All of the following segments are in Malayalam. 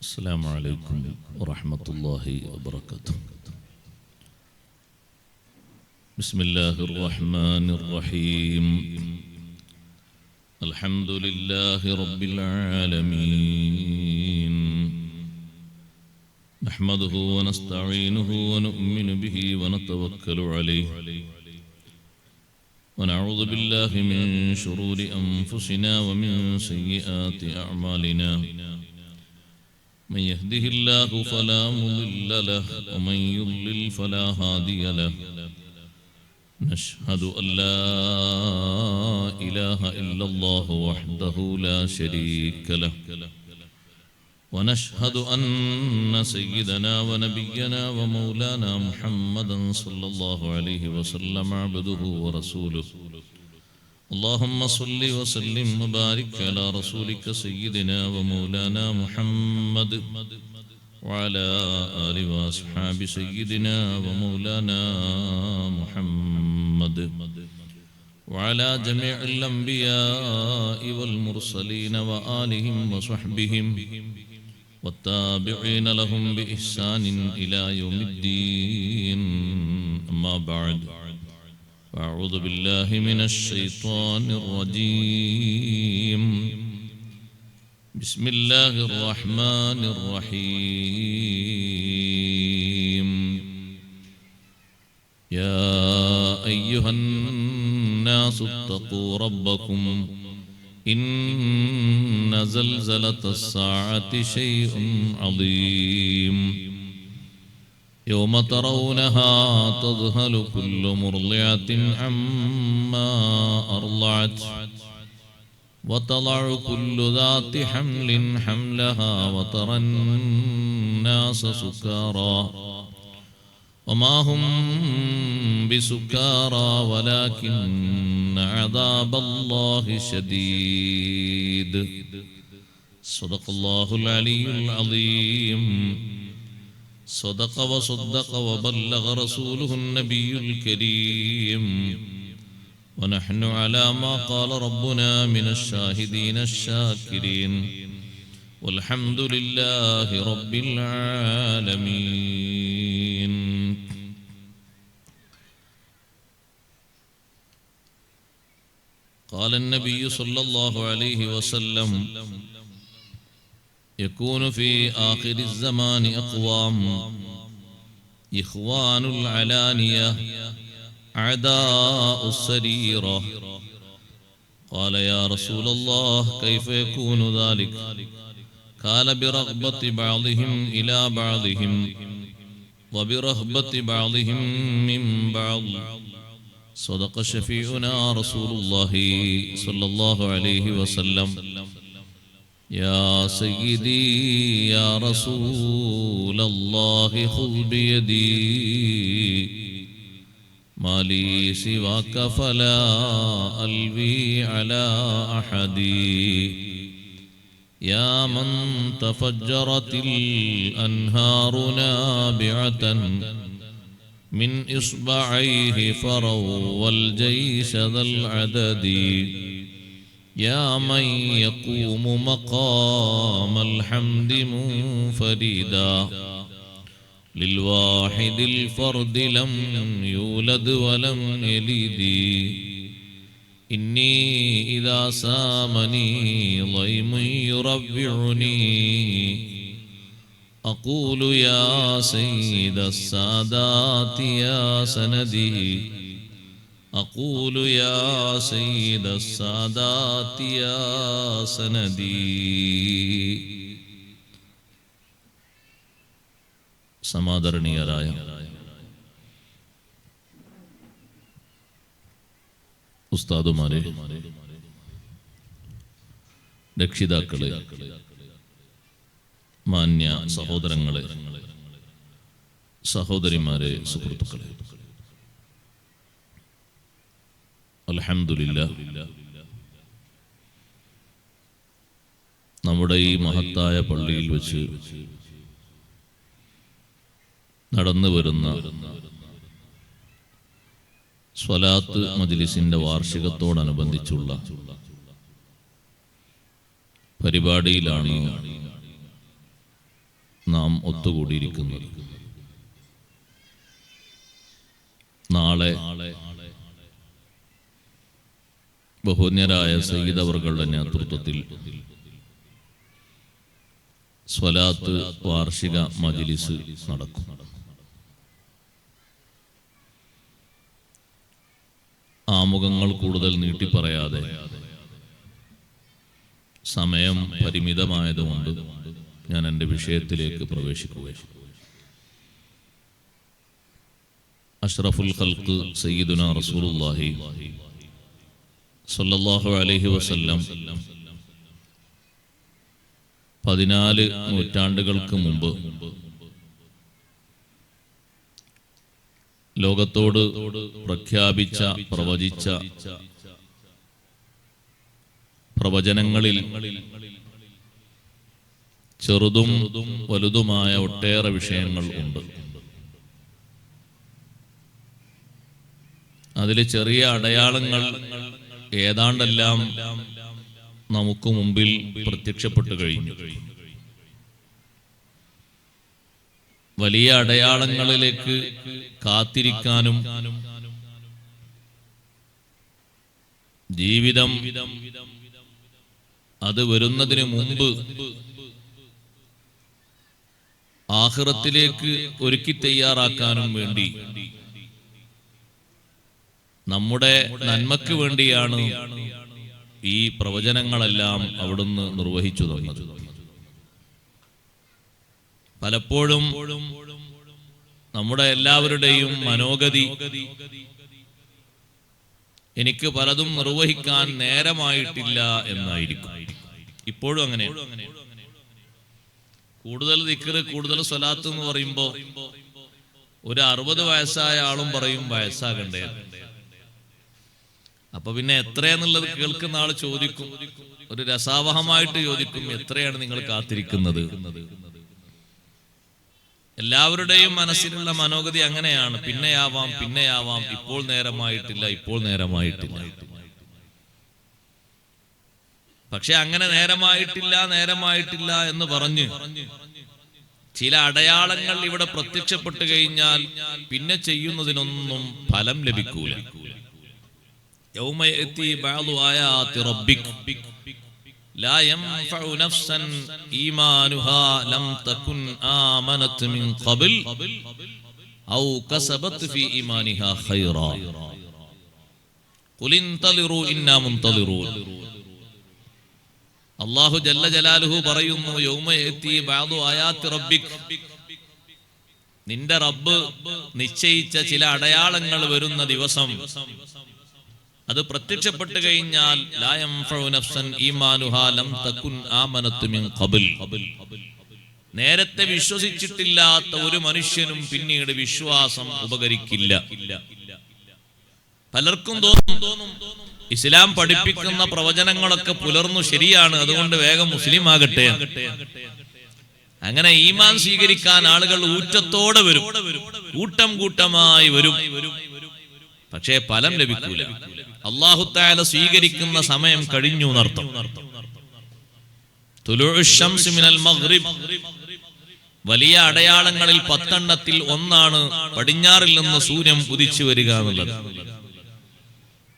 السلام عليكم ورحمة الله وبركاته. بسم الله الرحمن الرحيم. الحمد لله رب العالمين، نحمده ونستعينه ونؤمن به ونتوكل عليه، ونعوذ بالله من شرور أنفسنا ومن سيئات أعمالنا. من يهده الله فلا مضل له ومن يضلل فلا هادي له. نشهد أن لا إله إلا الله وحده لا شريك له، ونشهد أن سيدنا ونبينا ومولانا محمدا صلى الله عليه وسلم عبده ورسوله. اللهم صل وسلم وبارك على رسولك سيدنا ومولانا محمد وعلى آله وأصحاب سيدنا ومولانا محمد وعلى جميع الأنبياء والمرسلين وآلهم وصحبهم والتابعين لهم بإحسان إلى يوم الدين. أما بعد، أعوذ بالله من الشيطان الرجيم. بسم الله الرحمن الرحيم. يا أيها الناس اتقوا ربكم إن زلزلة الساعة شيء عظيم. يوم ترونها تذهل كل مرضعة عما أرضعت وتضع كل ذات حمل حملها وترى الناس سكارى وما هم بسكارى ولكن عذاب الله شديد. صدق الله العلي العظيم. صدق وصدق وبلغ رسوله النبي الكريم، ونحن على ما قال ربنا من الشاهدين الشاكرين، والحمد لله رب العالمين. قال النبي صلى الله عليه وسلم: يكون في آخر الزمان أقوام إخوان العلانية أعداء السريرة. قال: يا رسول الله كيف يكون ذلك؟ قال: برغبة بعضهم إلى بعضهم وبرهبة بعضهم من بعض. صدق شفيعنا رسول الله صلى الله عليه وسلم. يا سيدي يا رسول الله خذ بيدي، ما لي سواك فلا ألوي على أحد. يا من تفجرت الأنهار نابعة من إصبعيه فروا الجيش ذا العدد. يا من يقوم مقام الحمد منفردا للواحد الفرد لم يولد ولم يلد. إني إذا سامني ضيم يربعني أقول يا سيد السادات يا سندي. أقول يا سيد السادات يا سندي. സമാദരണീയരായ ഉസ്താദുമാരെ, രക്ഷിതാക്കളെ, മാന്യ സഹോദരങ്ങളെ, സഹോദരിമാരെ, സുഹൃത്തുക്കളെ, അൽഹംദുലില്ലാഹ്, നമ്മുടെ ഈ മഹത്തായ പള്ളിയിൽ വെച്ച് നടന്നു വരുന്ന സ്വലാത്ത് മജ്ലിസിന്റെ വാർഷികത്തോടനുബന്ധിച്ചുള്ള പരിപാടിയിലാണ് നാം ഒത്തുകൂടിയിരിക്കുന്നത്. നാളെ ബഹുമാന്യരായ സയ്യിദ് അവറുകളുടെ നേതൃത്വത്തിൽ സ്വലാത്ത് വാർഷിക മജ്ലിസ് നടക്കും. ആമുഖങ്ങൾ കൂടുതൽ നീട്ടിപ്പറയാതെ സമയം പരിമിതമായതുകൊണ്ട് ഞാൻ എൻ്റെ വിഷയത്തിലേക്ക് പ്രവേശിക്കുകയാണ്. അഷ്റഫുൽ ഖൽഖ് സയ്യിദുനാ റസൂലുള്ളാഹി സ്വല്ലല്ലാഹു അലൈഹി വസല്ലം 14 നൂറ്റാണ്ടുകൾക്ക് മുമ്പ് ലോകത്തോട് പ്രഖ്യാപിച്ച പ്രവചിച്ച പ്രവചനങ്ങളിൽ ചെറുതും വലുതുമായ ഒട്ടേറെ വിഷയങ്ങൾ ഉണ്ട്. അതിലെ ചെറിയ അടയാളങ്ങൾ ഏതാണ്ടെല്ലാം നമുക്ക് മുമ്പിൽ പ്രത്യക്ഷപ്പെട്ടു കഴിഞ്ഞു. വലിയ അടയാളങ്ങളിലേക്ക് കാത്തിരിക്കാനും ജീവിതം അത് വരുന്നതിന് മുമ്പ് ആഖിറത്തിലേക്ക് ഒരുക്കി തയ്യാറാക്കാനും വേണ്ടി നമ്മുടെ നന്മയ്ക്ക് വേണ്ടിയാണ് ഈ പ്രവചനങ്ങളെല്ലാം അവിടുന്ന് നിർവഹിച്ചു തന്നത്. പലപ്പോഴും നമ്മുടെ എല്ലാവരുടെയും മനോഗതി എനിക്ക് പലതും നിർവഹിക്കാൻ നേരമായിട്ടില്ല എന്നായിരിക്കും. ഇപ്പോഴും അങ്ങനെ. കൂടുതൽ ദിക്റ്, കൂടുതൽ സ്വലാത്ത് എന്ന് പറയുമ്പോ ഒരു 60 വയസ്സായ ആളും പറയും വയസ്സാകണ്ടേ. അപ്പൊ പിന്നെ എത്രയാന്നുള്ളത് കേൾക്കുന്ന ആൾ ചോദിക്കും, ഒരു രസാവഹമായിട്ട് ചോദിക്കും, എത്രയാണ് നിങ്ങൾ കാത്തിരിക്കുന്നത്? എല്ലാവരുടെയും മനസ്സിലുള്ള മനോഗതി അങ്ങനെയാണ്. പിന്നെയാവാം, പിന്നെയാവാം, ഇപ്പോൾ നേരമായിട്ടില്ല, ഇപ്പോൾ നേരമായിട്ടില്ല. പക്ഷെ അങ്ങനെ നേരമായിട്ടില്ല എന്ന് പറഞ്ഞ് ചില അടയാളങ്ങൾ ഇവിടെ പ്രത്യക്ഷപ്പെട്ടു കഴിഞ്ഞാൽ പിന്നെ ചെയ്യുന്നതിനൊന്നും ഫലം ലഭിക്കൂല. യൗമ യഅതി ബഅദു ആയാതി റബ്ബിക് ലാ യൻഫഉ നഫ്സൻ ഈമാനുഹാ ലം തകുൻ ആമനത് മിൻ ഖബൽ ഔ കസബത് ഫീ ഈമാനിഹാ ഖൈറാ ഖുൽ ഇൻതളിറൂ ഇന്നാ മുൻതളിറൂൻ. അല്ലാഹു ജല്ല ജലാലുഹു പറയുന്നു, യൗമ യഅതി ബഅദു ആയാതി റബ്ബിക്, നിന്റെ റബ്ബ് നിശ്ചയിച്ച ചില അടയാളങ്ങൾ വരുന്ന ദിവസം അത് പ്രത്യക്ഷപ്പെട്ടു കഴിഞ്ഞാൽ ലാ യൻഫഉ നഫ്സൻ ഈമാനുഹാ ലം തകുൻ ആമനത് മിൻ ഖബൽ, നേരത്തെ വിശ്വസിച്ചിട്ടില്ലാത്ത ഒരു മനുഷ്യനും പിന്നീട് വിശ്വാസം ഉപകരിക്കില്ല. പലർക്കും തോന്നും ഇസ്ലാം പഠിപ്പിക്കുന്ന പ്രവചനങ്ങളൊക്കെ പുലർന്നു, ശരിയാണ്, അതുകൊണ്ട് വേഗം മുസ്ലിം ആകട്ടെ. അങ്ങനെ ഈമാൻ സ്വീകരിക്കാൻ ആളുകൾ ഊറ്റത്തോടെ വരും, കൂട്ടം കൂട്ടമായി വരും. പക്ഷേ ഫലം ലഭിക്കൂല. അല്ലാഹു തആല സ്വീകരിക്കുന്ന സമയം കഴിഞ്ഞു എന്നർത്ഥം. തുലൂഉ ശംസ് മിനൽ മഗ്രിബ്, വലിയ അടയാളങ്ങളിൽ 10 ഒന്നാണ് പടിഞ്ഞാറിൽ നിന്ന് സൂര്യൻ ഉദിച്ചു വരിക എന്നുള്ളത്.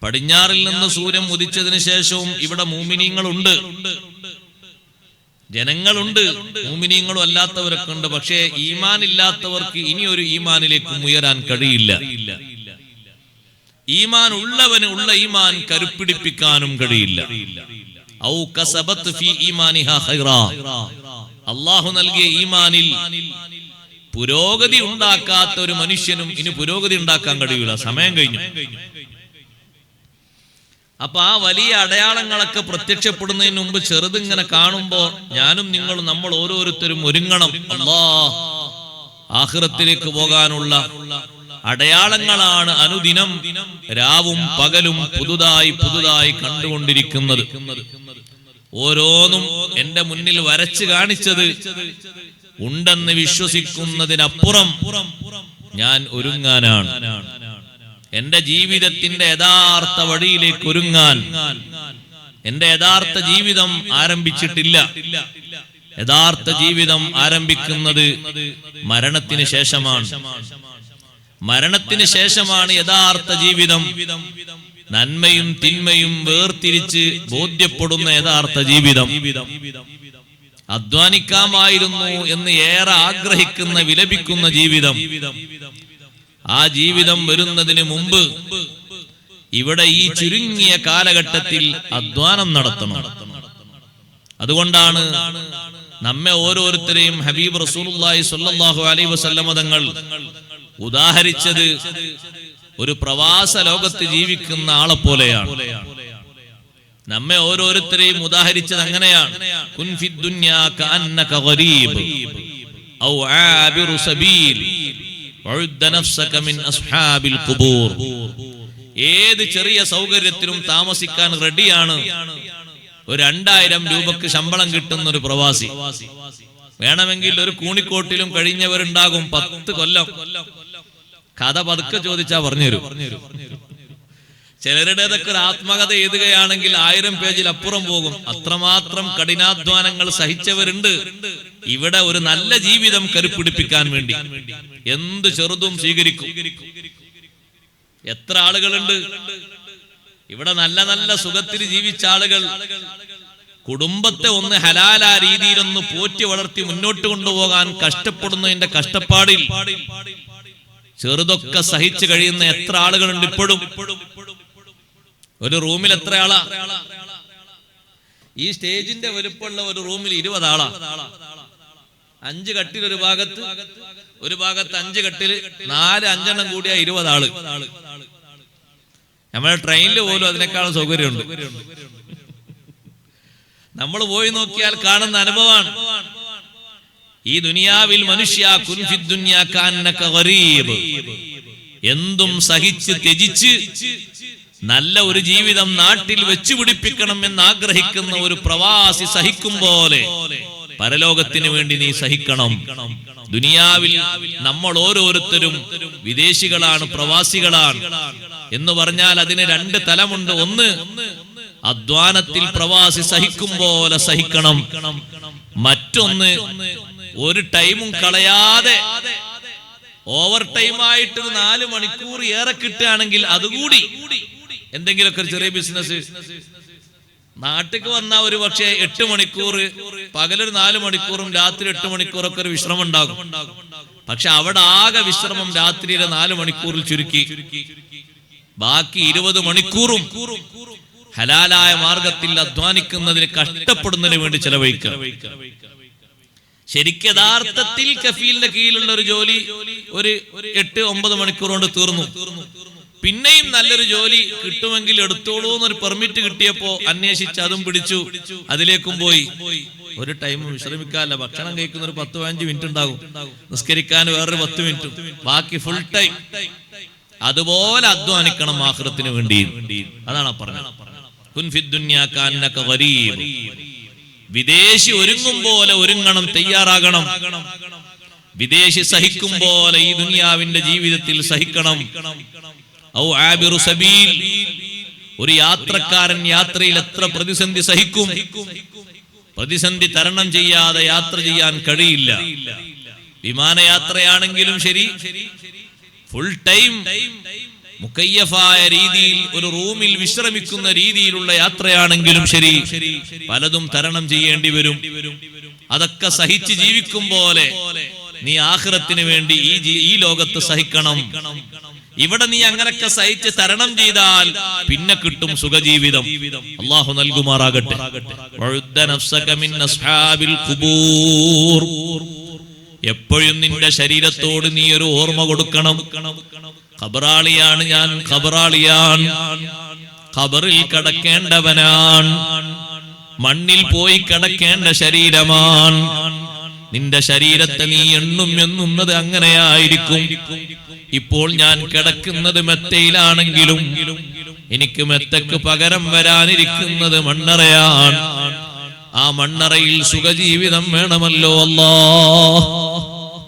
പടിഞ്ഞാറിൽ നിന്ന് സൂര്യൻ ഉദിച്ചതിന് ശേഷവും ഇവിടെ മുഅ്മിനീങ്ങളുണ്ട്, ജനങ്ങളുണ്ട്, മുഅ്മിനീങ്ങളും അല്ലാത്തവരൊക്കെ ഉണ്ട്. പക്ഷേ ഈമാൻ ഇല്ലാത്തവർക്ക് ഇനി ഒരു ഈമാനിലേക്കും ഉയരാൻ കഴിയില്ല. ഈമാൻ ഉള്ളവന് ഉള്ള ഈമാൻ കരുപ്പിടിപ്പിക്കാനും കഴിയില്ല. ഔ കസബത് ഫീ ഈമാനിഹാ ഖൈറാ, അല്ലാഹു നൽകിയ ഈമാനിൽ പുരോഗതി ഉണ്ടാക്കാത്ത ഒരു മനുഷ്യനും ഇനി പുരോഗതി ഉണ്ടാക്കാൻ കഴിയില്ല. സമയം കഴിഞ്ഞു. അപ്പൊ ആ വലിയ അടയാളങ്ങളൊക്കെ പ്രത്യക്ഷപ്പെടുന്നതിന് മുമ്പ് ചെറുതിങ്ങനെ കാണുമ്പോ ഞാനും നിങ്ങളും നമ്മൾ ഓരോരുത്തരും ഒരുങ്ങണം. അല്ലാഹ് ആഖിറത്തിലേക്ക് പോകാനുള്ള അടയാളങ്ങളാണ് അനുദിനം രാവും പകലും പുതുതായി കണ്ടുകൊണ്ടിരിക്കുന്നത്. ഓരോന്നും എന്റെ മുന്നിൽ വരച്ചു കാണിച്ചത് ഉണ്ടെന്ന് വിശ്വസിക്കുന്നതിനപ്പുറം ഞാൻ ഒരുങ്ങാനാണ്. എന്റെ ജീവിതത്തിന്റെ യഥാർത്ഥ വഴിയിലേക്ക് ഒരുങ്ങാൻ എന്റെ യഥാർത്ഥ ജീവിതം ആരംഭിച്ചിട്ടില്ല. യഥാർത്ഥ ജീവിതം ആരംഭിക്കുന്നത് മരണത്തിന് ശേഷമാണ്. മരണത്തിന് ശേഷമാണ് യഥാർത്ഥ ജീവിതം. നന്മയും തിന്മയും വേർതിരിച്ച് ബോധ്യപ്പെടുന്ന യഥാർത്ഥ ജീവിതം. അധ്വാനിക്കാമായിരുന്നു എന്ന് ഏറെ ആഗ്രഹിക്കുന്ന വിലപിക്കുന്ന ജീവിതം. ആ ജീവിതം വരുന്നതിന് മുമ്പ് ഇവിടെ ഈ ചുരുങ്ങിയ കാലഘട്ടത്തിൽ അധ്വാനം നടത്തണം. അതുകൊണ്ടാണ് നമ്മെ ഓരോരുത്തരെയും ഹബീബ് റസൂലുള്ളാഹി സ്വല്ലല്ലാഹു അലൈഹി വസല്ലമ തങ്ങൾ ഉദാഹരിച്ചത് ഒരു പ്രവാസ ലോകത്ത് ജീവിക്കുന്ന ആളെ പോലെയാണ്. നമ്മെ ഓരോരുത്തരെയും ഉദാഹരിച്ചത് അങ്ങനെയാണ്. കുൻ ഫിദ് ദുനിയാ കഅന്നക ഗരീബ് ഔ ആബിറു സബീൽ വഉദ്ദ നഫ്സക മിൻ അസ്ഹാബിൽ ഖുബൂർ. ഏത് ചെറിയ സൗകര്യത്തിലും താമസിക്കാൻ റെഡിയാണ് ഒരു 2000 രൂപക്ക് ശമ്പളം കിട്ടുന്ന ഒരു പ്രവാസി. വേണമെങ്കിൽ ഒരു കൂണിക്കോട്ടിലും കഴിഞ്ഞവരുണ്ടാകും 10 കൊല്ലം. കഥ പതുക്കെ ചോദിച്ചാ പറഞ്ഞുതരും. ചിലരുടേതൊക്കെ ഒരു ആത്മകഥ എഴുതുകയാണെങ്കിൽ 1000 പേജിൽ അപ്പുറം പോകും. അത്രമാത്രം കഠിനാധ്വാനങ്ങൾ സഹിച്ചവരുണ്ട്. ഇവിടെ ഒരു നല്ല ജീവിതം കരുപ്പിടിപ്പിക്കാൻ വേണ്ടി എന്ത് ചെറുതും സ്വീകരിക്കും. എത്ര ആളുകളുണ്ട് ഇവിടെ നല്ല നല്ല സുഖത്തിൽ ജീവിച്ച ആളുകൾ. കുടുംബത്തെ ഒന്ന് ഹലാല രീതിയിലൊന്ന് പോറ്റി വളർത്തി മുന്നോട്ട് കൊണ്ടുപോകാൻ കഷ്ടപ്പെടുന്നതിന്റെ കഷ്ടപ്പാടിൽ ചെറുതൊക്കെ സഹിച്ചു കഴിയുന്ന എത്ര ആളുകളുണ്ട് ഇപ്പോഴും. ഒരു റൂമിൽ എത്ര ആളാ? ഈ സ്റ്റേജിന്റെ വലുപ്പമുള്ള ഒരു റൂമിൽ 20 ആളാ. 5 കട്ടിൽ ഒരു ഭാഗത്ത് 5 കട്ടില് 4-5 എണ്ണം കൂടിയ 20 ആള്. നമ്മുടെ ട്രെയിനിൽ പോലും അതിനേക്കാളും സൗകര്യമുണ്ട്. നമ്മൾ പോയി നോക്കിയാൽ കാണുന്ന അനുഭവമാണ്. ഈ ദുനിയാവിൽ മനുഷ്യ കുൻ ഫിദ് ദുനിയാ കഅന്നക ഗരീബ്, എന്തും സഹിച്ച് ത്യജിച്ച് നല്ല ഒരു ജീവിതം നാട്ടിൽ വെച്ചു പിടിപ്പിക്കണം എന്ന് ആഗ്രഹിക്കുന്ന ഒരു പ്രവാസി സഹിക്കും പോലെ പരലോകത്തിന് വേണ്ടി നീ സഹിക്കണം. ദുനിയാവിൽ നമ്മൾ ഓരോരുത്തരും വിദേശികളാണ്, പ്രവാസികളാണ് എന്ന് പറഞ്ഞാൽ അതിന് 2 തലമുണ്ട്. ഒന്ന്, അധ്വാനത്തിൽ പ്രവാസി സഹിക്കും പോലെ സഹിക്കണം. മറ്റൊന്ന്, ഒരു ടൈമും കളയാതെ ഓവർ ടൈമായിട്ട് 4 മണിക്കൂർ ഏറെ കിട്ടുകയാണെങ്കിൽ അതുകൂടി എന്തെങ്കിലുമൊക്കെ ചെറിയ ബിസിനസ്. നാട്ടിക്ക് വന്ന ഒരു പക്ഷേ 8 മണിക്കൂർ, പകലൊരു 4 മണിക്കൂറും രാത്രി 8 മണിക്കൂറൊക്കെ ഒരു വിശ്രമം ഉണ്ടാകും. പക്ഷെ അവിടെ ആകെ വിശ്രമം രാത്രിയിലെ 4 മണിക്കൂറിൽ ചുരുക്കി ബാക്കി 20 മണിക്കൂറും ഹലാലായ മാർഗത്തിൽ അധ്വാനിക്കുന്നതിന് കഷ്ടപ്പെടുന്നതിന് വേണ്ടി ചെലവഴിക്കുക. ശരിക്കും യഥാർത്ഥത്തിൽ കഫീലിന്റെ കീഴിലുള്ള ഒരു ജോലി ഒരു 8-9 മണിക്കൂർ കൊണ്ട് തീർന്നു. പിന്നെയും നല്ലൊരു ജോലി കിട്ടുമെങ്കിൽ എടുത്തോളൂ എന്നൊരു പെർമിറ്റ് കിട്ടിയപ്പോ അന്വേഷിച്ച് അതും പിടിച്ചു, അതിലേക്കും പോയി. ഒരു ടൈം വിശ്രമിക്കാനല്ല, ഭക്ഷണം കഴിക്കുന്ന ഒരു 10-15 മിനിറ്റ് ഉണ്ടാകും, നിസ്കരിക്കാൻ വേറൊരു 10 മിനിറ്റും, ബാക്കി ഫുൾ ടൈം. അതുപോലെ അധ്വാനിക്കണം ആഖിറത്തിന് വേണ്ടി. അതാണ് പറഞ്ഞത് കുൻ ഫിദ് ദുനിയാ കഅന്നക ഗരീബ്. വിദേശി ഒരുങ്ങും പോലെ ഒരുങ്ങണം, തയ്യാറാകണം. വിദേശി സഹിക്കും പോലെ ഈ ദുനിയാവിന്റെ ജീവിതത്തിൽ സഹിക്കണം. ഔ ആബിറു സബീൽ, ഒരു യാത്രക്കാരൻ യാത്രയിൽ എത്ര പ്രതിസന്ധി സഹിക്കും. പ്രതിസന്ധി തരണം ചെയ്യാതെ യാത്ര ചെയ്യാൻ കഴിയില്ല. വിമാനയാത്രയാണെങ്കിലും ശരി, ഫുൾ ടൈം മുക്കയ്യഫായ രീതിയിൽ ഒരു റൂമിൽ വിശ്രമിക്കുന്ന രീതിയിലുള്ള യാത്രയാണെങ്കിലും ശരി, പലതും തരണം ചെയ്യേണ്ടി വരും. അതൊക്കെ സഹിച്ച് ജീവിക്കും പോലെ നീ ആഖിറത്തിന് വേണ്ടി ഈ ലോകത്ത് സഹിക്കണം. ഇവിടെ നീ അങ്ങനൊക്കെ സഹിച്ച് തരണം ചെയ്താൽ പിന്നെ കിട്ടും സുഖജീവിതം. അല്ലാഹു നൽകുമാറാകട്ടെ. വഉദ്ദ നഫ്സക മിൻ അസ്ഹാബിൽ ഖുബൂർ. എപ്പോഴും നിന്റെ ശരീരത്തോട് നീ ഒരു ഓർമ്മ കൊടുക്കണം. ഖബറാളിയാണ് ഞാൻ, ഖബറാളിയാണ്, ഖബറിൽ കിടക്കേണ്ടവനാണ്, മണ്ണിൽ പോയി കിടക്കേണ്ട ശരീരമാണ്. നിന്റെ ശരീരത്തെ നീ എണ്ണുന്നത് അങ്ങനെയായിരിക്കും. ഇപ്പോൾ ഞാൻ കിടക്കുന്നത് മെത്തയിലാണെങ്കിലും എനിക്ക് മെത്തക്ക് പകരം വരാനിരിക്കുന്നത് മണ്ണറയാണ്. ആ മണ്ണറയിൽ സുഖജീവിതം വേണമല്ലോ അല്ലാഹ്.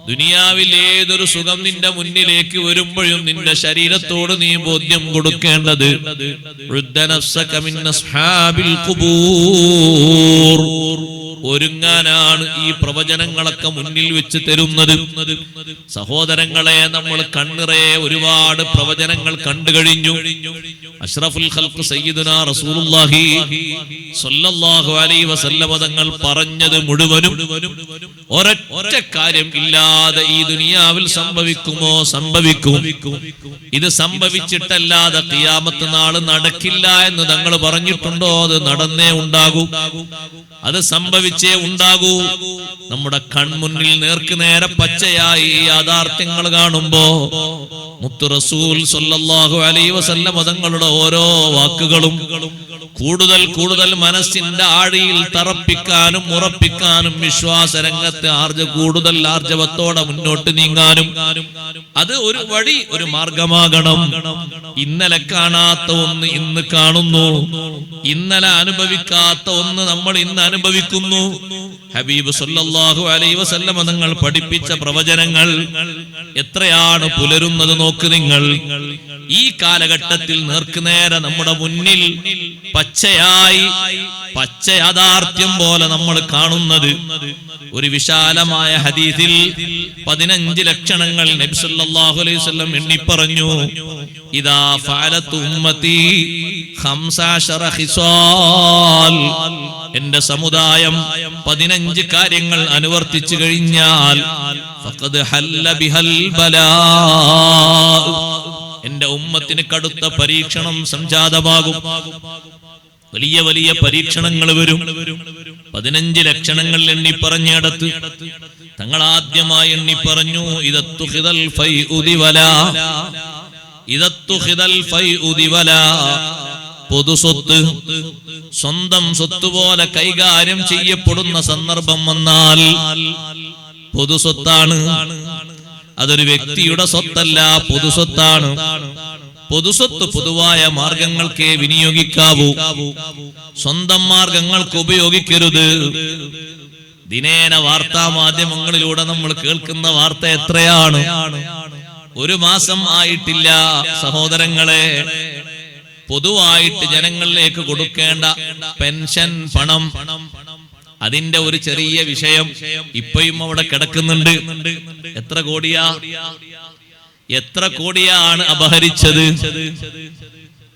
ദുനിയാവിൽ ഏതൊരു സുഖം നിന്റെ മുന്നിലേക്ക് വരുമ്പോഴും നിന്റെ ശരീരത്തോട് നീ ബോധ്യം കൊടുക്കേണ്ടത് ഉദ്ദ നഫ്സക മിൻ അസ്ഹാബിൽ ഖുബൂർ. ഒരുങ്ങാനാണ് ഈ പ്രവചനങ്ങളൊക്കെ മുന്നിൽ വെച്ച് തരുന്നത്. സഹോദരങ്ങളെ, നമ്മൾ കണ്ണിറയെ ഒരുപാട് പ്രവചനങ്ങൾ കണ്ടു കഴിഞ്ഞു. അഷ്റഫുൽ ഖൽഖ് സയ്യിദുനാ റസൂലുള്ളാഹി സ്വല്ലല്ലാഹു അലൈഹി വസല്ലം തങ്ങൾ പറഞ്ഞത് മുഴുവനും ഒരൊറ്റ കാര്യം ഇല്ലാതെ ഈ ദുനിയാവിൽ സംഭവിക്കുമോ? സംഭവിക്കും. ഇത് സംഭവിച്ചിട്ടല്ലാതെ ഖിയാമത്ത് നാൾ നടക്കില്ല എന്ന് തങ്ങൾ പറഞ്ഞിട്ടുണ്ടോ? അത് നടന്നേ ഉണ്ടാകൂ. അത് സംഭവിച്ചേ ഉണ്ടാകൂ. നമ്മുടെ കൺമുന്നിൽ നേർക്ക് നേരെ പച്ചയായി യാഥാർത്ഥ്യങ്ങൾ കാണുമ്പോ മുത്തു റസൂൽ സ്വല്ലല്ലാഹു അലൈഹി വസല്ലം തങ്ങളുടെ ഓരോ വാക്കുകളും കൂടുതൽ കൂടുതൽ മനസ്സിന്റെ ആഴിയിൽ തറപ്പിക്കാനും ഉറപ്പിക്കാനും വിശ്വാസരംഗത്തെ കൂടുതൽ ആർജവത്തോടെ മുന്നോട്ട് നീങ്ങാനും അത് ഒരു വഴി, ഒരു മാർഗമാകണം. ഇന്നലെ കാണാത്ത ഒന്ന് ഇന്ന് കാണുന്നു, ഇന്നലെ അനുഭവിക്കാത്ത ഒന്ന് നമ്മൾ ഇന്ന് അനുഭവിക്കുന്നു. ഹബീബ് സല്ലല്ലാഹു അലൈഹി വസല്ലം തങ്ങൾ പഠിപ്പിച്ച പ്രവചനങ്ങൾ എത്രയാണ് പുലരുന്നത് നോക്ക് നിങ്ങൾ. ഈ കാലഘട്ടത്തിൽ നേർക്കുനേരെ നമ്മുടെ മുന്നിൽ പച്ചയായി പച്ച യാഥാർത്ഥ്യം പോലെ നമ്മൾ കാണുന്നത്. ഒരു വിശാലമായ ഹദീസിൽ 15 ലക്ഷണങ്ങൾ നബി സല്ലല്ലാഹു അലൈഹി വസല്ലം എണ്ണി പറഞ്ഞു. ഇദാ ഫഅലതു ഉമ്മതി 15 ഖിസാൽ, എന്റെ സമുദായം 15 കാര്യങ്ങൾ അനുവർത്തിച്ചു കഴിഞ്ഞാൽ ഫഖദ് ഹല്ല ബിഹൽ ബലാ, എന്റെ ഉമ്മത്തിന് കടുത്ത പരീക്ഷണം സംജാതമാകും. വലിയ വലിയ പരീക്ഷണങ്ങൾ വരും. 15 ലക്ഷണങ്ങൾ എണ്ണി പറഞ്ഞിടത്ത് തങ്ങൾ ആദ്യമായി എണ്ണി പറഞ്ഞു ഇദത്തുഖിദൽ ഫൈഉദി വലാ, ഇദത്തുഖിദൽ ഫൈഉദി വലാ, പൊതുസ്വത്ത് സ്വന്തം സ്വത്ത് പോലെ കൈകാര്യം ചെയ്യപ്പെടുന്ന സന്ദർഭം വന്നാൽ, പൊതുസ്വത്താണ്, അതൊരു വ്യക്തിയുടെ സ്വത്തല്ല, പൊതുസ്വത്താണ്. പൊതുസ്വത്ത് പൊതുവായ മാർഗങ്ങൾക്കേ വിനിയോഗിക്കാവൂ, സ്വന്തം മാർഗങ്ങൾക്ക് ഉപയോഗിക്കരുത്. ദിനേന വാർത്താ മാധ്യമങ്ങളിലൂടെ നമ്മൾ കേൾക്കുന്ന വാർത്ത എത്രയാണ്? 1 മാസം ആയിട്ടില്ല സഹോദരങ്ങളെ, പൊതുവായിട്ട് ജനങ്ങളിലേക്ക് കൊടുക്കേണ്ട പെൻഷൻ പണം, അതിന്റെ ഒരു ചെറിയ വിഷയം ഇപ്പോഴും അവിടെ കിടക്കുന്നുണ്ട്. എത്ര കോടിയാ, എത്ര കോടിയാണ് അപഹരിച്ചത്?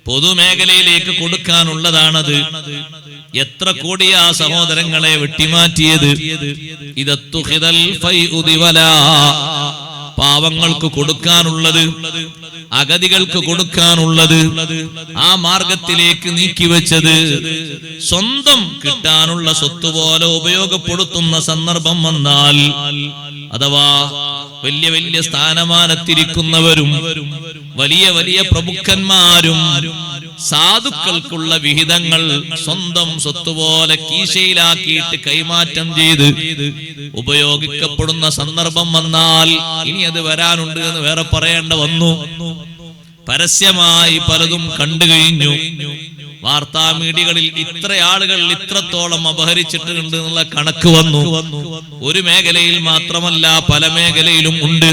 പൊതുമേഖലയിലേക്ക് കൊടുക്കാനുള്ളതാണത്. എത്ര കോടിയാ സഹോദരങ്ങളെ വെട്ടിമാറ്റിയത്? ഇദത്തുഖിദൽ ഫൈഉദി വലാ, പാവങ്ങൾക്ക് കൊടുക്കാനുള്ളത്, അഗതികൾക്ക് കൊടുക്കാനുള്ളത്, ആ മാർഗത്തിലേക്ക് നീക്കിവെച്ചത് സ്വന്തം കിട്ടാനുള്ള സ്വത്ത് പോലെ ഉപയോഗപ്പെടുത്തുന്ന സന്ദർഭം വന്നാൽ, അഥവാ വലിയ വലിയ സ്ഥാനമാനത്തിരിക്കുന്നവരും വലിയ വലിയ പ്രമുഖന്മാരും സാധുക്കൾക്കുള്ള വിഹിതങ്ങൾ സ്വന്തം സ്വത്തുപോലെ കീശയിലാക്കിയിട്ട് കൈമാറ്റം ചെയ്ത് ഉപയോഗിക്കപ്പെടുന്ന സന്ദർഭം വന്നാൽ, ഇനി അത് വരാനുണ്ട് എന്ന് വേറെ പറയേണ്ട വന്നു. പരസ്യമായി പലതും കണ്ടു കഴിഞ്ഞു. വാർത്താ മീഡിയകളിൽ ഇത്ര ആളുകൾ ഇത്രത്തോളം അപഹരിച്ചിട്ടുണ്ട് എന്നുള്ള കണക്ക് വന്നു. ഒരു മേഖലയിൽ മാത്രമല്ല പല മേഖലയിലും ഉണ്ട്.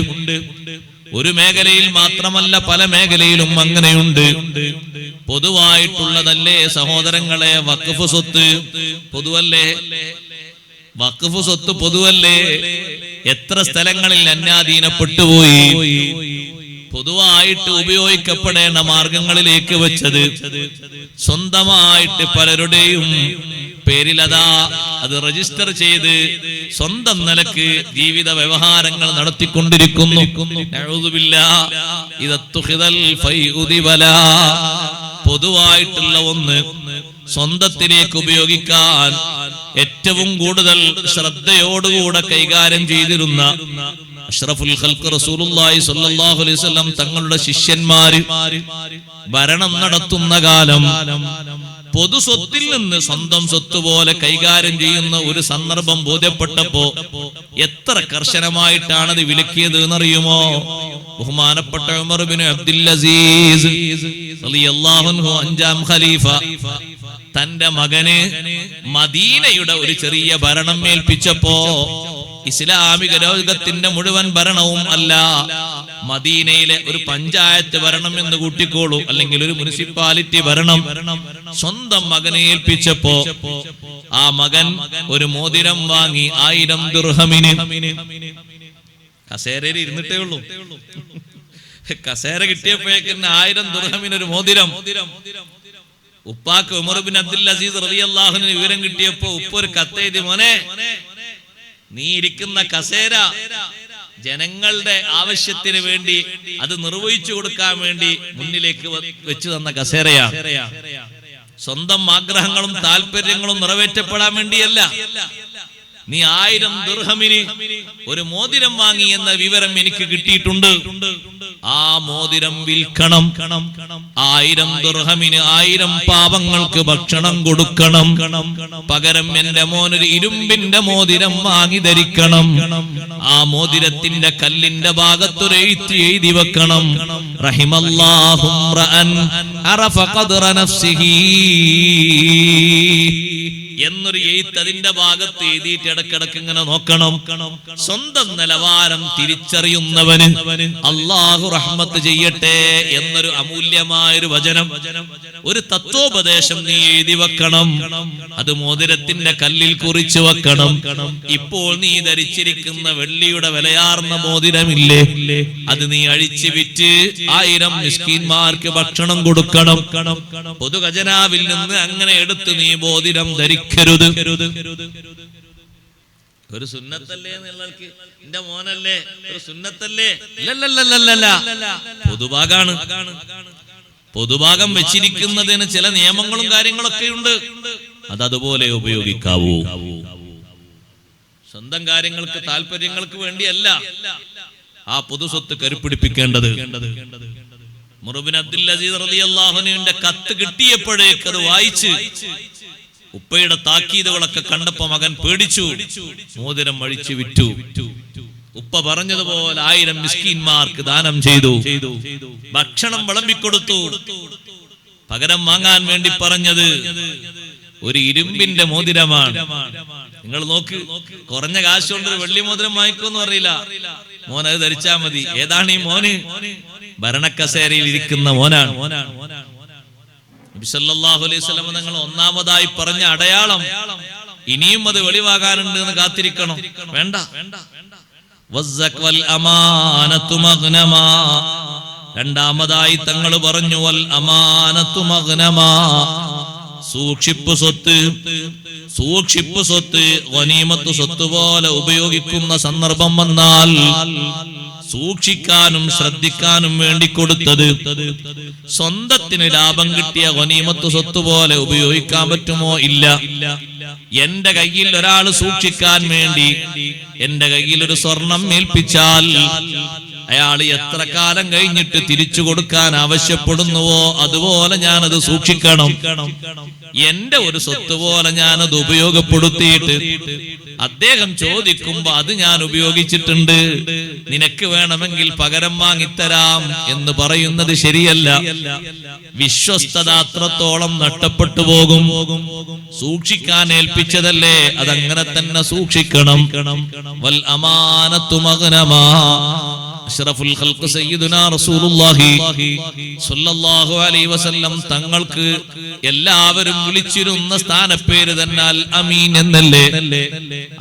ഒരു മേഖലയിൽ മാത്രമല്ല പല മേഖലയിലും അങ്ങനെയുണ്ട്. പൊതുവായിട്ടുള്ളതല്ലേ സഹോദരങ്ങളെ വഖഫ് സ്വത്ത്? പൊതുവല്ലേ? വഖഫ് സ്വത്ത് പൊതുവല്ലേ? എത്ര സ്ഥലങ്ങളിൽ അന്യാധീനപ്പെട്ടുപോയി. പൊതുവായിട്ട് ഉപയോഗിക്കപ്പെടേണ്ട മാർഗങ്ങളിലേക്ക് വെച്ചത് സ്വന്തമായിട്ട് പലരുടെയും പേരിലതാ അത് രജിസ്റ്റർ ചെയ്ത് സ്വന്തം നിലക്ക് ജീവിത വ്യവഹാരങ്ങൾ നടത്തിക്കൊണ്ടിരിക്കുന്നു. പൊതുവായിട്ടുള്ള ഒന്ന് സ്വന്തത്തിലേക്ക് ഉപയോഗിക്കാൻ ഏറ്റവും കൂടുതൽ ശ്രദ്ധയോടുകൂടെ കൈകാര്യം ചെയ്തിരുന്ന അഷ്റഫുൽ ഖൽഖ് റസൂലുള്ളാഹി സ്വല്ലല്ലാഹു അലൈഹി വസല്ലം തങ്ങളുടെ ശിഷ്യന്മാര് ഭരണം നടത്തുന്ന കാലം പൊതു സ്വത്തിൽ നിന്ന് സ്വന്തം സ്വത്ത് പോലെ കൈകാര്യം ചെയ്യുന്ന ഒരു സന്ദർഭം ബോധ്യപ്പെട്ടപ്പോ എത്ര കർശനമായിട്ടാണത് വിലക്കിയത് എന്നറിയുമോ? ബഹുമാനപ്പെട്ട ഉമർ ഇബ്നു അബ്ദുൽ അസീസ് റളിയല്ലാഹു അൻഹു 5ാം ഖലീഫ തന്റെ മകന് മദീനയുടെ ഒരു ചെറിയ ഭരണം ഏൽപ്പിച്ചപ്പോ, ഇസ്ലാമിക ലോകത്തിന്റെ മുഴുവൻ ഭരണവും അല്ല, മദീനയിലെ ഒരു പഞ്ചായത്ത് ഭരണം എന്ന് കൂട്ടിക്കോളൂ, അല്ലെങ്കിൽ ഒരു മുനിസിപ്പാലിറ്റി ഭരണം സ്വന്തം മകനെ ഏൽപ്പിച്ചപ്പോ ആ മകൻ ഒരു മോതിരം വാങ്ങി 1000 ദിർഹമിന്. കസേരയിൽ ഇരുന്നിട്ടേ ഉള്ളൂ. കസേര കിട്ടിയപ്പോഴേക്കും 1000 ദിർഹമിന് ഒരു മോതിരം. ഉപ്പാക്ക് ഉമർ ബിൻ അബ്ദുൽ അസീസ് റളിയല്ലാഹു അൻഹു വിവരം കിട്ടിയപ്പോ ഉപ്പ ഒരു കത്തെഴുതി, മോനെ നീ ഇരിക്കുന്ന കസേര ജനങ്ങളുടെ ആവശ്യത്തിന് വേണ്ടി അത് നിർവഹിച്ചു കൊടുക്കാൻ വേണ്ടി മുന്നിലേക്ക് വെച്ചു തന്ന കസേരയാണ്. സ്വന്തം ആഗ്രഹങ്ങളും താല്പര്യങ്ങളും നിറവേറ്റപ്പെടാൻ വേണ്ടിയല്ല. നീ 1000 ദിർഹമിന് ഒരു മോതിരം വാങ്ങി എന്ന വിവരം എനിക്ക് കിട്ടിയിട്ടുണ്ട്. ആ മോതിരം വിൽക്കണം. 1000 ദിർഹമിന് 1000 പാവങ്ങൾക്ക് ഭക്ഷണം കൊടുക്കണം. പകരം എന്റെ മോനൊരു ഇരുമ്പിന്റെ മോതിരം വാങ്ങി ധരിക്കണം. ആ മോതിരത്തിന്റെ കല്ലിന്റെ ഭാഗത്തൊരു എഴുതി വെക്കണം, റഹിമല്ലാഹു റഅൻ അറഫ ഖദ്റ നഫ്സിഹി എന്നൊരു എഴുത്ത് അതിന്റെ ഭാഗത്ത് എഴുതിയിട്ട് ഇടക്കിടക്ക് ഇങ്ങനെ നോക്കണം. സ്വന്തം നിലവാരം തിരിച്ചറിയുന്നവന് അല്ലാഹു റഹ്മത്ത് ചെയ്യട്ടെ എന്നൊരു അമൂല്യമായൊരു വചനം, ഒരു തത്വോപദേശം നീ എഴുതി വെക്കണം. അത് മോതിരത്തിന്റെ കല്ലിൽ കുറിച്ചു വെക്കണം. ഇപ്പോൾ നീ ധരിച്ചിരിക്കുന്ന വെള്ളിയുടെ വിലയാർന്ന മോതിരമില്ലേ, അത് നീ അഴിച്ചു വിറ്റ് 1000 മിസ്കീന്മാർക്ക് ഭക്ഷണം കൊടുക്കണം. പൊതു ഖജനാവിൽ നിന്ന് അങ്ങനെ എടുത്ത് നീ മോതിരം ധരിക്കരുത്. ഒരു സുന്നത്തല്ലേ എന്നുള്ളവർക്ക് എന്റെ മോനല്ലേ ഒരു സുന്നത്തല്ലേ? പൊതുഭാഗാണ്. പൊതുഭാഗം വെച്ചിരിക്കുന്നതിന് ചില നിയമങ്ങളും കാര്യങ്ങളൊക്കെ ഉണ്ട്. അതതുപോലെ ഉപയോഗിക്കാവൂ. സ്വന്തം കാര്യങ്ങൾക്ക് താല്പര്യങ്ങൾക്ക് വേണ്ടിയല്ല ആ പൊതു സ്വത്ത് കരുപ്പിടിപ്പിക്കേണ്ടത്. ഉമർ ബിൻ അബ്ദുൽ അസീസ് റളിയല്ലാഹു അൻഹുവിന്റെ കത്ത് കിട്ടിയപ്പോഴേക്ക് അത് വായിച്ച് ഉപ്പയുടെ താക്കീതുകളൊക്കെ കണ്ടപ്പോ മകൻ പേടിച്ചു. മോതിരം അഴിച്ചു വിറ്റു. ഉപ്പ പറഞ്ഞതുപോലെ 1000 മിസ്കീന്മാർക്ക് ദാനം ചെയ്തു. ഭക്ഷണം വിളമ്പിക്കൊടുത്തു. പകരം വാങ്ങാൻ വേണ്ടി പറഞ്ഞത് ഒരു ഇരുമ്പിന്റെ മോതിരമാണ്. നിങ്ങൾ നോക്ക്, കുറഞ്ഞ കാശ് കൊണ്ട് ഒരു വെള്ളി മോതിരം വാങ്ങിക്കുമെന്ന് അറിയില്ല. മോൻ അത് ധരിച്ചാ മതി. ഏതാണ് ഈ മോന്? ഭരണക്കസേരയിൽ ഇരിക്കുന്ന മോനാണ്. നബി സല്ലല്ലാഹു അലൈഹി വസല്ലം തങ്ങൾ ഒന്നാമതായി പറഞ്ഞ അടയാളം, ഇനിയും അത് വെളിവാകാനുണ്ട് എന്ന് കാത്തിരിക്കണം. വേണ്ട. രണ്ടാമതായി തങ്ങൾ പറഞ്ഞു വൽ അമാനത്തു മഗ്നമാ, സൂക്ഷിപ്പ് സ്വത്ത്. സൂക്ഷിപ്പ് സ്വത്ത് ഗനീമത്ത് സ്വത്ത് പോലെ ഉപയോഗിക്കുന്ന സന്ദർഭം വന്നാൽ സൂക്ഷിക്കാനും ശ്രദ്ധിക്കാനും വേണ്ടി കൊടുത്തത് സ്വന്തത്തിന് ലാഭം കിട്ടിയ ഗനീമത്ത് സ്വത്ത് പോലെ ഉപയോഗിക്കാൻ പറ്റുമോ? ഇല്ല. എന്റെ കയ്യിൽ ഒരാൾ സൂക്ഷിക്കാൻ വേണ്ടി എന്റെ കയ്യിൽ ഒരു സ്വർണം ഏൽപ്പിച്ചാൽ അയാൾ എത്ര കാലം കഴിഞ്ഞിട്ട് തിരിച്ചു കൊടുക്കാൻ ആവശ്യപ്പെടുന്നുവോ അതുപോലെ ഞാനത് സൂക്ഷിക്കണം. എന്റെ ഒരു സ്വത്ത് പോലെ ഞാനത് ഉപയോഗപ്പെടുത്തിയിട്ട് അദ്ദേഹം ചോദിക്കുമ്പോ അത് ഞാൻ ഉപയോഗിച്ചിട്ടുണ്ട്, നിനക്ക് വേണമെങ്കിൽ പകരം വാങ്ങിത്തരാം എന്ന് പറയുന്നത് ശരിയല്ല. വിശ്വസ്തത അത്രത്തോളം നഷ്ടപ്പെട്ടു പോകും. സൂക്ഷിക്കാൻ ഏൽപ്പിച്ചതല്ലേ, അതങ്ങനെ തന്നെ സൂക്ഷിക്കണം. വൽ അമാനത്തു മഗ്നമാ. അഷ്റഫുൽ ഖൽഖ് സയ്യിദുനാ റസൂലുള്ളാഹി സ്വല്ലല്ലാഹു അലൈഹി വസല്ലം തങ്ങൾക്ക് എല്ലാവരും വിളിച്ചിരുന്ന സ്ഥാനപ്പേര് തന്നെ അൽ അമീൻ എന്നല്ലേ.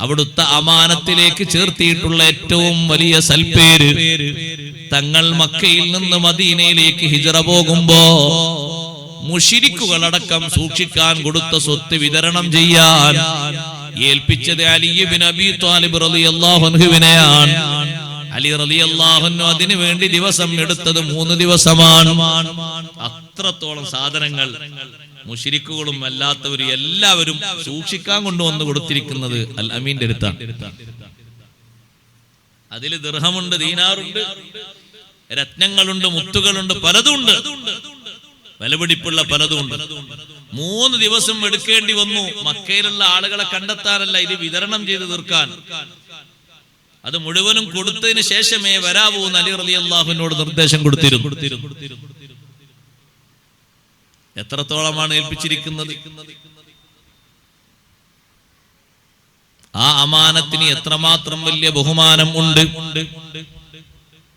അവിടുത്തെ അമാനത്തിലേക്ക് ചേർത്തിയിട്ടുള്ള ഏറ്റവും വലിയ സൽപ്പേര്. തങ്ങൾ മക്കയിൽ നിന്ന് മദീനയിലേക്ക് ഹിജ്റ പോകുമ്പോ മുശ്രിക്കുകളടക്കം സൂക്ഷിക്കാൻ കൊടുത്ത സ്വത്ത് വിതരണം ചെയ്യാൻ ഏൽപ്പിച്ചത് അലി ഇബ്നു അബീ ത്വാലിബ് റളിയല്ലാഹു അൻഹുവിനെയാണ്. അലി റളിയല്ലാഹു അൻഹു അതിനു വേണ്ടി ദിവസം എടുത്തത് 3 ദിവസമാണ്. അത്രത്തോളം സാധനങ്ങൾ മുശ്രിക്കുകളും അല്ലാത്തവരും എല്ലാവരും സൂക്ഷിക്കാൻ കൊണ്ടുവന്ന് കൊടുത്തിരിക്കുന്നത് അൽ അമീന്റെ അടുത്താണ്. അതിൽ ദിർഹമുണ്ട്, ദീനാറുണ്ട്, രത്നങ്ങളുണ്ട്, മുത്തുകളുണ്ട്, പലതുണ്ട്, വിലപിടിപ്പുള്ള പലതുണ്ട്. 3 ദിവസം എടുക്കേണ്ടി വന്നു. മക്കയിലുള്ള ആളുകളെ കണ്ടെത്താനല്ല, ഇത് വിതരണം ചെയ്ത് തീർക്കാൻ. അത് മുഴുവനും കൊടുത്തതിന് ശേഷമേ വരാവൂ എന്ന് അലി റളിയല്ലാഹു അൻഹുവിനോട് നിർദ്ദേശം കൊടുത്തിരുന്നു. എത്രത്തോളമാണ് ഏൽപ്പിച്ചിരിക്കുന്നത്? ആ അമാനത്തിന് എത്രമാത്രം വലിയ ബഹുമാനം ഉണ്ട്.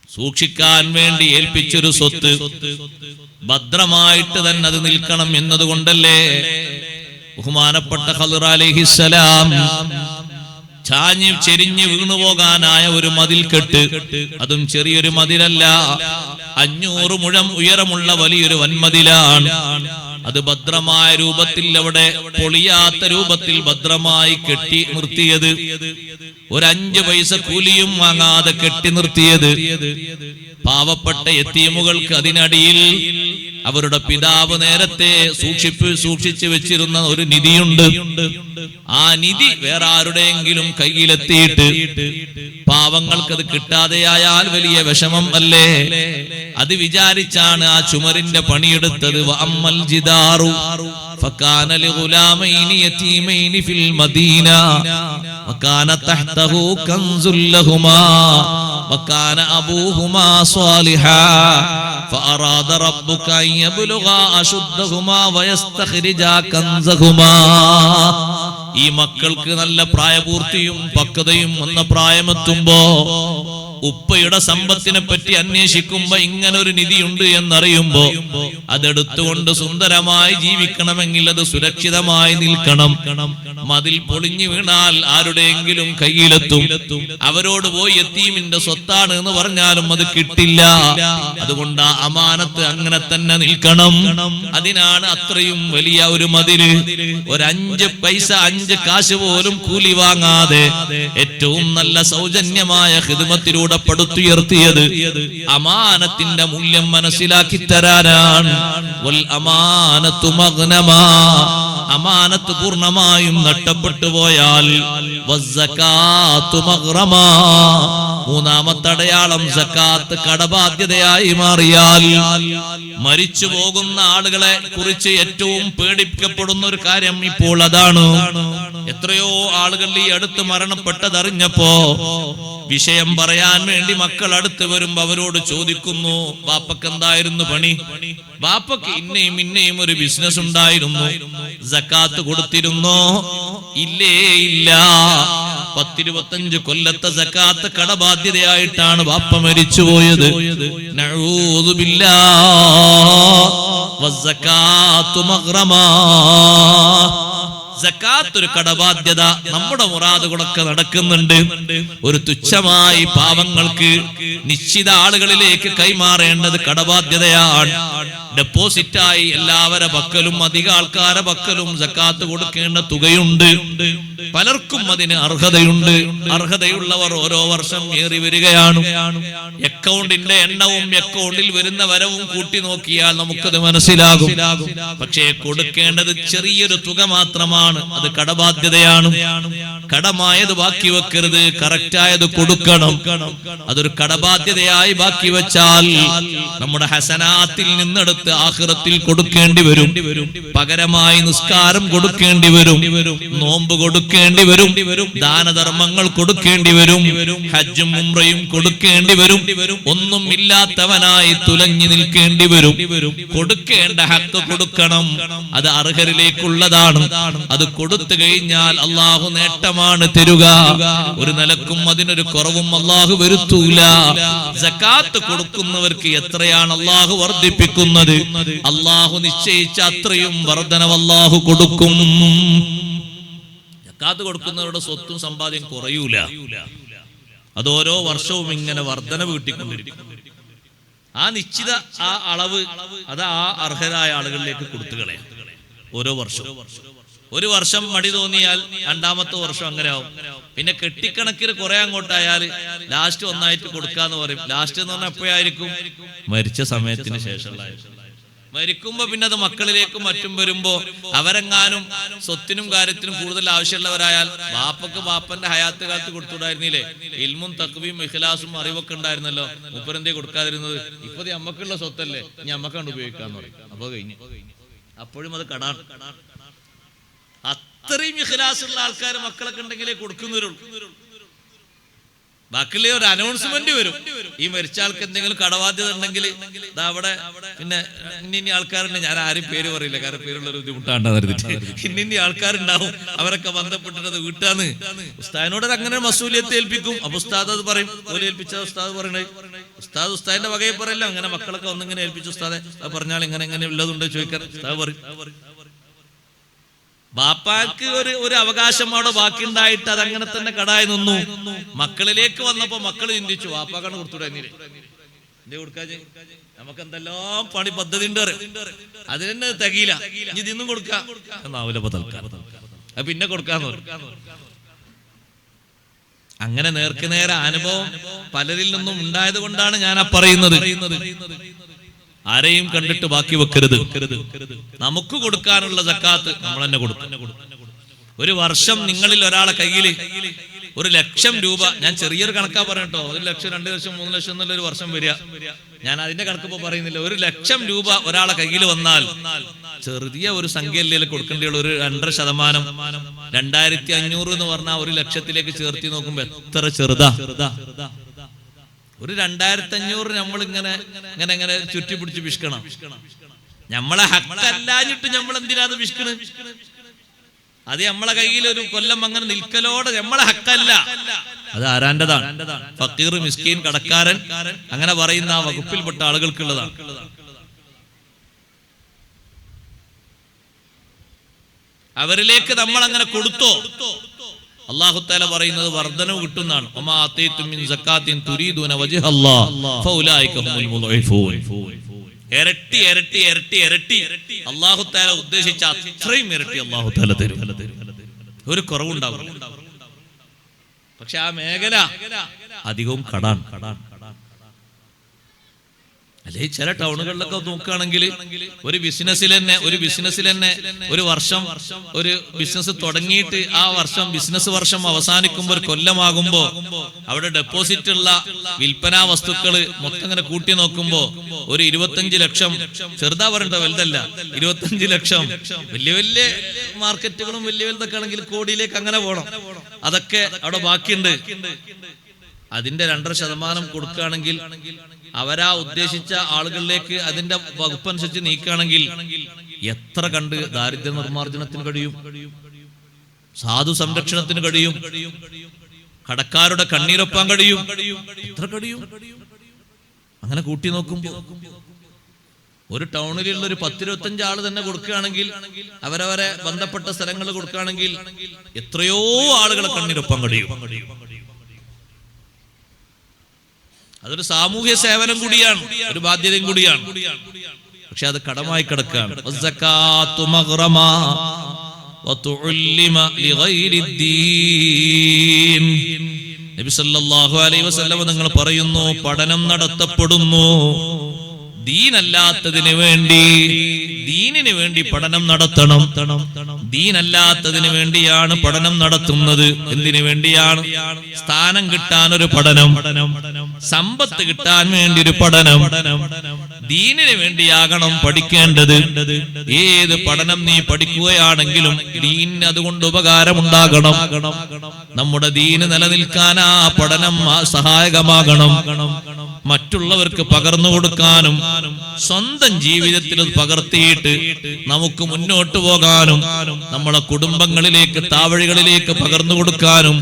സൂക്ഷിക്കാൻ വേണ്ടി ഏൽപ്പിച്ചൊരു സ്വത്ത് ഭദ്രമായിട്ട് തന്നെ അത് നിൽക്കണം എന്നതുകൊണ്ടല്ലേ ബഹുമാനപ്പെട്ട ഖളിർ അലൈഹിസ്സലാം ചാഞ്ഞ് ചെരിഞ്ഞ് വീണുപോകാനായ ഒരു മതിൽക്കെട്ട്, അതും ചെറിയൊരു മതിലല്ല, 500 മുഴം ഉയരമുള്ള വലിയൊരു വൻമതിലാണ്. അത് ഭദ്രമായ രൂപത്തിൽ, അവിടെ പൊളിയാത്ത രൂപത്തിൽ ഭദ്രമായി കെട്ടി നിർത്തിയത്, ഒരു 5 പൈസ കൂലിയും വാങ്ങാതെ കെട്ടി നിർത്തിയത്. പാവപ്പെട്ട യതീമുകൾക്ക് അതിനടിയിൽ അവരുടെ പിതാവ് നേരത്തെ സൂക്ഷിച്ചു വെച്ചിരുന്ന ഒരു നിധിയുണ്ട്. ആ നിധി വേറെ ആരുടെയെങ്കിലും കയ്യിലെത്തിയിട്ട് പാവങ്ങൾക്കത് കിട്ടാതെയായാൽ വലിയ വിഷമം അല്ലേ? അത് വിചാരിച്ചാണ് ആ ചുമരിന്റെ പണിയെടുത്തത്. വഅമ്മൽ ജിദാറു ഫകാന ലിഗുലാമൈനി യതീമൈനി ഫിൽ മദീന വകാന തഹ്തഹു കൻസുൽ ലഹുമാ വകാന അബൂഹുമാ സ്വാലിഹാ ഫഅറാദ റബ്ബുക അൻ യബ്ലുഗാ അശുദ്ധഹുമാ വയസ്തഖ്രിജാ കൻസഹുമാ. ഈ മക്കൾക്ക് നല്ല പ്രായപൂർത്തിയും പക്വതയും വന്ന പ്രായമെത്തുമ്പോ ഉപ്പയുടെ സമ്പത്തിനെ പറ്റി അന്വേഷിക്കുമ്പോ ഇങ്ങനൊരു നിധിയുണ്ട് എന്നറിയുമ്പോ അതെടുത്തുകൊണ്ട് സുന്ദരമായി ജീവിക്കണമെങ്കിൽ അത് സുരക്ഷിതമായി നിൽക്കണം. മതിൽ പൊളിഞ്ഞു വീണാൽ ആരുടെയെങ്കിലും കയ്യിലെത്തും. അവരോട് പോയി യതീമിന്റെ സ്വത്താണ് എന്ന് പറഞ്ഞാലും അത് കിട്ടില്ല. അതുകൊണ്ട് ആ അമാനത്ത് അങ്ങനെ തന്നെ നിൽക്കണം. അതിനാണ് അത്രയും വലിയ ഒരു മതില്, ഒരു 5 പൈസ 5 കാശ് പോലും കൂലി വാങ്ങാതെ ഏറ്റവും നല്ല സൗജന്യമായ ഖിദ്മത്തിലൂടെ പടുത്തുയർത്തിയത്. അമാനത്തിന്റെ മൂല്യം മനസ്സിലാക്കി തരാനാണ്. വൽ അമാനത്തു മഗ്നമാ, അമാനത്ത് പൂർണ്ണമായും നഷ്ടപ്പെട്ടു പോയാൽ വസ്സകാത്തു മഗ്റമാ, മൂന്നാമത്തെ അടയാളം സക്കാത്ത് കടബാധ്യതയായി മാറിയാൽ. മരിച്ചു പോകുന്ന ആളുകളെ കുറിച്ച് ഏറ്റവും പേടിക്കപ്പെടുന്ന ഒരു കാര്യം ഇപ്പോൾ അതാണ്. എത്രയോ ആളുകൾ ഈ അടുത്ത് മരണപ്പെട്ടതറിഞ്ഞപ്പോ വിഷയം പറയാൻ വേണ്ടി മക്കൾ അടുത്ത് വരുമ്പോ അവരോട് ചോദിക്കുന്നു, ബാപ്പക്ക് എന്തായിരുന്നു പണി? ബാപ്പക്ക് ഇന്നയും ഒരു ബിസിനസ് ഉണ്ടായിരുന്നു. സക്കാത്ത് കൊടുത്തിരുന്നോ? ഇല്ലേ, ഇല്ല. 10-25 കൊല്ലത്തെ സക്കാത്ത് കടബാധ്യതയായിട്ടാണ് ബാപ്പ മരിച്ചുപോയത്. നഊദു ബില്ലാഹ് വസ്സകാത്തു മഗ്റമാ. സക്കാത്ത് ഒരു കടബാധ്യത. നമ്മുടെ മുറാദുകളൊക്കെ നടക്കുന്നുണ്ട്. ഒരു തുച്ഛമായി പാവങ്ങൾക്ക് നിശ്ചിത ആളുകളിലേക്ക് കൈമാറേണ്ടത് കടബാധ്യതയാണ്. ഡെപ്പോസിറ്റായി എല്ലാവരുടെ പക്കലും അധിക ആൾക്കാരുടെ പക്കലും സക്കാത്ത് കൊടുക്കേണ്ട തുകയുണ്ട്. പലർക്കും അതിന് അർഹതയുണ്ട്. അർഹതയുള്ളവർ ഓരോ വർഷം ഏറി വരികയാണ്. അക്കൗണ്ടിന്റെ എണ്ണവും അക്കൗണ്ടിൽ വരുന്ന വരവും കൂട്ടി നോക്കിയാൽ നമുക്കത് മനസ്സിലാകും. പക്ഷേ കൊടുക്കേണ്ടത് ചെറിയൊരു തുക മാത്രമാണ്. അത് കടബാധ്യതയാണ്. കടമായത് ബാക്കി വെക്കരുത്, കറക്റ്റായത് കൊടുക്കണം. അതൊരു കടബാധ്യതയായി ബാക്കി വെച്ചാൽ നമ്മുടെ ഹസനാത്തിൽ നിന്നെടുത്ത് ആഖിറത്തിൽ കൊടുക്കേണ്ടി വരും. പകരമായി നിസ്കാരം കൊടുക്കേണ്ടി വരും, നോമ്പ് കൊടുക്കേണ്ടി വരും, ദാനധർമ്മങ്ങൾ കൊടുക്കേണ്ടി വരും, ഹജ്ജും ഉംറയും കൊടുക്കേണ്ടി വരും. ഒന്നും ഇല്ലാത്തവനായി തുലഞ്ഞു നിൽക്കേണ്ടി വരും. കൊടുക്കേണ്ട ഹക്ക് കൊടുക്കണം. അത് അർഹരിലേക്കുള്ളതാണ്. അത് കൊടുത്തു കഴിഞ്ഞാൽ അള്ളാഹു നേട്ടമാണ് തരുക. ഒരു നിലക്കും അതിനൊരു കുറവും അള്ളാഹു വരുത്തൂല. സക്കാത്ത് കൊടുക്കുന്നവർക്ക് എത്രയാണ് അള്ളാഹു വർദ്ധിപ്പിക്കുന്നത്? അള്ളാഹു നിശ്ചയിച്ച അത്രയും വർധനവ് അള്ളാഹു കൊടുക്കും. സക്കാത്ത് കൊടുക്കുന്നവരുടെ സ്വത്തും സമ്പാദ്യം കുറയൂല. അത് ഓരോ വർഷവും ഇങ്ങനെ വർധന വീട്ടിക്കൊണ്ടിരിക്കും. ആ നിശ്ചിത ആ അളവ് അത് ആ അർഹരായ ആളുകളിലേക്ക് കൊടുത്തുകളെ ഓരോ വർഷവും. ഒരു വർഷം മടി തോന്നിയാൽ രണ്ടാമത്തെ വർഷം അങ്ങനെ ആവും. പിന്നെ കെട്ടിക്കണക്കിന് കുറെ അങ്ങോട്ടായാൽ ലാസ്റ്റ് ഒന്നായിട്ട് കൊടുക്കാന്ന് പറയും. ലാസ്റ്റ് എന്ന് പറഞ്ഞാൽ എപ്പോഴായിരിക്കും? മരിച്ച സമയത്തിന് ശേഷമുള്ള. മരിക്കുമ്പോ പിന്നെ അത് മക്കളിലേക്കും മറ്റും വരുമ്പോ അവരെങ്ങാനും സ്വത്തിനും കാര്യത്തിനും കൂടുതൽ ആവശ്യമുള്ളവരായാൽ ബാപ്പക്ക് ബാപ്പന്റെ ഹയാത്ത് കാലത്ത് കൊടുത്തുകൂടായിരുന്നില്ലേ? ഇൽമും തഖ്വയും ഇഖ്ലാസും അറിവൊക്കെ ഉണ്ടായിരുന്നല്ലോ, മൂപ്പരെന്തേ കൊടുക്കാതിരുന്നത്? ഇപ്പൊ അമ്മക്കുള്ള സ്വത്തല്ലേ, ഇനി അമ്മക്കാണ്ട് ഉപയോഗിക്കാന്ന് പറയും. അപ്പൊ കഴിഞ്ഞു. അപ്പോഴും അത് കടാണ്. അത്രയും ഇഖ്ലാസുള്ള ആൾക്കാർ മക്കളൊക്കെ ഉണ്ടെങ്കിലേ കൊടുക്കുന്നവരുള്ളൂ. ബാക്കിയുള്ള ഒരു അനൗൺസ്മെന്റ് വരും. ഈ മരിച്ച ആൾക്ക് എന്തെങ്കിലും കടബാധ്യത ഉണ്ടെങ്കിൽ അവിടെ പിന്നെ ഇന്ന ആൾക്കാരുണ്ട്. ഞാൻ ആരും പേര് പറയില്ല, കാരണം പേരുള്ള ഒരു ബുദ്ധിമുട്ടാണ് കരുതിട്ട്. ഇന്ന ആൾക്കാരുണ്ടാവും, അവരൊക്കെ ബന്ധപ്പെട്ടിട്ടത് വീട്ടാന്ന് ഉസ്താദിനോട് അങ്ങനെ മസൂലിയത്ത് ഏൽപ്പിക്കും. അപ്പൊ ഉസ്താദ് അത് പറയും. ഓല് ഏൽപ്പിച്ച ഉസ്താദ് പറയണേ, ഉസ്താദിന്റെ വകയെ പറയില്ല. അങ്ങനെ മക്കളൊക്കെ ഒന്നിങ്ങനെ ഏൽപ്പിച്ചു, ഉസ്താദെ അത് പറഞ്ഞാൽ ഇങ്ങനെ ഉള്ളതുണ്ട് ചോദിക്കാൻ ഉസ്താദ് പറയും. ബാപ്പാക്ക് ഒരു അവകാശം അവിടെ ബാക്കിയുണ്ടായിട്ട് അതങ്ങനെ തന്നെ കടായി നിന്നു. മക്കളിലേക്ക് വന്നപ്പോ മക്കൾ ചിന്തിച്ചു, ബാപ്പാക്കാണ് കൊടുത്തുവിടാ, എന്തേ കൊടുക്കാ, നമുക്ക് എന്തെല്ലാം പണി പദ്ധതി ഉണ്ട്, അതിനെ തികയില്ല, ഇനി ഇന്നും കൊടുക്കാം എന്നാവില്ല തൽക്കാലം, പിന്നെ കൊടുക്കാന്ന് പറഞ്ഞു. അങ്ങനെ നേർക്കുനേരെ അനുഭവം പലരിൽ നിന്നും ഉണ്ടായത് കൊണ്ടാണ് ഞാൻ പറയുന്നത്. ആരെയും കണ്ടിട്ട് ബാക്കി വെക്കരുത്. നമുക്ക് കൊടുക്കാനുള്ള സക്കാത്ത് നമ്മൾ തന്നെ കൊടുക്കും. ഒരു വർഷം നിങ്ങളിൽ ഒരാളെ കയ്യിൽ 1,00,000 രൂപ, ഞാൻ ചെറിയൊരു കണക്കാ പറയട്ടോ, 1 ലക്ഷം 2 ലക്ഷം 3 ലക്ഷം എന്നുള്ളൊരു വർഷം വരിക, ഞാൻ അതിന്റെ കണക്കിപ്പോ പറയുന്നില്ല. 1,00,000 രൂപ ഒരാളെ കയ്യിൽ വന്നാൽ ചെറിയ ഒരു സംഖ്യയിലേക്ക് കൊടുക്കേണ്ടിയുള്ള ഒരു 2.5%, 2,500 എന്ന് പറഞ്ഞാൽ 1,00,000 ചേർത്തി നോക്കുമ്പോ എത്ര ചെറുതാ. ഒരു 2,500 നമ്മൾ ഇങ്ങനെ ചുറ്റിപ്പിടിച്ച് വിഷ്കണം. നമ്മളെ ഹക്കല്ലാഞ്ഞിട്ട് നമ്മൾ എന്തിനാ അത് വിഷ്കണ്? അത് നമ്മളെ കയ്യിൽ ഒരു കൊല്ലം അങ്ങനെ നിൽക്കലോടെ നമ്മളെ ഹക്കല്ല, അത് ആരാന്റെതാണ്. ഫക്കീർ, മിസ്കീൻ, കടക്കാരൻ അങ്ങനെ പറയുന്ന ആ വകുപ്പിൽപ്പെട്ട ആളുകൾക്കുള്ളതാണ്. അവരിലേക്ക് നമ്മൾ അങ്ങനെ കൊടുത്തോ, അല്ലാഹു തആല പറയുന്നത് വർധനവ് കിട്ടുന്നതാണ്. വമാ ആതീതും മിൻ സക്കാത്തിൻ തുരീദൂന വജ്ഹല്ലാഹ് ഫൗലൈക ഹുമുൽ മുളഈഫൂൻ. ഇരട്ടി ഇരട്ടി ഇരട്ടി ഇരട്ടി അല്ലാഹു തആല ഉദ്ദേശിച്ച അത്രയും ഇരട്ടി അല്ലാഹു തആല തരും, ഒരു കുറവുണ്ടാവും. പക്ഷെ ആ മേഖല അധികവും കടാൻ. അല്ലെ ചില ടൗണുകളിലൊക്കെ നോക്കുകയാണെങ്കിൽ ഒരു ബിസിനസ്സിൽ തന്നെ ഒരു വർഷം ഒരു ബിസിനസ് തുടങ്ങിയിട്ട് ആ ബിസിനസ് വർഷം അവസാനിക്കുമ്പോൾ ഒരു കൊല്ലമാകുമ്പോ അവിടെ ഡെപ്പോസിറ്റ് ഉള്ള വിൽപ്പനാ വസ്തുക്കള് മൊത്തം ഇങ്ങനെ കൂട്ടി നോക്കുമ്പോ ഒരു 25 ലക്ഷം, ചെറുതാ പറയണ്ടോ, വലുതല്ല, 25 ലക്ഷം. വലിയ വലിയ മാർക്കറ്റുകളും വലിയ വലുതൊക്കെ ആണെങ്കിൽ കോടിയിലേക്ക് അങ്ങനെ പോകണം. അതൊക്കെ അവിടെ ബാക്കിയുണ്ട്. അതിന്റെ 2.5% കൊടുക്കുകയാണെങ്കിൽ അവരാ ഉദ്ദേശിച്ച ആളുകളിലേക്ക് അതിന്റെ വകുപ്പനുസരിച്ച് നീക്കുകയാണെങ്കിൽ എത്ര കണ്ട് ദാരിദ്ര്യ നിർമ്മാർജ്ജനത്തിന് കഴിയും, സാധു സംരക്ഷണത്തിന് കഴിയും, കടക്കാരുടെ കണ്ണീരൊപ്പാൻ കഴിയും, എത്ര കഴിയും. അങ്ങനെ കൂട്ടി നോക്കുമ്പോ ഒരു ടൗണിലുള്ള ഒരു 10-25 ആള് തന്നെ കൊടുക്കുകയാണെങ്കിൽ, അവരവരെ ബന്ധപ്പെട്ട സ്ഥലങ്ങൾ കൊടുക്കുകയാണെങ്കിൽ എത്രയോ ആളുകളെ കണ്ണീരൊപ്പാൻ കഴിയും. അതൊരു സാമൂഹ്യ സേവനം കൂടിയാണ്, ഒരു ബാധ്യതയും കൂടിയാണ്. പക്ഷെ അത് കടമായി കിടക്കുകയാണ്. നബി സല്ലല്ലാഹു അലൈഹി വസല്ലം നിങ്ങൾ പറയുന്നു, പഠനം നടത്തപ്പെടുന്നു ദീനല്ലാത്തതിന് വേണ്ടി. ദീനിന് വേണ്ടി പഠനം നടത്തണം. ദീനല്ലാത്തതിന് വേണ്ടിയാണ് പഠനം നടത്തുന്നത്. എന്തിനു വേണ്ടിയാണ്? സ്ഥാനം കിട്ടാൻ ഒരു പഠനം, സമ്പത്ത് കിട്ടാൻ വേണ്ടി ഒരു പഠനം. ദീനിന് വേണ്ടിയാകണം പഠിക്കേണ്ടത്. ഏത് പഠനം നീ പഠിക്കുകയാണെങ്കിലും ദീനിന് അതുകൊണ്ട് ഉപകാരമുണ്ടാകണം. നമ്മുടെ ദീന് നിലനിൽക്കാൻ ആ പഠനം സഹായകമാകണം. മറ്റുള്ളവർക്ക് പകർന്നു കൊടുക്കാനും സ്വന്തം ജീവിതത്തിൽ പകർത്തിയിട്ട് നമുക്ക് മുന്നോട്ട് പോകാനും നമ്മളെ കുടുംബങ്ങളിലേക്ക്, താവഴികളിലേക്ക് പകർന്നു കൊടുക്കാനും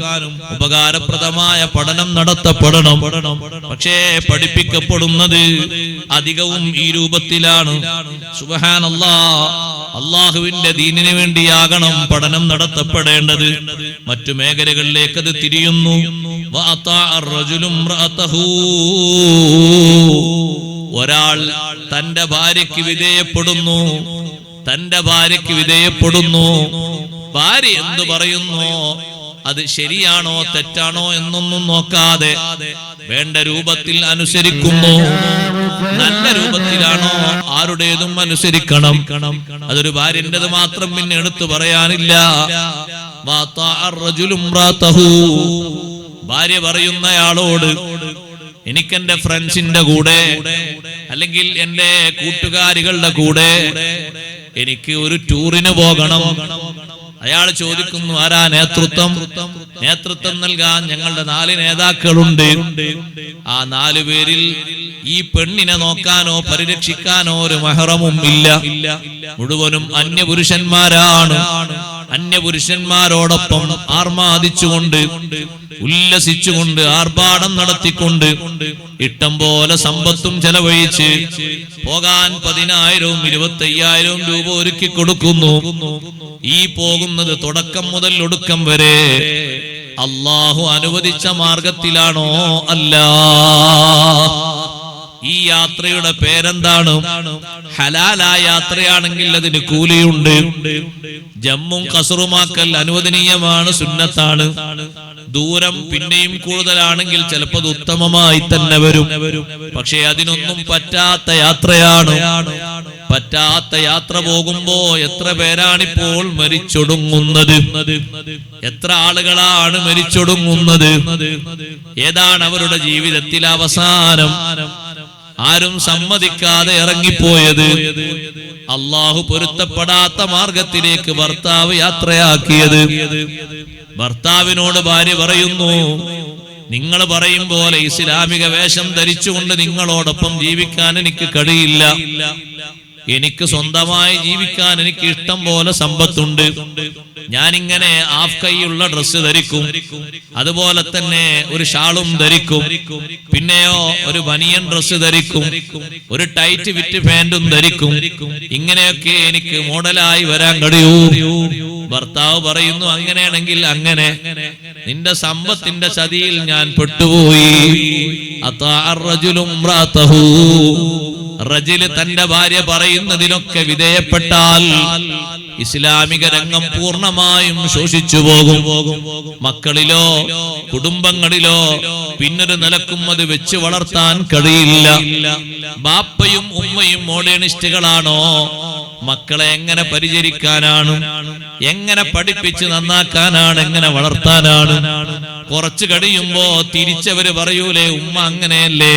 ഉപകാരപ്രദമായ പഠനം നടത്തപ്പെടണം. പക്ഷേ പഠിപ്പിക്കപ്പെടുന്നത് അധികവും ഈ രൂപത്തിലാണ്. സുബ്ഹാനല്ലാഹ്, അള്ളാഹുവിന്റെ ദീനിന് വേണ്ടിയാകണം പഠനം നടത്തപ്പെടേണ്ടത്. മറ്റു മേഖലകളിലേക്ക് അത് തിരിയുന്നു. ഒരാൾ തന്റെ ഭാര്യയ്ക്ക് വിധേയപ്പെടുന്നു. ഭാര്യ എന്തു പറയുന്നു, അത് ശരിയാണോ തെറ്റാണോ എന്നൊന്നും നോക്കാതെ വേണ്ട രൂപത്തിൽ അനുസരിക്കുന്നു. നല്ല രൂപത്തിലാണോ ആരുടേതും അനുസരിക്കണം. അതൊരു ഭാര്യൻ്റെത് മാത്രം പിന്നെ എടുത്തു പറയാനില്ല. ഭാര്യ പറയുന്നയാളോട്, എനിക്കെന്റെ ഫ്രണ്ട്സിന്റെ കൂടെ അല്ലെങ്കിൽ എന്റെ കൂട്ടുകാരികളുടെ കൂടെ എനിക്ക് ഒരു ടൂറിന് പോകണം. അയാൾ ചോദിക്കുന്നു, ആരാ നേതൃത്വം? നേതൃത്വം നൽകാൻ ഞങ്ങളുടെ 4 നേതാക്കളുണ്ട്. ആ 4 പേരിൽ ഈ പെണ്ണിനെ നോക്കാനോ പരിരക്ഷിക്കാനോ ഒരു മഹ്റമും ഇല്ല. മുഴുവനും അന്യപുരുഷന്മാരാണ്. അന്യപുരുഷന്മാരോടൊപ്പം ആർമാദിച്ചുകൊണ്ട് ഉല്ലസിച്ചുകൊണ്ട് ആർഭാടം നടത്തിക്കൊണ്ട് ഇഷ്ടം പോലെ സമ്പത്തും ചെലവഴിച്ച് പോകാൻ 10,000-ഉം 25,000-ഉം രൂപ ഒരുക്കി കൊടുക്കുന്നു. ഈ പോകുന്നത് തുടക്കം മുതൽ ഒടുക്കം വരെ അല്ലാഹു അനുവദിച്ച മാർഗത്തിലാണോ? അല്ല. ഈ യാത്രയുടെ പേരെന്താണ്? ഹലാലായ യാത്രയാണെങ്കിൽ അതിന് കൂലിയുണ്ട്. ജമ്മും ഖസറുമാക്കൽ അനുവദനീയമാണ്, സുന്നത്താണ്. ദൂരം പിന്നെയും കൂടുതലാണെങ്കിൽ ചിലപ്പോൾ അത് ഉത്തമമായി തന്നെ വരും. പക്ഷെ അതിനൊന്നും പറ്റാത്ത യാത്രയാണ്. പറ്റാത്ത യാത്ര പോകുമ്പോ എത്ര പേരാണിപ്പോൾ മരിച്ചൊടുങ്ങുന്നത്? എത്ര ആളുകളാണ് മരിച്ചൊടുങ്ങുന്നത്? ഏതാണ് അവരുടെ ജീവിതത്തിൽ അവസാനം? ആരും സമ്മതിക്കാതെ ഇറങ്ങിപ്പോയത്, അള്ളാഹു പൊരുത്തപ്പെടാത്ത മാർഗത്തിലേക്ക് ഭർത്താവ് യാത്രയാക്കിയത്. ഭർത്താവിനോട് ഭാര്യ പറയുന്നു, നിങ്ങൾ പറയും പോലെ ഇസ്ലാമിക വേഷം ധരിച്ചുകൊണ്ട് നിങ്ങളോടൊപ്പം ജീവിക്കാൻ എനിക്ക് കഴിയില്ല. എനിക്ക് സ്വന്തമായി ജീവിക്കാൻ എനിക്ക് ഇഷ്ടം പോലെ സമ്പത്തുണ്ട്. ഞാനിങ്ങനെ ഹാഫ് കൈയുള്ള ഡ്രസ്സ് ധരിക്കും, അതുപോലെ തന്നെ ഒരു ഷാളും ധരിക്കും, പിന്നെയോ ഒരു ബനിയൻ ഡ്രസ്സ് ധരിക്കും, ഒരു ടൈറ്റ് വിറ്റ് പാന്റും ധരിക്കും. ഇങ്ങനെയൊക്കെ എനിക്ക് മോഡലായി വരാൻ കഴിയൂ. ഭർത്താവ് പറയുന്നു, അങ്ങനെയാണെങ്കിൽ അങ്ങനെ. നിന്റെ സമ്പത്തിന്റെ ചതിയിൽ ഞാൻ പെട്ടുപോയി. റജുല് തന്റെ ഭാര്യ പറയുന്നതിനൊക്കെ വിധേയപ്പെട്ടാൽ ഇസ്ലാമിക രംഗം പൂർണ്ണമായും ശോഷിച്ചു പോകും. മക്കളിലോ കുടുംബങ്ങളിലോ പിന്നൊരു നിലക്കും അത് വെച്ച് വളർത്താൻ കഴിയില്ല. ബാപ്പയും ഉമ്മയും മോഡേണിസ്റ്റുകളാണോ? മക്കളെ എങ്ങനെ പരിചരിക്കാനാണ്? എങ്ങനെ പഠിപ്പിച്ച് നന്നാക്കാനാണ്? എങ്ങനെ വളർത്താനാണ്? കുറച്ചു കഴിയുമ്പോ തിരിച്ചവര് പറയൂലേ, ഉമ്മ അങ്ങനെയല്ലേ,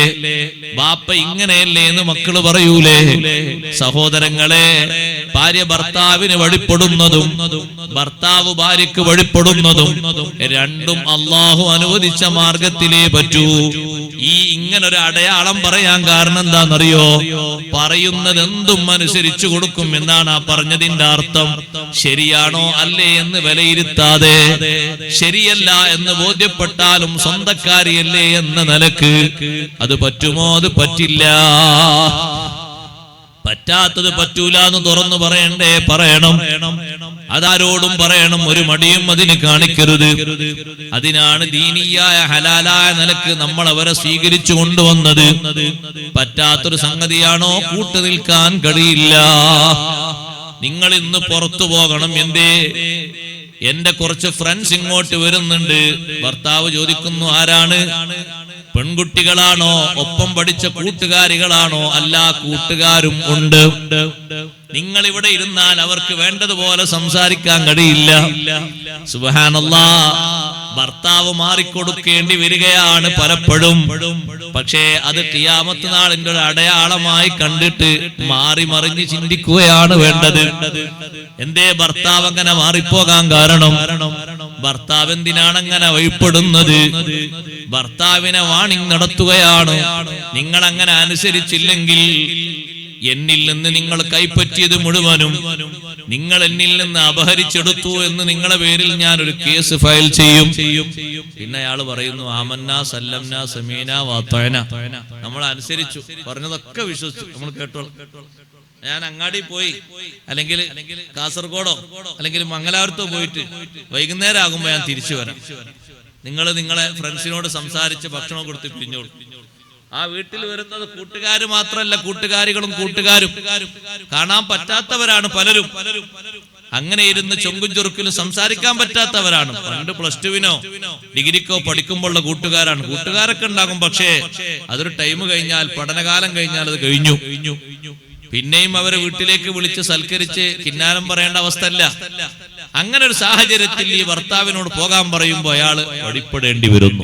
ബാപ്പ ഇങ്ങനെയല്ലേ എന്ന് മക്കള് പറയൂലേ? സഹോദരങ്ങളെ, ഭാര്യ ഭർത്താവിന് വഴിപ്പെടുന്നതും ഭർത്താവ് ഭാര്യക്ക് വഴിപ്പെടുന്നതും രണ്ടും അള്ളാഹു അനുവദിച്ച മാർഗത്തിലേ പറ്റൂ. ഈ ഇങ്ങനൊരു അടയാളം പറയാൻ കാരണം എന്താണെന്നറിയോ? പറയുന്നത് എന്തും അനുസരിച്ചു കൊടുക്കും എന്നാണ് ആ പറഞ്ഞതിന്റെ അർത്ഥം. ശരിയാണോ അല്ലേ എന്ന് വിലയിരുത്താതെ, ശരിയല്ല എന്ന് ബോധ്യപ്പെട്ടാലും സ്വന്തക്കാരിയല്ലേ എന്ന നിലക്ക് അത് പറ്റുമോ? അത് പറ്റില്ല. പറ്റാത്തത് പറ്റൂല എന്ന് തുറന്നു പറയണ്ടേ? പറയണം. അതാരോടും പറയണം. ഒരു മടിയും അതിന് കാണിക്കരുത്. അതിനാണ് ദീനിയായ ഹലാലായ നിലക്ക് നമ്മൾ അവരെ സ്വീകരിച്ചു കൊണ്ടുവന്നത്. പറ്റാത്തൊരു സംഗതിയാണോ? കൂട്ടു നിൽക്കാൻ കഴിയില്ല. നിങ്ങൾ ഇന്ന് പുറത്തു പോകണം. എന്തേ? എന്റെ കുറച്ച് ഫ്രണ്ട്സ് ഇങ്ങോട്ട് വരുന്നുണ്ട്. ഭർത്താവ് ചോദിക്കുന്നു, ആരാണ്? പെൺകുട്ടികളാണോ? ഒപ്പം പഠിച്ച കൂട്ടുകാരികളാണോ? അല്ല, കൂട്ടുകാരും ഉണ്ട്. നിങ്ങൾ ഇവിടെ ഇരുന്നാൽ അവർക്ക് വേണ്ടതുപോലെ സംസാരിക്കാൻ കഴിയില്ല. സുബ്ഹാനല്ലാഹ്, ഭർത്താവ് മാറിക്കൊടുക്കേണ്ടി വരികയാണ് പലപ്പോഴും. പക്ഷേ അത് ഖിയാമത്ത് നാളിന്റെ ഒരു അടയാളമായി കണ്ടിട്ട് മാറി മറിഞ്ഞ് ചിന്തിക്കുകയാണ് വേണ്ടത്. എന്തേ ഭർത്താവ് അങ്ങനെ മാറിപ്പോകാൻ കാരണം? ഭർത്താവ് എന്തിനാണ് അങ്ങനെ വഴിപ്പെടുന്നത്? ഭർത്താവിനെ വാണിംഗ് നടത്തുകയാണ്. നിങ്ങൾ അങ്ങനെ അനുസരിച്ചില്ലെങ്കിൽ എന്നിൽ നിന്ന് നിങ്ങൾ കൈപ്പറ്റിയത് മുഴുവനും നിങ്ങൾ എന്നിൽ നിന്ന് അപഹരിച്ചെടുത്തു എന്ന് നിങ്ങളെ പേരിൽ ഞാൻ ഒരു കേസ് ഫയൽ ചെയ്യും. പിന്നെ അയാൾ പറയുന്നു, ആമന്നാ സല്ലംനാ സമീനാ വഅതഅന, നമ്മൾ അനുസരിച്ചു, പറഞ്ഞതൊക്കെ വിശ്വസിച്ചു, നമ്മൾ കേട്ടോളാം. ഞാൻ അങ്ങാടി പോയി, അല്ലെങ്കിൽ കാസർഗോഡോ അല്ലെങ്കിൽ മംഗലാപുരത്തോ പോയിട്ട് വൈകുന്നേരം ആകുമ്പോ ഞാൻ തിരിച്ചു വരാം. നിങ്ങൾ നിങ്ങളെ ഫ്രണ്ട്സിനോട് സംസാരിച്ച് ഭക്ഷണം കൊടുത്ത് പിരിഞ്ഞോളൂ. ആ വീട്ടിൽ വരുന്നത് കൂട്ടുകാർ മാത്രമല്ല, കൂട്ടുകാരികളും കൂട്ടുകാരും. കാണാൻ പറ്റാത്തവരാണ് പലരും. അങ്ങനെ ഇരുന്ന് ചൊങ്കും ചൊറുക്കിലും സംസാരിക്കാൻ പറ്റാത്തവരാണ്. പണ്ട് പ്ലസ് ടുവിനോ ഡിഗ്രിക്കോ പഠിക്കുമ്പോഴുള്ള കൂട്ടുകാരാണ്. കൂട്ടുകാരൊക്കെ ഉണ്ടാകും, പക്ഷേ അതൊരു ടൈം കഴിഞ്ഞാൽ, പഠനകാലം കഴിഞ്ഞാൽ അത് കഴിഞ്ഞു. പിന്നെയും അവരെ വീട്ടിലേക്ക് വിളിച്ച് സൽക്കരിച്ച് കിന്നാരം പറയേണ്ട അവസ്ഥ അല്ല. അങ്ങനെ ഒരു സാഹചര്യത്തിൽ ഈ ഭർത്താവിനോട് പോകാൻ പറയുമ്പോൾ അയാള് വഴിപ്പെടേണ്ടി വരുന്നു.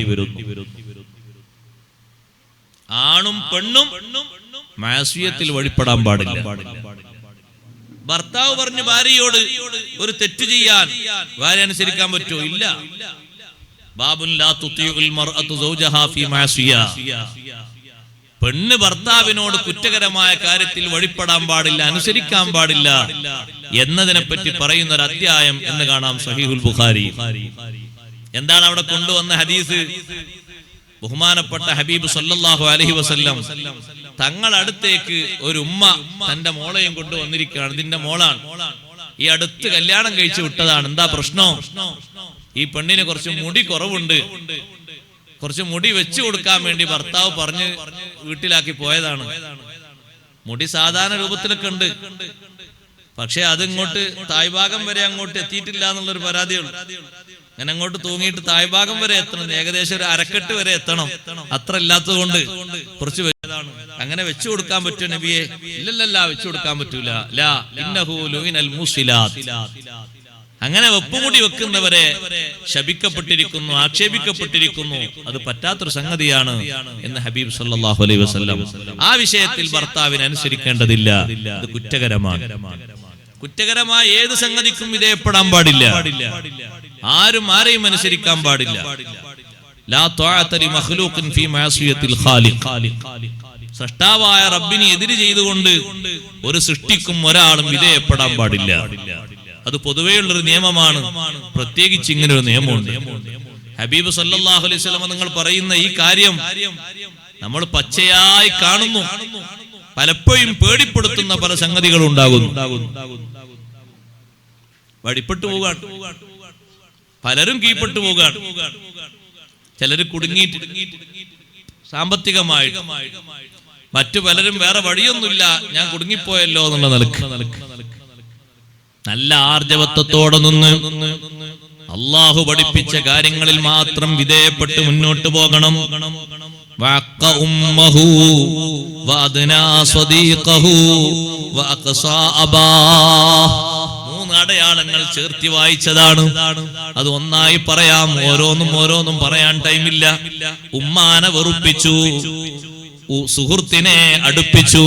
ആണും പെണ്ണും മാസിയത്തിൽ വഴിപ്പെടാൻ പാടില്ല. ഭർത്താവ് പറഞ്ഞു ഭാര്യയോട് ഒരു തെറ്റ് ചെയ്യാൻ ഭാര്യ അനുസരിക്കാൻ പറ്റുമോ? ഇല്ല. ബാബുൻ ലാ തുതിഉൽ മർഅതു സൗജഹാ ഫീ മാസിയ. പെണ്ണ് ഭർത്താവിനോട് കുറ്റകരമായ കാര്യത്തിൽ വഴിപ്പെടാൻ പാടില്ല, അനുസരിക്കാൻ പാടില്ല എന്നതിനെ പറ്റി പറയുന്ന ഒരു അധ്യായം എന്ന് കാണാം സഹീഹുൽ ബുഖാരി. എന്താണ് അവിടെ കൊണ്ടുവന്ന ഹദീസ്? ബഹുമാനപ്പെട്ട ഹബീബ് സല്ലല്ലാഹു അലൈഹി വസല്ലം തങ്ങളടുത്തേക്ക് ഒരു ഉമ്മ തന്റെ മോളെയും കൊണ്ടുവന്നിരിക്കുകയാണ്. ഇതിന്റെ മോളാണ്, ഈ അടുത്ത് കല്യാണം കഴിച്ചു വിട്ടതാണ്. എന്താ പ്രശ്നം? ഈ പെണ്ണിന് കുറച്ച് മുടി കുറവുണ്ട്, കുറച്ച് മുടി വെച്ചു കൊടുക്കാൻ വേണ്ടി ഭർത്താവ് പറഞ്ഞ് വീട്ടിലാക്കി പോയതാണ്. മുടി സാധാരണ രൂപത്തിലൊക്കെ ഉണ്ട്, പക്ഷെ അതിങ്ങോട്ട് തായ്ഭാഗം വരെ അങ്ങോട്ട് എത്തിയിട്ടില്ല എന്നുള്ളൊരു പരാതിയുള്ളൂ. അങ്ങനെ അങ്ങോട്ട് തൂങ്ങിയിട്ട് തായ്ഭാഗം വരെ എത്തണം, ഏകദേശം ഒരു അരക്കെട്ട് വരെ എത്തണം. അത്ര ഇല്ലാത്തത് കൊണ്ട് കുറച്ച് അങ്ങനെ വെച്ചു കൊടുക്കാൻ പറ്റുമോ നബിയെ? ഇല്ലല്ല, വെച്ചു കൊടുക്കാൻ പറ്റൂല. ലാ ഇന്നഹു ലുഇനൽ മുസ്ലിലാത്ത്. അങ്ങനെ വെപ്പുമുടി വെക്കുന്നവരെ ശപിക്കപ്പെട്ടിരിക്കുന്നു, ആക്ഷേപിക്കപ്പെട്ടിരിക്കുന്നു. അത് പറ്റാത്തൊരു സംഗതിയാണ് എന്ന് ഹബീബ് സല്ലല്ലാഹു അലൈഹി വസല്ലം. ആ വിഷയത്തിൽ ഭർത്താവിനെ അനുസരിക്കേണ്ടതില്ല, അത് കുറ്റകരമാണ്. കുറ്റകരമായ ഏത് സംഗതിക്കും വിധേയപ്പെടാൻ പാടില്ല, ആരും ആരെയും അനുസരിക്കാൻ പാടില്ല. ലാ ത്വഅത ലി മഖ്ലൂഖിൻ ഫീ മഅസിയത്തിൽ ഖാലിഖ്. സൃഷ്ടാവായ റബ്ബിനെ എതിര് ചെയ്തുകൊണ്ട് ഒരു സൃഷ്ടിക്കും ഒരാളും വിധേയപ്പെടാൻ പാടില്ല. അത് പൊതുവെയുള്ളൊരു നിയമമാണ്. പ്രത്യേകിച്ച് ഇങ്ങനെ ഒരു നിയമമുണ്ട്. ഹബീബ് സല്ലല്ലാഹു അലൈഹി വസല്ലം നിങ്ങൾ പറയുന്ന ഈ കാര്യം നമ്മൾ പച്ചയായി കാണുന്നു. പലപ്പോഴും പേടിപ്പെടുത്തുന്ന പല സംഗതികളും ഉണ്ടാകുന്നു. വഴിപ്പെട്ടു പോകാൻ പലരും കീഴ്പ്പെട്ടു പോകാൻ, ചിലര് കുടുങ്ങിയിട്ട് സാമ്പത്തികമായിട്ട്, മറ്റു പലരും വേറെ വഴിയൊന്നുമില്ല, ഞാൻ കുടുങ്ങിപ്പോയല്ലോ എന്നുള്ള നിലക്ക് നല്ല ആർജവത്വത്തോടെ നിന്ന് അള്ളാഹു പഠിപ്പിച്ച കാര്യങ്ങളിൽ മാത്രം വിധേയപ്പെട്ട് മുന്നോട്ട് പോകണം. മൂന്ന് അടയാളങ്ങൾ ചേർത്തി വായിച്ചതാണ്. അത് ഒന്നായി പറയാം, ഓരോന്നും പറയാൻ ടൈമില്ല. ഉമ്മാനെ വെറുപ്പിച്ചു, സുഹൃത്തിനെ അടുപ്പിച്ചു,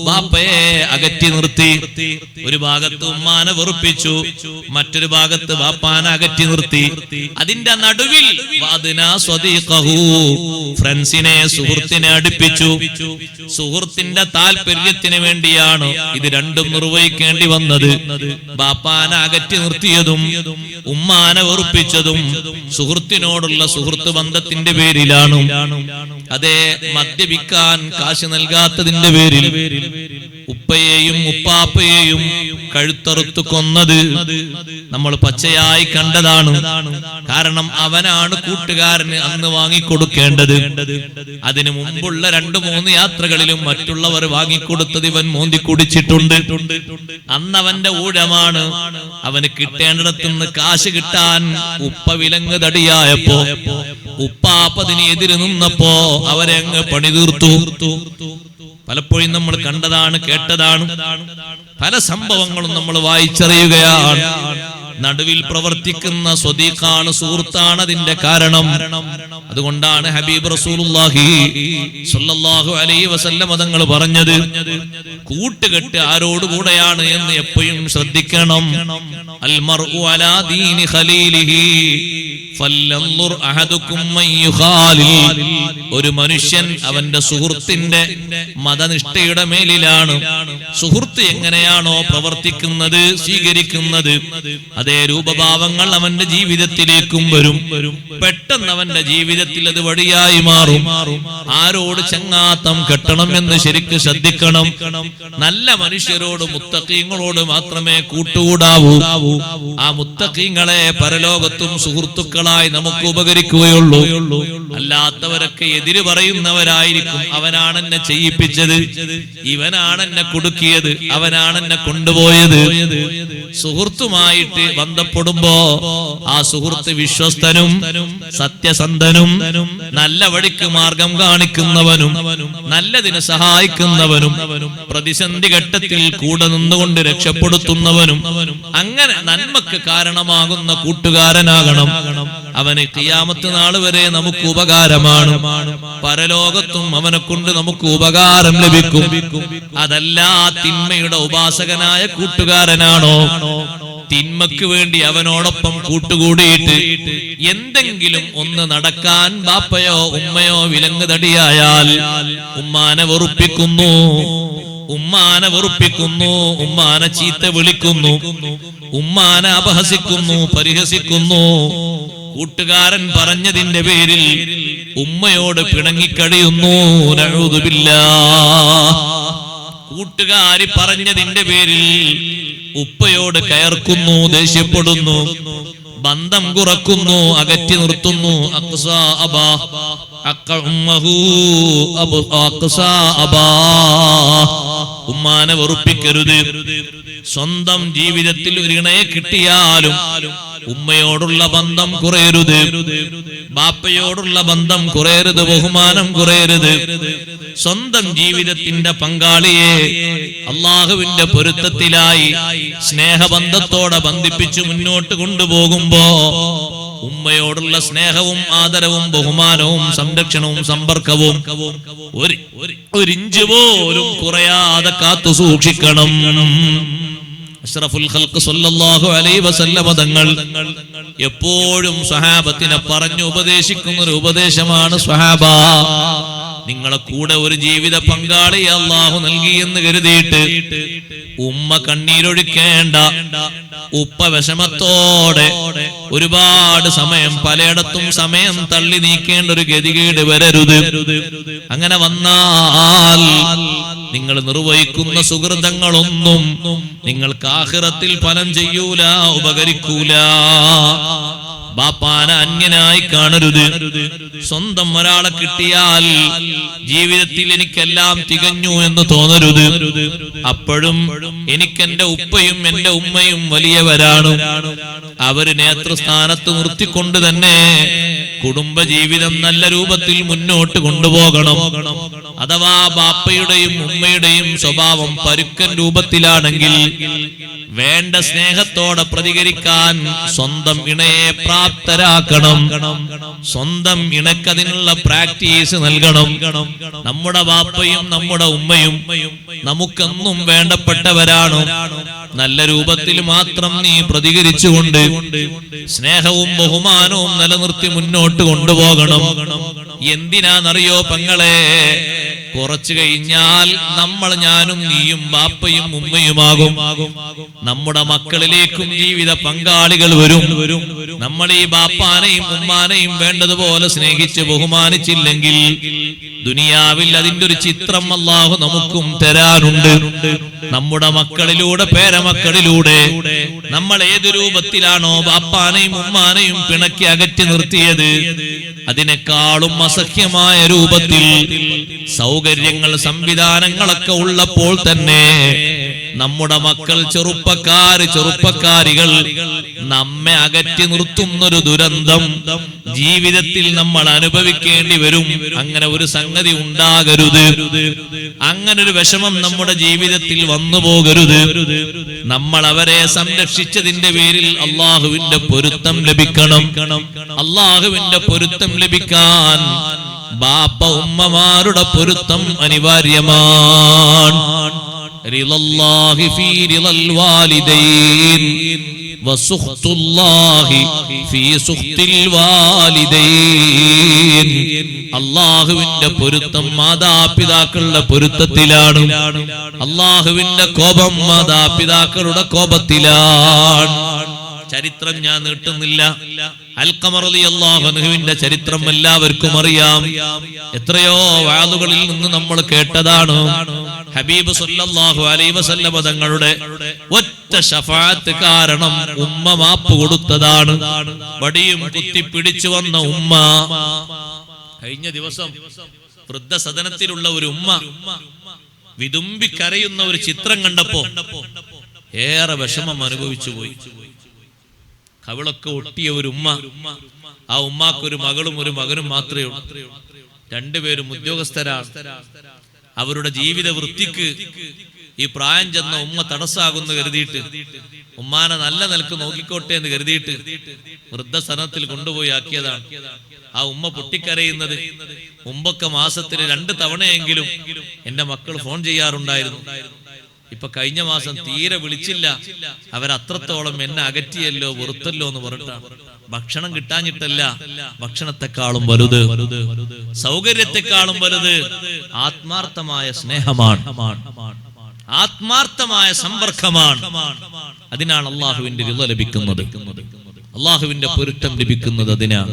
ബാപ്പയെ അകറ്റി നിർത്തി. ഒരു ഭാഗത്ത് ഉമ്മാനെ വെറുപ്പിച്ചു, മറ്റൊരു ഭാഗത്ത് ബാപ്പാനെ അകറ്റി നിർത്തി. അതിന്റെ നടുവിൽ ഫ്രണ്ട്സിനെ, സുഹൃത്തിനെ അടുപ്പിച്ചു. സുഹൃത്തിന്റെ താല്പര്യത്തിന് വേണ്ടിയാണ് ഇത് രണ്ടും നിർവഹിക്കേണ്ടി വന്നത്. ബാപ്പാനെ അകറ്റി നിർത്തിയതും ഉമ്മാനെ വെറുപ്പിച്ചതും സുഹൃത്തിനോടുള്ള സുഹൃത്ത് ബന്ധത്തിന്റെ പേരിലാണ്. അതെ, മദ്യപിക്കാൻ കാശ് നൽകാത്തതിന്റെ പേരിൽ ഉപ്പയെയും ഉപ്പാപ്പയെയും കഴുത്തറുത്തു കൊന്നത് നമ്മൾ പച്ചയായി കണ്ടതാണ്. കാരണം അവനാണ് കൂട്ടുകാരന് അന്ന് വാങ്ങിക്കൊടുക്കേണ്ടത്. അതിനു മുമ്പുള്ള 2-3 യാത്രകളിലും മറ്റുള്ളവർ വാങ്ങിക്കൊടുത്തത് ഇവൻ മോന്തി കുടിച്ചിട്ടുണ്ട്. അന്ന് അവന്റെ ഊഴമാണ്. അവന് കിട്ടേണ്ടിടത്തുനിന്ന് കാശ് കിട്ടാൻ ഉപ്പ വിലങ്ങ് തടിയായപ്പോ ഉപ്പാപ്പതിന് എതിര് നിന്നപ്പോ അവരെ അങ്ങ് പണി തീർത്തു. പലപ്പോഴും നമ്മൾ കണ്ടതാണ്, കേട്ടതാണ്. പല സംഭവങ്ങളും നമ്മൾ വായിച്ചറിയുകയാണ്. നടുവിൽ പ്രവർത്തിക്കുന്ന സ്വദീഖാണ്, സുഹൃത്താണ് അതിന്റെ കാരണം. അതുകൊണ്ടാണ് ഹബീബ് റസൂലുള്ളാഹി സ്വല്ലല്ലാഹു അലൈഹി വസല്ലം തങ്ങൾ പറഞ്ഞത്, കൂട്ടുകെട്ട് ആരോടുകൂടെയാണ് എന്ന് എപ്പോഴും ശ്രദ്ധിക്കണം. അൽ മർഉ അലാ ദീനി ഖലീലിഹി ഫല്ലൻദുർ അഹദുകും മൻ യുഖാലിൽ. ഒരു മനുഷ്യൻ അവന്റെ സുഹൃത്തിന്റെ മതനിഷ്ഠയുടെ മേലിലാണ്. സുഹൃത്ത് എങ്ങനെയാണോ പ്രവർത്തിക്കുന്നത്, സ്വീകരിക്കുന്നത്, അതേ രൂപഭാവങ്ങൾ അവന്റെ ജീവിതത്തിലേക്കും വരും. പെട്ടെന്ന് അവന്റെ ജീവിതത്തിൽ അത് വഴിയായി മാറും. ആരോട് ചങ്ങാത്തം കെട്ടണം എന്ന് ശരിക്ക് ശ്രദ്ധിക്കണം. നല്ല മനുഷ്യരോട്, മുത്തഖീങ്ങളോട് മാത്രമേ കൂട്ടുകൂടാവൂ. ആ മുത്തഖീങ്ങളെ പരലോകത്തും സുഹൃത്തുക്കളായി നമുക്ക് ഉപകരിക്കുകയുള്ളൂ. അല്ലാത്തവരൊക്കെ എതിര് പറയുന്നവരായിരിക്കും. അവനാണ് എന്നെ ചെയ്യിപ്പിച്ചത്, ഇവനാണ് എന്നെ കുടുക്കിയത്, അവനാണ് എന്നെ കൊണ്ടുപോയത്. സുഹൃത്തുമായിട്ട് ബന്ധപ്പെടുമ്പോ ആ സുഹൃത്ത് വിശ്വസ്തനും സത്യസന്ധനും നല്ല വഴിക്ക് മാർഗം കാണിക്കുന്നവനും നല്ലതിന് സഹായിക്കുന്നവനും പ്രതിസന്ധി ഘട്ടത്തിൽ കൂടെ നിന്നുകൊണ്ട് രക്ഷപ്പെടുത്തുന്നവനും അങ്ങനെ നന്മക്ക് കാരണമാകുന്ന കൂട്ടുകാരനാകണം. അവന് ഖിയാമത്ത് നാൾ വരെ നമുക്ക് ഉപകാരമാണ്. പരലോകത്തും അവനെ കൊണ്ട് നമുക്ക് ഉപകാരം ലഭിക്കും. അതല്ല തിന്മയുടെ ഉപാസകനായ കൂട്ടുകാരനാണോ, തിന്മക്ക് വേണ്ടി അവനോടൊപ്പം കൂട്ടുകൂടിയിട്ട് എന്തെങ്കിലും ഒന്ന് നടക്കാൻ ബാപ്പയോ ഉമ്മയോ വിലങ്ങ് തടിയായാൽ ഉമ്മാനെ വെറുപ്പിക്കുന്നു, ഉമ്മാനെ ചീത്ത വിളിക്കുന്നു, ഉമ്മാനെ അപഹസിക്കുന്നു, പരിഹസിക്കുന്നു. കൂട്ടുകാരൻ പറഞ്ഞതിന്റെ പേരിൽ ഉമ്മയോട് പിണങ്ങിക്കഴിയുന്നു. നഊദു ബില്ലാഹ്. കൂട്ടുകാരി പറഞ്ഞതിന്റെ പേരിൽ ഉപ്പയോട് കയർക്കുന്നു, ദേഷ്യപ്പെടുന്നു, ബന്ധം കുറക്കുന്നു, അകറ്റി നിർത്തുന്നു. അഖ്സാ അബാ ഉമ്മാനെ വെറുപ്പിക്കരുത്. സ്വന്തം ജീവിതത്തിൽ ഒരു ഇണയെ കിട്ടിയാലും ഉമ്മയോടുള്ള ബന്ധം കുറയരുത്, ബാപ്പയോടുള്ള ബന്ധം കുറയരുത്, ബഹുമാനം കുറയരുത്. സ്വന്തം ജീവിതത്തിന്റെ പങ്കാളിയെ അള്ളാഹുവിന്റെ പൊരുത്തത്തിലായി സ്നേഹബന്ധത്തോടെ ബന്ധിപ്പിച്ചു മുന്നോട്ട് കൊണ്ടുപോകുമ്പോ ഉമ്മയോടുള്ള സ്നേഹവും ആദരവും ബഹുമാനവും സംരക്ഷണവും സമ്പർക്കവും ഒരിഞ്ച് പോലും കുറയാതെ കാത്തു സൂക്ഷിക്കണം. അഷ്റഫുൽ ഖൽഖ് സല്ലല്ലാഹു അലൈഹി വസല്ലം തങ്ങൾ എപ്പോഴും സ്വഹാബത്തിനെ പറഞ്ഞു ഉപദേശിക്കുന്ന ഒരു ഉപദേശമാണ്, സ്വഹാബ, നിങ്ങളെ കൂടെ ഒരു ജീവിത പങ്കാളി അല്ലാഹു നൽകി എന്ന് കരുതിയിട്ട് ഉമ്മ കണ്ണീരൊഴുക്കേണ്ട, ഉപ്പ വിഷമത്തോടെ ഒരുപാട് സമയം പലയിടത്തും സമയം തള്ളി നീക്കേണ്ട ഒരു ഗതികേട് വരരുത്. അങ്ങനെ വന്നാൽ നിങ്ങൾ നിർവഹിക്കുന്ന സുഹൃതങ്ങളൊന്നും നിങ്ങൾക്ക് ആഖിറത്തിൽ ഫലം ചെയ്യൂല, ഉപകരിക്കൂല. ബാപ്പാന അന്യനായി കാണരുത്. സ്വന്തം ഒരാളെ കിട്ടിയാൽ ജീവിതത്തിൽ എനിക്കെല്ലാം തികഞ്ഞു എന്ന് തോന്നരുത്. അപ്പോഴും എനിക്കെന്റെ ഉപ്പയും എന്റെ ഉമ്മയും വലിയവരാണ്. അവര് നേതൃസ്ഥാനത്ത് നിർത്തിക്കൊണ്ട് തന്നെ കുടുംബജീവിതം നല്ല രൂപത്തിൽ മുന്നോട്ട് കൊണ്ടുപോകണം. അഥവാ ബാപ്പയുടെയും ഉമ്മയുടെയും സ്വഭാവം പരുക്കൻ രൂപത്തിലാണെങ്കിൽ വേണ്ട സ്നേഹത്തോടെ പ്രതികരിക്കാൻ സ്വന്തം ഇണയെ പ്രാപ്തരാക്കണം. സ്വന്തം ഇണക്കതിനുള്ള പ്രാക്ടീസ് നൽകണം. നമ്മുടെ ബാപ്പയും നമ്മുടെ ഉമ്മയും നമുക്കെന്നും വേണ്ടപ്പെട്ടവരാണ്. നല്ല രൂപത്തിൽ മാത്രം നീ പ്രതികരിച്ചുകൊണ്ട് സ്നേഹവും ബഹുമാനവും നിലനിർത്തി മുന്നോട്ട് കൊണ്ടുപോകണം. എന്തിനാന്നറിയോ പെങ്ങളെ, കുറച്ചു കഴിഞ്ഞാൽ നമ്മൾ, ഞാനും നീയും ബാപ്പയും ഉമ്മയുമാകും. നമ്മുടെ മക്കളിലേക്കും ജീവിത പങ്കാളികൾ വരും. നമ്മൾ ഈ ബാപ്പാനെയും ഉമ്മാനെയും വേണ്ടതുപോലെ സ്നേഹിച്ച് ബഹുമാനിച്ചില്ലെങ്കിൽ ദുനിയാവിൽ അതിന്റെ ഒരു ചിത്രം അല്ലാഹു നമുക്കും തരാനുണ്ട്. നമ്മുടെ മക്കളിലൂടെ, പേരമക്കളിലൂടെ നമ്മൾ ഏത് രൂപത്തിലാണോ ബാപ്പാനെയും ഉമ്മാനെയും പിണക്കി അകറ്റി നിർത്തിയത്, അതിനേക്കാളും അസഹ്യമായ രൂപത്തിൽ സൗകര്യങ്ങൾ, സംവിധാനങ്ങളൊക്കെ ഉള്ളപ്പോൾ തന്നെ നമ്മുടെ മക്കൾ, ചെറുപ്പക്കാരികൾ നമ്മെ അകറ്റി നിർത്തുന്നൊരു ദുരന്തം ജീവിതത്തിൽ നമ്മൾ അനുഭവിക്കേണ്ടി വരും. അങ്ങനെ ഒരു സംഗതി ഉണ്ടാകരുത്. അങ്ങനെ ഒരു വിഷമം നമ്മുടെ ജീവിതത്തിൽ വന്നു പോകരുത്. നമ്മൾ അവരെ സംരക്ഷിച്ചതിന്റെ പേരിൽ അള്ളാഹുവിന്റെ പൊരുത്തം ലഭിക്കണം. അള്ളാഹുവിന്റെ പൊരുത്തം ലഭിക്കാൻ ബാപ്പ ഉമ്മമാരുടെ പൊരുത്തം അനിവാര്യമാണ്. റിളല്ലാഹി ഫീ റിളൽ വാലിദൈൻ വസുഖ്തുല്ലാഹി ഫീ സുഖ്തിൽ വാലിദൈൻ. അല്ലാഹുവിന്റെ പൊരുത്തം മാതാപിതാക്കളുടെ പൊരുത്തത്തിലാണ്. അല്ലാഹുവിന്റെ കോപം മാതാപിതാക്കളുടെ കോപത്തിലാണ്. ചരിത്രം ഞാൻ നീട്ടുന്നില്ല. അൽഖമ റളിയല്ലാഹു അൻഹുവിന്റെ ചരിത്രം എല്ലാവർക്കും അറിയാം. എത്രയോ വാളുകളിൽ നിന്ന് നമ്മൾ കേട്ടതാണ്. ഹബീബ് സല്ലല്ലാഹു അലൈഹി വസല്ലം തങ്ങളുടെ ഒറ്റ ശഫാഅത്ത് കാരണം ഉമ്മ മാപ്പ് കൊടുത്തതാണ്. വടിയും കുത്തി പിടിച്ചു വന്ന ഉമ്മ. കഴിഞ്ഞ ദിവസം വൃദ്ധസദനത്തിലുള്ള ഒരു ഉമ്മ വിതുമ്പി കരയുന്ന ഒരു ചിത്രം കണ്ടപ്പോ ഏറെ വിഷമം അനുഭവിച്ചു പോയി. കവിളൊക്കെ ഒട്ടിയ ഒരു ഉമ്മ. ആ ഉമ്മാക്കൊരു മകളും ഒരു മകനും മാത്രമേ ഉള്ളൂ. രണ്ടുപേരും ഉദ്യോഗസ്ഥരാണ്. അവരുടെ ജീവിത വൃത്തിക്ക് ഈ പ്രായം ചെന്ന ഉമ്മ തടസ്സാകുന്നു കരുതിയിട്ട്, ഉമ്മാനെ നല്ല നിലക്ക് നോക്കിക്കോട്ടെ എന്ന് കരുതിയിട്ട് വൃദ്ധസദനത്തിൽ കൊണ്ടുപോയി ആക്കിയതാണ്. ആ ഉമ്മ പൊട്ടിക്കരയുന്നത്, മുമ്പൊക്കെ മാസത്തിൽ 2 തവണയെങ്കിലും എന്റെ മക്കൾ ഫോൺ ചെയ്യാറുണ്ടായിരുന്നു. ഇപ്പൊ കഴിഞ്ഞ മാസം തീരെ വിളിച്ചില്ല, അവരത്രത്തോളം എന്നെ അകറ്റിയല്ലോ വെറുത്തല്ലോ എന്ന് പറഞ്ഞിട്ടാണ്. ഭക്ഷണം കിട്ടാഞ്ഞിട്ടല്ല, ഭക്ഷണത്തെക്കാളും വലുത്, സൗകര്യത്തെക്കാളും വലുത് ആത്മാർത്ഥമായ സ്നേഹമാണ്, ആത്മാർത്ഥമായ സമ്പർക്കമാണ്. അതിനാണ് അള്ളാഹുവിന്റെ റിള ലഭിക്കുന്നത്, അള്ളാഹുവിന്റെ പൊരുത്തം ലഭിക്കുന്നത്. അതിനാണ്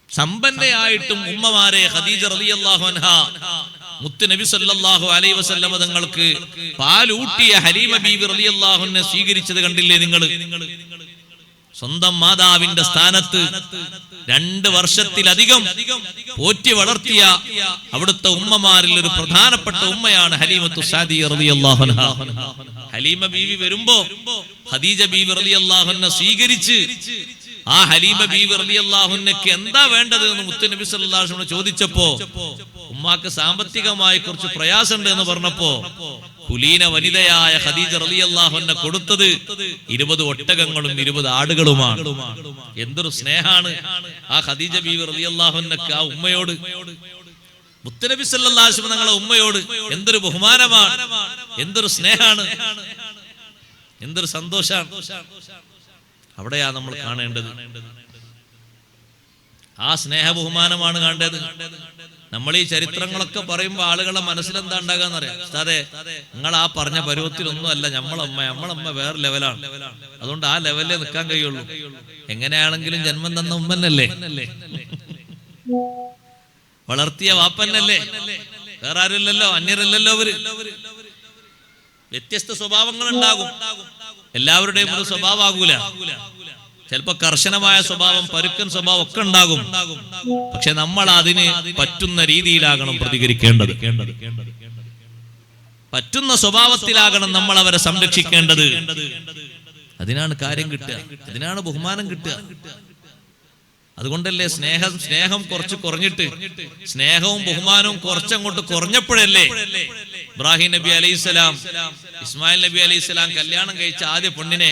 സമ്പന്നയായിട്ടും ഉമ്മമാരെ ഖദീജ റളിയല്ലാഹു അൻഹാ മുത്ത് നബി സല്ലല്ലാഹു അലൈഹി വസല്ലം തങ്ങൾക്ക് പാലൂട്ടിയ ഹലീമ ബീവി റളിയല്ലാഹു അൻഹ സ്വീകരിച്ചത് കണ്ടില്ലേ നിങ്ങൾ? സ്വന്തം മാതാവിന്റെ സ്ഥാനത്ത് 2 വർഷത്തിലധികം പോറ്റി വളർത്തിയ അവിടുത്തെ ഉമ്മമാരിൽ ഒരു പ്രധാനപ്പെട്ട ഉമ്മയാണ് ഹലീമത്തു സാദിയ റളിയല്ലാഹു അൻഹ. ഹലീമ ബീവി വരുമ്പോ ഖദീജ ബീവി റളിയല്ലാഹു അൻഹ സ്വീകരിച്ച് ആ ഹലീമ ബീവി റളിയല്ലാഹു അൻഹയ്ക്ക് എന്താ വേണ്ടത് എന്ന് മുത്ത് നബി സല്ലല്ലാഹു അലൈഹി വസല്ലം ചോദിച്ചപ്പോ ഉമ്മാക്ക് സാമ്പത്തികമായി കുറച്ച് പ്രയാസമുണ്ട് എന്ന് പറഞ്ഞപ്പോ കുലീന വനിതയായ ഖദീജ റളിയല്ലാഹു അൻഹ കൊടുത്തത് 20 ഒട്ടകങ്ങളും 20 ആടുകളുമാണ്. എന്തൊരു സ്നേഹാണ് ആ ഖദീജ ബീവി റളിയല്ലാഹു അൻഹയ്ക്ക് ആ ഉമ്മയോട്, മുത്തനബി സല്ലല്ലാഹു അലൈഹി വസല്ലം തങ്ങളുടെ ഉമ്മയോട് എന്തൊരു ബഹുമാനമാണ്, എന്തൊരു സ്നേഹാണ്, എന്തൊരു സന്തോഷാണ്. അവിടെയാ നമ്മൾ കാണേണ്ടത്, ആ സ്നേഹ ബഹുമാനമാണ് കാണേണ്ടത്. നമ്മൾ ഈ ചരിത്രങ്ങളൊക്കെ പറയുമ്പോൾ ആളുകളുടെ മനസ്സിലെന്താ ഉണ്ടാകാന്നറിയാം, അതെ നിങ്ങൾ ആ പറഞ്ഞ പരുവത്തിലൊന്നും അല്ല നമ്മളമ്മ വേറെ ലെവലാണ്, അതുകൊണ്ട് ആ ലെവലിലേ നിൽക്കാൻ കഴിയുള്ളൂ. എങ്ങനെയാണെങ്കിലും ജന്മം തന്ന ഉമ്മന്നല്ലേ, വളർത്തിയ വാപ്പന്നല്ലേ, വേറെ ആരുമില്ലല്ലോ, അന്യരല്ലല്ലോ അവര്. വ്യത്യസ്ത സ്വഭാവങ്ങൾ ഉണ്ടാകും, എല്ലാവരുടെയും ഒരു സ്വഭാവമാകൂല. ചിലപ്പോ കർശനമായ സ്വഭാവം, പരുക്കൻ സ്വഭാവം ഒക്കെ ഉണ്ടാകും. പക്ഷെ നമ്മൾ അതിന് പറ്റുന്ന രീതിയിലാകണം പ്രതികരിക്കേണ്ടത്, പറ്റുന്ന സ്വഭാവത്തിലാകണം നമ്മൾ അവരെ സംരക്ഷിക്കേണ്ടത്. അതിനാണ് കാര്യം കിട്ടുക, അതിനാണ് ബഹുമാനം കിട്ടുക. അതുകൊണ്ടല്ലേ സ്നേഹം കുറച്ച് കുറഞ്ഞിട്ട്, സ്നേഹവും ബഹുമാനവും കുറച്ചങ്ങോട്ട് കുറഞ്ഞപ്പോഴല്ലേ ഇബ്രാഹിം നബി അലൈഹിസ്സലാം ഇസ്മായിൽ നബി അലൈഹിസ്സലാം കല്യാണം കഴിച്ച ആദ്യ പെണ്ണിനെ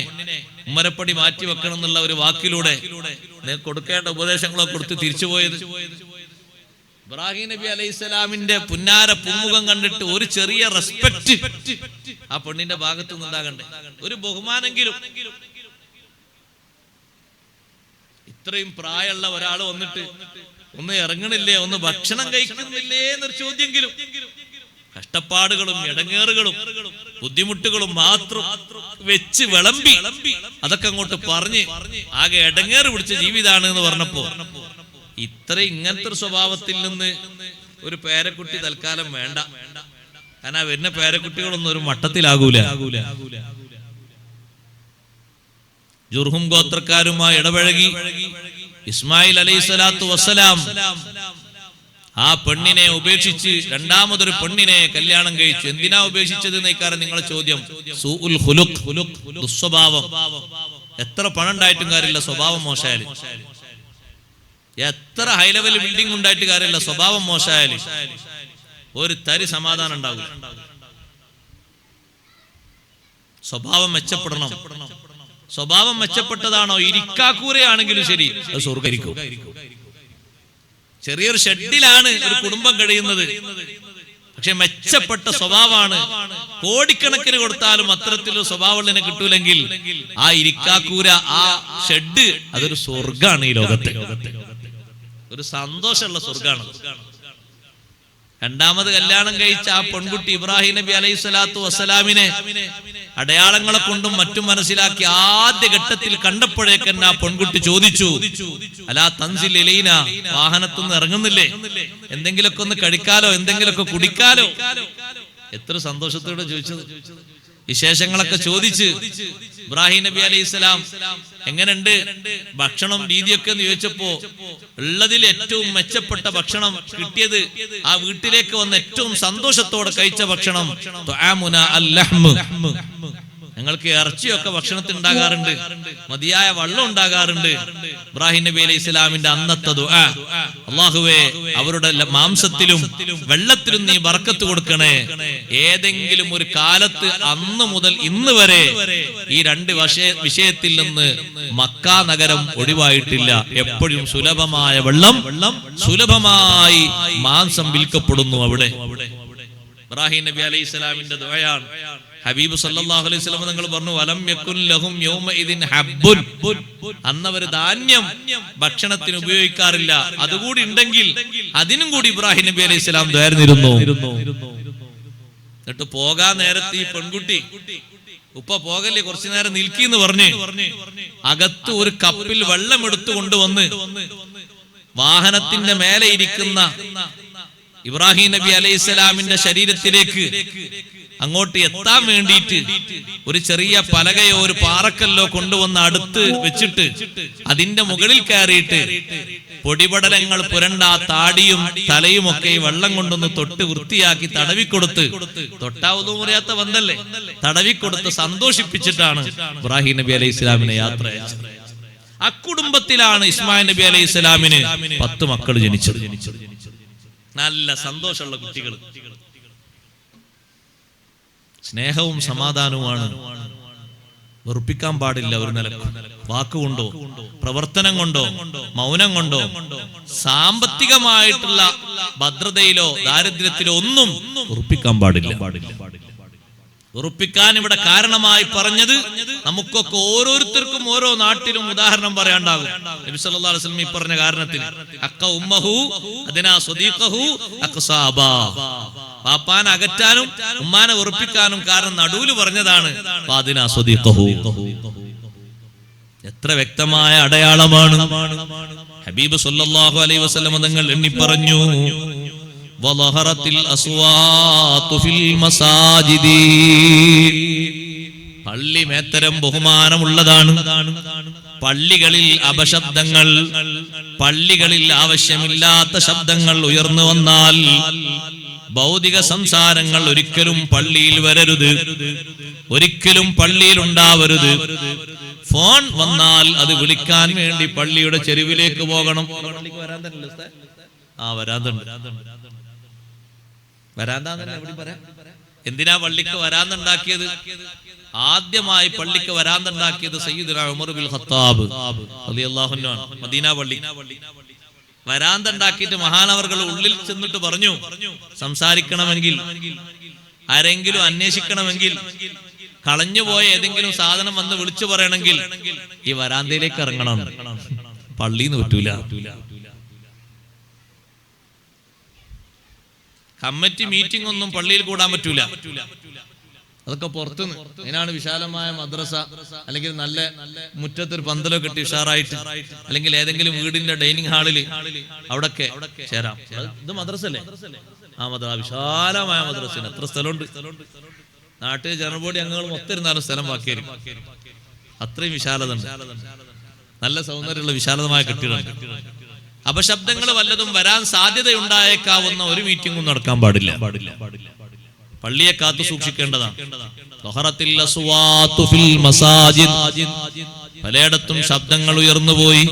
ഉമ്മരപ്പടി മാറ്റി വെക്കണം എന്നുള്ള ഒരു വാക്കിലൂടെ കൊടുക്കേണ്ട ഉപദേശങ്ങളൊക്കെ കൊടുത്ത് തിരിച്ചുപോയത്. ഇബ്രാഹിം നബി അലൈഹിസ്സലാമിന്റെ പുന്നാര പൂമുഖം കണ്ടിട്ട് ഒരു ചെറിയ റെസ്പെക്ട് ആ പെണ്ണിന്റെ ഭാഗത്തു നിന്നുണ്ടാകണ്ടേ, ഒരു ബഹുമാനെങ്കിലും. ഇത്രയും പ്രായമുള്ള ഒരാൾ വന്നിട്ട് ഒന്ന് ഇറങ്ങണില്ലേ, ഒന്ന് ഭക്ഷണം കഴിക്കുന്നില്ലേ എന്നൊരു ചോദ്യെങ്കിലും. കഷ്ടപ്പാടുകളും ഇടങ്ങേറുകളും ബുദ്ധിമുട്ടുകളും മാത്രം വെച്ച് വിളമ്പി അതൊക്കെ അങ്ങോട്ട് പറഞ്ഞ് ആകെ ഇടങ്ങേറ് പിടിച്ച ജീവിതാണ് എന്ന് പറഞ്ഞപ്പോ ഇങ്ങനത്തെ ഒരു സ്വഭാവത്തിൽ നിന്ന് ഒരു പേരക്കുട്ടി തൽക്കാലം വേണ്ട. കാരണം വരുന്ന പേരക്കുട്ടികളൊന്നും ഒരു മട്ടത്തിലാകൂല. ജുർഹും ഗോത്രക്കാരുമായി ഇടപഴകി ഇസ്മായിൽ അലൈഹിസ്സലാത്തു വസ്സലാം ആ പെണ്ണിനെ ഉപേക്ഷിച്ച് രണ്ടാമതൊരു പെണ്ണിനെ കല്യാണം കഴിച്ചു. എന്തിനാ ഉപേക്ഷിച്ചത് എന്നേക്കാരം നിങ്ങളെ ചോദ്യം. സൂഉൽ ഖുലുഖ്, ദുസ്വഭാവം. എത്ര പണം ഉണ്ടായിട്ടും കാര്യമില്ല, സ്വഭാവം മോശമായാല്. എത്ര ഹൈ ലെവൽ ബിൽഡിംഗ് ഉണ്ടായിട്ട് കാര്യമില്ല, സ്വഭാവം മോശമായാല് ഒരു തരി സമാധാനം ഉണ്ടാവില്ല. സ്വഭാവം മെച്ചപ്പെടണം. സ്വഭാവം മെച്ചപ്പെട്ടതാണോ, ഇരിക്കാക്കൂരയാണെങ്കിലും ശരി, അത് സ്വർഗ്ഗരിക്കും. ചെറിയൊരു ഷെഡിലാണ് ഒരു കുടുംബം കഴിയുന്നത്, പക്ഷെ മെച്ചപ്പെട്ട സ്വഭാവമാണ്. കോടിക്കണക്കിന് കൊടുത്താലും അത്തരത്തിലൊരു സ്വഭാവമുള്ളതിനെ കിട്ടൂലെങ്കിൽ ആ ഇരിക്കാക്കൂര, ആ ഷെഡ്, അതൊരു സ്വർഗ്ഗാണ്. ഈ ലോകത്തെ ഒരു സന്തോഷമുള്ള സ്വർഗ്ഗാണ്. രണ്ടാമത് കല്യാണം കഴിച്ച ആ പെൺകുട്ടി ഇബ്രാഹിം നബി അലൈഹിസ്സലാത്തു വസ്സലാമിനെ അടയാളങ്ങളെ കൊണ്ടും മറ്റും മനസ്സിലാക്കി ആദ്യ ഘട്ടത്തിൽ കണ്ടപ്പോഴേക്കന്നെ ആ പെൺകുട്ടി ചോദിച്ചു, അലാ തൻസിൽ ഇലൈന, വാഹനത്തുനിന്ന് ഇറങ്ങുന്നില്ലേ, എന്തെങ്കിലുമൊക്കെ ഒന്ന് കഴിക്കാലോ, എന്തെങ്കിലുമൊക്കെ കുടിക്കാലോ. എത്ര സന്തോഷത്തോടെ ചോദിച്ചത്. വിശേഷങ്ങളൊക്കെ ചോദിച്ച് ഇബ്രാഹിം നബി അലൈഹിസ്സലാം എങ്ങനെയുണ്ട് ഭക്ഷണം രീതിയൊക്കെ എന്ന് ചോദിച്ചപ്പോ ഉള്ളതിൽ ഏറ്റവും മെച്ചപ്പെട്ട ഭക്ഷണം കിട്ടിയത്, ആ വീട്ടിലേക്ക് വന്ന് ഏറ്റവും സന്തോഷത്തോടെ കഴിച്ച ഭക്ഷണം ഞങ്ങൾക്ക് ഇറച്ചിയൊക്കെ ഭക്ഷണത്തിൽ ഉണ്ടാകാറുണ്ട്, മതിയായ വെള്ളം ഉണ്ടാകാറുണ്ട്. ഇബ്രാഹിം നബി അലൈഹി ഇസ്ലാമിന്റെ അന്നത്തെ ദുആ, അല്ലാഹുവേ അവരുടെ മാംസത്തിലും വെള്ളത്തിലും നീ ബർക്കത്ത് കൊടുക്കണേ. ഏതെങ്കിലും ഒരു കാലത്ത് അന്ന് മുതൽ ഇന്ന് വരെ ഈ രണ്ട് വിഷയത്തിൽ നിന്ന് മക്ക നഗരം ഒഴിവായിട്ടില്ല. എപ്പോഴും സുലഭമായ വെള്ളം, സുലഭമായി മാംസം വിൽക്കപ്പെടുന്നു അവിടെ. ഇബ്രാഹിം നബി അലൈഹിസ്സലാമിന്റെ ദുആയാണ്. ഹബീബ് സല്ലല്ലാഹു അലൈഹി വസല്ലം തങ്ങൾ പറഞ്ഞു വലം യകുൻ ലഹും യൗമഇദിൻ ഹബ്ബുൻ. അന്നവർ ധാന്യം ഭക്ഷണത്തിന് ഉപയോഗിക്കാറില്ല. അതുകൂടി ഉണ്ടെങ്കിൽ അതിനും കൂടി ഇബ്രാഹിം നബി അലൈഹിസ്സലാം ദുആയിരുന്നിരുന്നു. എന്നിട്ട് പോകാൻ നേരത്തെ ഈ പെൺകുട്ടി ഉപ്പ പോകല്ലേ, കുറച്ചു നേരം നിൽക്കിന്ന് പറഞ്ഞ് അകത്ത് ഒരു കപ്പിൽ വെള്ളം എടുത്തു കൊണ്ടുവന്ന് വാഹനത്തിന്റെ മേലെ ഇരിക്കുന്ന ഇബ്രാഹിം നബി അലൈഹിസ്സലാമിന്റെ ശരീരത്തിലേക്ക് അങ്ങോട്ട് എത്താൻ വേണ്ടിയിട്ട് ഒരു ചെറിയ പലകയോ ഒരു പാറക്കല്ലോ കൊണ്ടുവന്ന് അടുത്ത് വെച്ചിട്ട് അതിന്റെ മുകളിൽ കയറിയിട്ട് പൊടിപടലങ്ങൾ പുരണ്ട താടിയും തലയും ഒക്കെ വെള്ളം കൊണ്ടൊന്ന് തൊട്ട് വൃത്തിയാക്കി തടവിക്കൊടുത്ത്, തൊട്ടാവുന്നു പറയാത്ത ബന്ധല്ലേ, തടവിക്കൊടുത്ത് സന്തോഷിപ്പിച്ചിട്ടാണ് ഇബ്രാഹിം നബി അലൈഹി ഇസ്ലാമിനെ യാത്ര അയച്ചത്. അക്കുടുംബത്തിലാണ് ഇസ്മായിൽ നബി അലൈഹി ഇസ്ലാമിന് 10 മക്കൾ ജനിച്ചത്. നല്ല സന്തോഷമുള്ള കുട്ടികൾ. സ്നേഹവും സമാധാനവുമാണ്. വെറുപ്പിക്കാൻ പാടില്ല ഒരു നിലക്കും. വാക്കുകൊണ്ടോ പ്രവർത്തനം കൊണ്ടോ മൗനം കൊണ്ടോ സാമ്പത്തികമായിട്ടുള്ള ഭദ്രതയിലോ ദാരിദ്ര്യത്തിലോ ഒന്നും വെറുപ്പിക്കാൻ പാടില്ല. വെറുപ്പിക്കാൻ ഇവിടെ കാരണമായി പറഞ്ഞത് നമുക്കൊക്കെ ഓരോരുത്തർക്കും ഓരോ നാട്ടിലും ഉദാഹരണം പറയാണ്ടാകും. നബി സല്ലല്ലാഹു അലൈഹി വസല്ലം ഈ പറഞ്ഞ കാരണത്തിന് അക്ക ഉമ്മഹു അദ്നാ സ്വദീഖഹു അഖ്സാബാ, പാപ്പാനെ അകറ്റാനും ഉമ്മാനെ വെറുപ്പിക്കാനും കാരണം നടുവിൽ പറഞ്ഞതാണ് അദ്നാ സ്വദീഖഹു. എത്ര വ്യക്തമായ അടയാളമാണ്. ഹബീബ് സല്ലല്ലാഹു അലൈഹി വസല്ലം തങ്ങൾ എണ്ണി പറഞ്ഞു വളഹറത്തിൽ അസ്വാതു ഫിൽ മസാജിദി. പള്ളി മേത്തരം ബഹുമാനമുള്ളതാണ്. പള്ളികളിൽ അപശബ്ദങ്ങൾ, പള്ളികളിൽ ആവശ്യമില്ലാത്ത ശബ്ദങ്ങൾ ഉയർന്നു വന്നാൽ ഭൗതിക സംസാരങ്ങൾ ഒരിക്കലും പള്ളിയിൽ വരരുത്, ഒരിക്കലും പള്ളിയിൽ ഉണ്ടാവരുത്. ഫോൺ വന്നാൽ അത് വിളിക്കാൻ വേണ്ടി പള്ളിയുടെ ചെരുവിലേക്ക് പോകണം. എന്തിനാ പള്ളിക്ക് വരാന്തുണ്ടാക്കിയത്? ആദ്യമായി പള്ളിക്ക് വരാന്തുണ്ടാക്കിയത് സയ്യിദുനാ ഉമർ ബിൻ ഖത്താബ് റളിയല്ലാഹു അൻഹു ആണ്. മദീന പള്ളി വരാന്തുണ്ടാക്കിയിട്ട് മഹാനവർകൾ ഉള്ളിൽ ചെന്നിട്ട് പറഞ്ഞു, സംസാരിക്കണമെങ്കിൽ, ആരെങ്കിലും അന്വേഷിക്കണമെങ്കിൽ, കളഞ്ഞുപോയ ഏതെങ്കിലും സാധനം വന്ന് വിളിച്ചു പറയണമെങ്കിൽ ഈ വരാന്തയിലേക്ക് ഇറങ്ങണം. പള്ളിന്ന് പറ്റൂല. കമ്മിറ്റി മീറ്റിംഗ് ഒന്നും പള്ളിയിൽ കൂടാൻ പറ്റൂല. അതൊക്കെ പുറത്തുനിന്ന്. അതിനാണ് വിശാലമായ മദ്രസ, അല്ലെങ്കിൽ നല്ല മുറ്റത്തൊരു പന്തലോ കെട്ടി ഉഷാറായിട്ട്, അല്ലെങ്കിൽ ഏതെങ്കിലും വീടിന്റെ ഡൈനിങ് ഹാളിൽ അവിടൊക്കെ ചേരാം. ഇത് മദ്രസല്ലേ? ആ വിശാലമായ മദ്രസന് എത്ര സ്ഥലമുണ്ട്. നാട്ടിൽ ജനബോഡി അംഗങ്ങൾ മൊത്തം ഇരുന്നാലും സ്ഥലം ബാക്കിയായിരിക്കും. അത്രയും വിശാലത ഉണ്ട്. നല്ല സൗന്ദര്യമുള്ള വിശാലമായ കെട്ടിടമുണ്ട്. അപശബ്ദങ്ങൾ വല്ലതും വരാൻ സാധ്യതയുണ്ടായേക്കാവുന്ന ഒരു മീറ്റിംഗും നടക്കാൻ പാടില്ല. പള്ളിയെ കാത്തു സൂക്ഷിക്കേണ്ടതാണ്. പലയിടത്തും ശബ്ദങ്ങൾ ഉയർന്നുപോയി,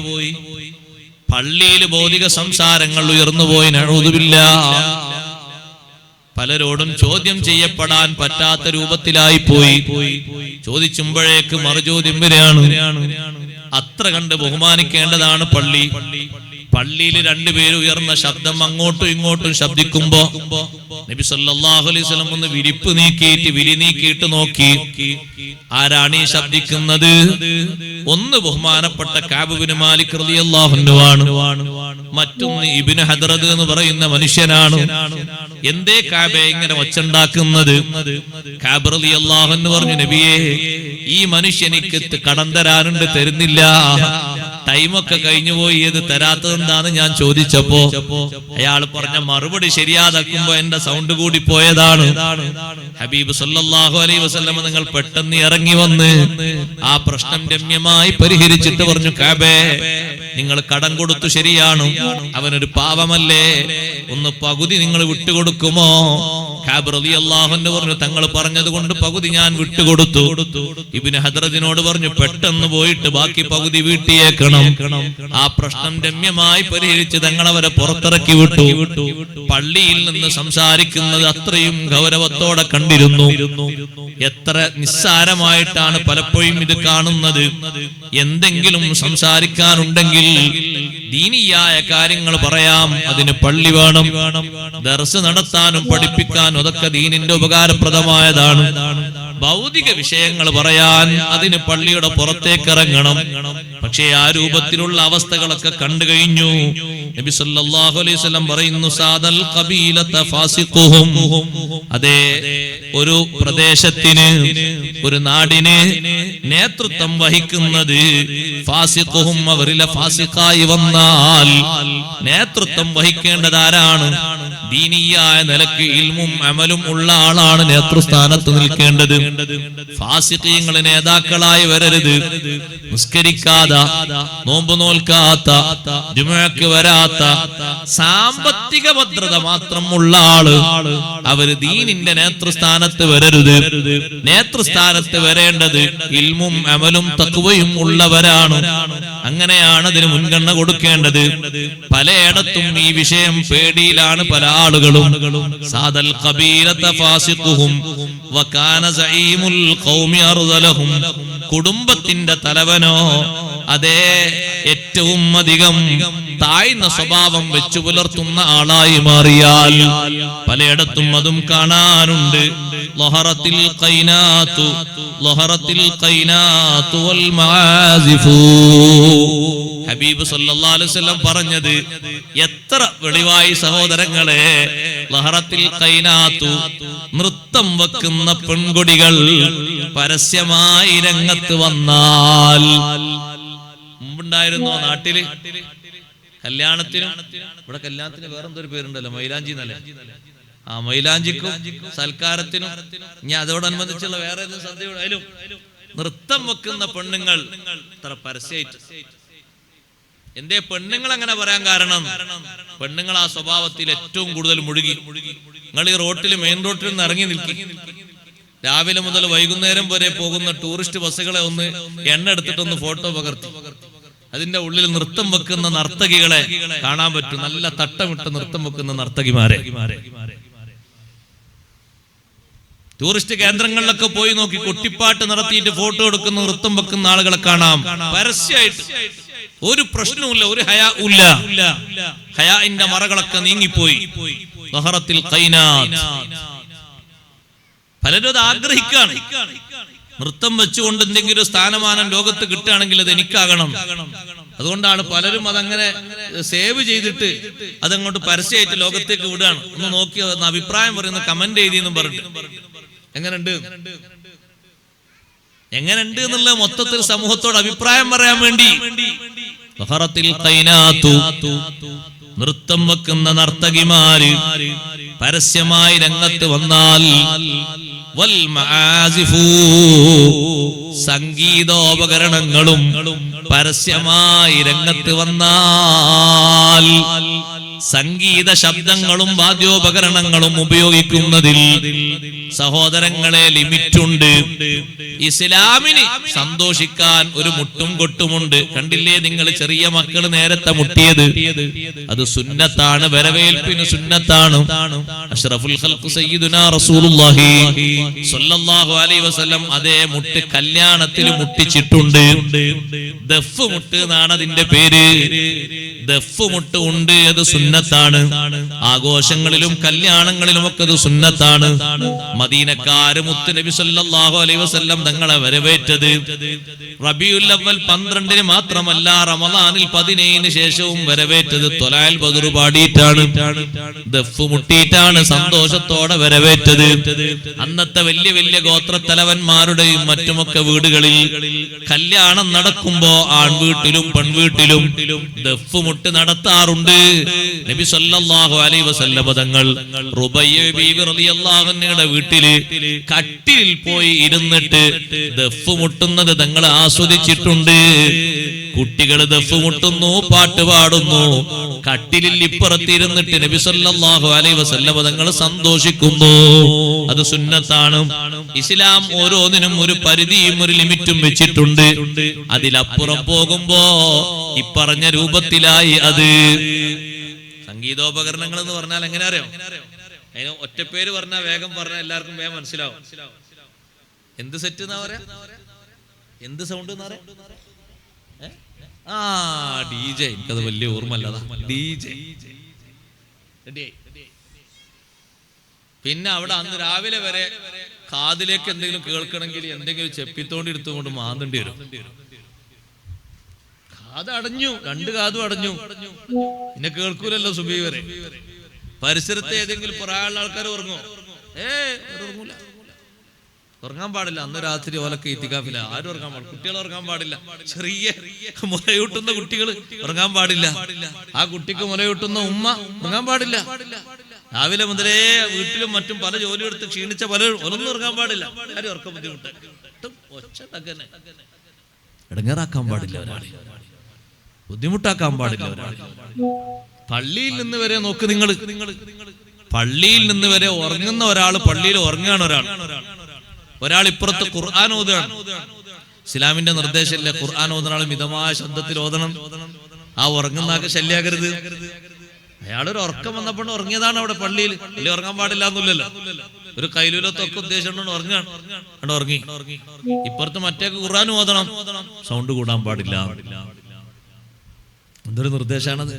പള്ളിയിൽ ഭൗതിക സംസാരങ്ങൾ ഉയർന്നുപോയി. നഊദുബില്ലാഹ്. പലരോടും ചോദ്യം ചെയ്യപ്പെടാൻ പറ്റാത്ത രൂപത്തിലായി പോയി. ചോദിച്ചുമ്പോഴേക്ക് മറുചോദ്യം വരെയാണ്. അത്ര കണ്ട് ബഹുമാനിക്കേണ്ടതാണ് പള്ളി. പള്ളിയിൽ രണ്ടുപേര് ഉയർന്ന ശബ്ദം അങ്ങോട്ടും ഇങ്ങോട്ടും ശബ്ദിക്കുമ്പോ നബി സല്ലല്ലാഹു അലൈഹി വസല്ലം ഒന്ന് വിരി നീക്കിയിട്ട് നോക്കി, ആരാണ് ഈ ശബ്ദിക്കുന്നത്? ഒന്ന് ബഹുമാനപ്പെട്ട കഅബ് ബിൻ മാലിക് റളിയല്ലാഹു അൻഹു ആണ്. മറ്റൊന്ന് ഇബ്നു ഹദ്റദ് എന്ന് പറയുന്ന മനുഷ്യനാണ്. എന്തേ കഅബെ ഇങ്ങനെ ഒച്ചുണ്ടാക്കുന്നത്? കഅബ് റളിയല്ലാഹു അൻഹു പറഞ്ഞു, നബിയേ, ഈ മനുഷ്യനിക്ക് കടം തരാനുണ്ട്, തരുന്നില്ല. ടൈമൊക്കെ കഴിഞ്ഞുപോയി, ഏത് തരാത്തതെന്താന്ന് ഞാൻ ചോദിച്ചപ്പോ അയാൾ പറഞ്ഞ മറുപടി ശരിയാതാക്കുമ്പോ എന്റെ സൗണ്ട് കൂടി പോയതാണ്. ഹബീബ് സല്ലല്ലാഹു അലൈഹി വസല്ലം നിങ്ങൾ പെട്ടെന്ന് ഇറങ്ങി വന്ന് ആ പ്രശ്നം രമ്യമായി പരിഹരിച്ചിട്ട് പറഞ്ഞു, കഅബേ, നിങ്ങൾ കടം കൊടുത്തു ശരിയാണ്, അവനൊരു പാവമല്ലേ, ഒന്ന് പകുതി നിങ്ങൾ വിട്ടുകൊടുക്കുമോ? കഅബ് റളിയല്ലാഹു അൻഹു പറഞ്ഞു, തങ്ങൾ പറഞ്ഞത് കൊണ്ട് പകുതി ഞാൻ വിട്ടുകൊടുത്തു. ഇബ്നു ഹദ്റദിനോട് പറഞ്ഞു, പെട്ടെന്ന് പോയിട്ട് ബാക്കി പകുതി വീട്ടിയേക്കണം. ആ പ്രശ്നം രമ്യമായി പരിഹരിച്ച് തങ്ങൾ അവരെ പുറത്തിറക്കി വിട്ടു. പള്ളിയിൽ നിന്ന് സംസാരിക്കുന്നത് അത്രയും ഗൗരവത്തോടെ കണ്ടിരുന്നു. എത്ര നിസ്സാരമായിട്ടാണ് പലപ്പോഴും ഇത് കാണുന്നത്. എന്തെങ്കിലും സംസാരിക്കാനുണ്ടെങ്കിൽ ദീനിയായ കാര്യങ്ങൾ പറയാം, അതിന് പള്ളി വേണം. ദർസ് നടത്താനും പഠിപ്പിക്കാനും പഠിപ്പിക്കാനും അതൊക്കെ ദീനിന്റെ ഉപകാരപ്രദമായതാണ്. ഭൗതിക വിഷയങ്ങൾ പറയാൻ അതിന് പള്ളിയുടെ പുറത്തേക്ക് ഇറങ്ങണം. പക്ഷേ ആ രൂപത്തിലുള്ള അവസ്ഥകളൊക്കെ കണ്ടു കഴിഞ്ഞു. നബി സല്ലല്ലാഹു അലൈഹി വസല്ലം പറയുന്നു, സാദൽ ഖബീലത ഫാസിഖുഹും, അതെ, ഒരു പ്രദേശത്തിന്, ഒരു നാടിന് നേതൃത്വം വഹിക്കുന്നത് ഫാസിഖുഹും, അവരിലെ ഫാസിഖായി വന്നാൽ നേതൃത്വം വഹിക്കേണ്ടത് ആരാണ്? ദീനിയായ നിലക്ക് ഇൽമും അമലും ഉള്ള ആളാണ് നേതൃസ്ഥാനത്ത് നിൽക്കേണ്ടത്. ഫാസിഖീങ്ങൾ നേതാക്കളായി വരരുത്. നിസ്കരിക്കാത്ത, നോമ്പ് നോൽക്കാത്ത, ജുമുഅക്ക് വരാത്ത, സാമ്പത്തിക ഭദ്രത മാത്രം ഉള്ള ആള്, അവര് ദീനിന്റെ നേതൃസ്ഥാനത്ത് വരരുത്. നേതൃസ്ഥാനത്ത് വരേണ്ടത് ഇൽമും അമലും തഖ്വയും ഉള്ളവരാണ്. അങ്ങനെയാണ് അതിന് മുൻഗണന കൊടുക്കേണ്ടത്. പലയിടത്തും ഈ വിഷയം പേടിയിലാണ് പല ആളുകളും. സാദൽ ഖബീലത ഫാസിഖുഹും വകാന സഈമുൽ ഖൗമി അർദലഹും, കുടുംബത്തിന്റെ തലവനോ അതേ ഏറ്റവും അധികം താഴ്ന്ന സ്വഭാവം വെച്ചു പുലർത്തുന്ന ആളായി മാറിയാൽ പലയിടത്തും അതും കാണാനുണ്ട്. ലഹറത്തിൽ ഖൈനാതു, ലഹറത്തിൽ ഖൈനാതു വൽ മആസിഫു. ഹബീബ് സല്ലല്ലാഹു അലൈഹി വസല്ലം പറഞ്ഞത് എത്ര വെളിവായി സഹോദരങ്ങളെ. ലഹറത്തിൽ ഖൈനാതു, നൃത്തം വെക്കുന്ന പെൺകുടികൾ പരസ്യമായി രംഗത്ത് വന്നാൽ. മുമ്പുണ്ടായിരുന്നോ നാട്ടില് കല്യാണത്തിനും, ഇവിടെ കല്യാണത്തിന് വേറെന്തൊരു പേരുണ്ടല്ലോ, മൈലാഞ്ചി എന്നല്ലേ? ആ മൈലാഞ്ചിക്കും സൽക്കാരത്തിനും ഇനി അതോടനുബന്ധിച്ചുള്ള വേറെ ഏതും സദ്യയോടായാലും നൃത്തം വെക്കുന്ന പെണ്ണുങ്ങൾ ഇത്ര പരസ്യമായിട്ട്. എന്തേ പെണ്ണുങ്ങൾ അങ്ങനെ പറയാൻ കാരണം? പെണ്ണുങ്ങൾ ആ സ്വഭാവത്തിൽ ഏറ്റവും കൂടുതൽ മുഴുകി. നിങ്ങൾ ഈ റോട്ടിൽ, മെയിൻ റോട്ടിൽ നിന്ന് ഇറങ്ങി നിൽക്കി, രാവിലെ മുതൽ വൈകുന്നേരം വരെ പോകുന്ന ടൂറിസ്റ്റ് ബസ്സുകളെ ഒന്ന് എണ്ണ എടുത്തിട്ടൊന്ന് ഫോട്ടോ പകർത്തി അതിന്റെ ഉള്ളിൽ നൃത്തം വെക്കുന്ന നർത്തകികളെ കാണാൻ പറ്റും. നല്ല തട്ടമിട്ട് നൃത്തം വെക്കുന്ന നർത്തകിമാരെ. ടൂറിസ്റ്റ് കേന്ദ്രങ്ങളിലൊക്കെ പോയി നോക്കി, കുട്ടിപ്പാട്ട് നടത്തിയിട്ട് ഫോട്ടോ എടുക്കുന്ന, നൃത്തം വെക്കുന്ന ആളുകളെ കാണാം പരസ്യമായിട്ട്. ഒരു പ്രശ്നവുമില്ല, ഒരു ഹയാ ഇല്ല. ഹയാഇന്റെ മറകളൊക്കെ നീങ്ങിപ്പോയി. ലഹറത്തിൽ ഖൈനാത്ത്. പലരും അത് ആഗ്രഹിക്കാണ്. നൃത്തം വെച്ചുകൊണ്ട് എന്തെങ്കിലും ഒരു സ്ഥാനമാനം ലോകത്ത് കിട്ടുകയാണെങ്കിൽ അത് എനിക്കാകണം. അതുകൊണ്ടാണ് പലരും അതങ്ങനെ സേവ് ചെയ്തിട്ട് അതങ്ങോട്ട് പരസ്യമായിട്ട് ലോകത്തേക്ക് വിടുകയാണ്. ഒന്ന് നോക്കി അഭിപ്രായം പറയുന്ന കമന്റ് എഴുതിയെന്നും പറഞ്ഞിട്ട് എങ്ങനെയുണ്ട് എന്നുള്ള മൊത്തത്തിൽ സമൂഹത്തോട് അഭിപ്രായം പറയാൻ വേണ്ടി. ലഹറത്തിൽ ഖൈനാതു, നൃത്തം വെക്കുന്ന നർത്തകിമാര് പരസ്യമായി രംഗത്ത് വന്നാൽ, വൽ മആസിഫു, സംഗീതോപകരണങ്ങളും പരസ്യമായി രംഗത്ത് വന്നാൽ, സംഗീത ശബ്ദങ്ങളും വാദ്യോപകരണങ്ങളും ഉപയോഗിക്കുന്നതിൽ സഹോദരങ്ങളെ ലിമിറ്റുണ്ട്. ഇസ്ലാമിന് സന്തോഷിക്കാൻ ഒരു മുട്ടും കൊട്ടുമുണ്ട്. കണ്ടില്ലേ നിങ്ങൾ ചെറിയ മക്കൾ നേരത്തെ മുട്ടിയത്? അത് സുന്നത്താണ്, വരവേൽപ്പിന് സുന്നത്താണ്. അഷ്റഫുൽ ഖൽഖ് സയ്യിദുനാ റസൂലുള്ളാഹി സ്വല്ലല്ലാഹു അലൈഹി വസല്ലം അതേ മുട്ട് കല്യാണത്തിൽ മുട്ടിച്ചിട്ടുണ്ട്. ദഫ് മുട്ട് എന്നാണ് അതിന്റെ പേര്. ദഫ് മുട്ട് ഉണ്ട്, അത് സുന്നത്താണ്. ആഘോഷങ്ങളിലും കല്യാണങ്ങളിലും ഒക്കെ അത് സുന്നത്താണ്. മദീനക്കാര് മുത്ത് നബി സല്ലല്ലാഹു അലൈഹി വസല്ലം തങ്ങളെ വരവേറ്റത് റബീഉൽ അവ്വൽ 12 മാത്രമല്ല, റമളാനിൽ 17 ശേഷവും വരവേറ്റത് ത്വലാൽ ബദർ പാടിയിട്ടാണ്, ദഫ് മുട്ടിയിട്ടാണ് സന്തോഷത്തോടെ വരവേറ്റത്. അന്നത്തെ വലിയ വലിയ ഗോത്രത്തലവന്മാരുടെയും മറ്റുമൊക്കെ വീടുകളിൽ കല്യാണം നടക്കുമ്പോ ആൺവീട്ടിലും പെൺവീട്ടിലും ദഫ് മുട്ട് നടത്താറുണ്ട്. നബി സല്ലല്ലാഹു അലൈഹി വസല്ലം തങ്ങൾ റുബയ്യ ബീവി റളിയല്ലാഹു അൻഹയുടെ വീട്ടില് കട്ടിലിൽ പോയി ഇരുന്നിട്ട് ദഫ് മുട്ടുന്നത് തങ്ങൾ ആസ്വദിച്ചിട്ടുണ്ട്. കുട്ടികൾ ദഫ് മുട്ടുന്നു, പാട്ട് പാടുന്നു. കട്ടിലിൽ ഇപ്പുറത്തിരുന്നിട്ട് നബി സല്ലല്ലാഹു അലൈഹി വസല്ലം തങ്ങൾ സന്തോഷിക്കുന്നു. അത് സുന്നത്താണ്. ഇസ്ലാം ഓരോന്നിനും ഒരു പരിധിയും ഒരു ലിമിറ്റും വെച്ചിട്ടുണ്ട്. അതിലപ്പുറം പോകുമ്പോ ഇപ്പറഞ്ഞ രൂപത്തിലായി അത്. സംഗീതോപകരണങ്ങൾ എന്ന് പറഞ്ഞാൽ എങ്ങനെ അറിയാം? അതിന് ഒറ്റപ്പേര് പറഞ്ഞാൽ വേഗം പറഞ്ഞാൽ എല്ലാവർക്കും വേഗം മനസ്സിലാവും. എന്ത് സെറ്റ് എന്നാ പറയാ? എന്ത് സൗണ്ട് എന്നാ പറയാ? ആ DJ. എനിക്കത് വലിയ ഓർമ്മ അല്ലതാ. DJ പിന്നെ അവിടെ അന്ന് രാവിലെ വരെ കാതിലേക്ക് എന്തെങ്കിലും കേൾക്കണമെങ്കിൽ എന്തെങ്കിലും ചെപ്പിത്തോണ്ടി എടുത്തുകൊണ്ട് മാന്തേണ്ടി വരും. കാതടഞ്ഞു, 2 കാതും അടഞ്ഞു, പിന്നെ കേൾക്കൂലല്ലോ സുബഹി വരെ. പരിസരത്തെ ഏതെങ്കിലും പ്രായമുള്ള ആൾക്കാർ ഉറങ്ങോ? ഉറങ്ങൂല, ഉറങ്ങാൻ പാടില്ല. അന്ന് രാത്രി ഓലൊക്കെ ഇത്തിക്കാഫില്ല, ആരും ഉറങ്ങാൻ പാടില്ല. കുട്ടികൾ ഉറങ്ങാൻ പാടില്ല, ചെറിയ മുലയൂട്ടുന്ന കുട്ടികൾ ഉറങ്ങാൻ പാടില്ല. ആ കുട്ടിക്ക് മുലയൂട്ടുന്ന ഉമ്മ ഉറങ്ങാൻ പാടില്ല. രാവിലെ മുതലേ വീട്ടിലും മറ്റും പല ജോലി എടുത്ത് ക്ഷീണിച്ച പലരും ഒന്നും ഉറങ്ങാൻ പാടില്ല. ആരും ഉറക്കം ബുദ്ധിമുട്ട് ഒച്ച തകനെ ഇടങ്ങേറാക്കാൻ പാടില്ല, ഒരാളെ ബുദ്ധിമുട്ടാക്കാൻ പാടില്ല. ഒരാളെ പള്ളിയിൽ നിന്ന് വരെ നോക്ക് നിങ്ങൾ, പള്ളിയിൽ നിന്ന് വരെ ഉറങ്ങുന്ന ഒരാൾ പള്ളിയിൽ ഉറങ്ങുകയാണ്. ഒരാൾ ഇപ്പുറത്ത് ഖുർആൻ ഓതുകയാണ്. ഇസ്ലാമിന്റെ നിർദ്ദേശമില്ല, ഖുർആൻ ഓതുന്ന ആൾ മിതമായ ശബ്ദത്തിൽ ഓതണം. ആ ഉറങ്ങുന്ന ആൾക്ക് ശല്യാകരുത്. അയാളൊരു ഉറക്കം വന്നപ്പോൾ ഉറങ്ങിയതാണ് അവിടെ പള്ളിയിൽ. പള്ളി ഉറങ്ങാൻ പാടില്ല എന്നില്ലല്ലോ. ഒരു കൈലൂലത്തൊക്കെ ഉദ്ദേശം ഉറങ്ങി. ഇപ്പുറത്ത് മറ്റേക്ക് ഖുർആൻ ഓതണം, സൗണ്ട് കൂടാൻ പാടില്ല. എന്തൊരു നിർദ്ദേശമാണത്!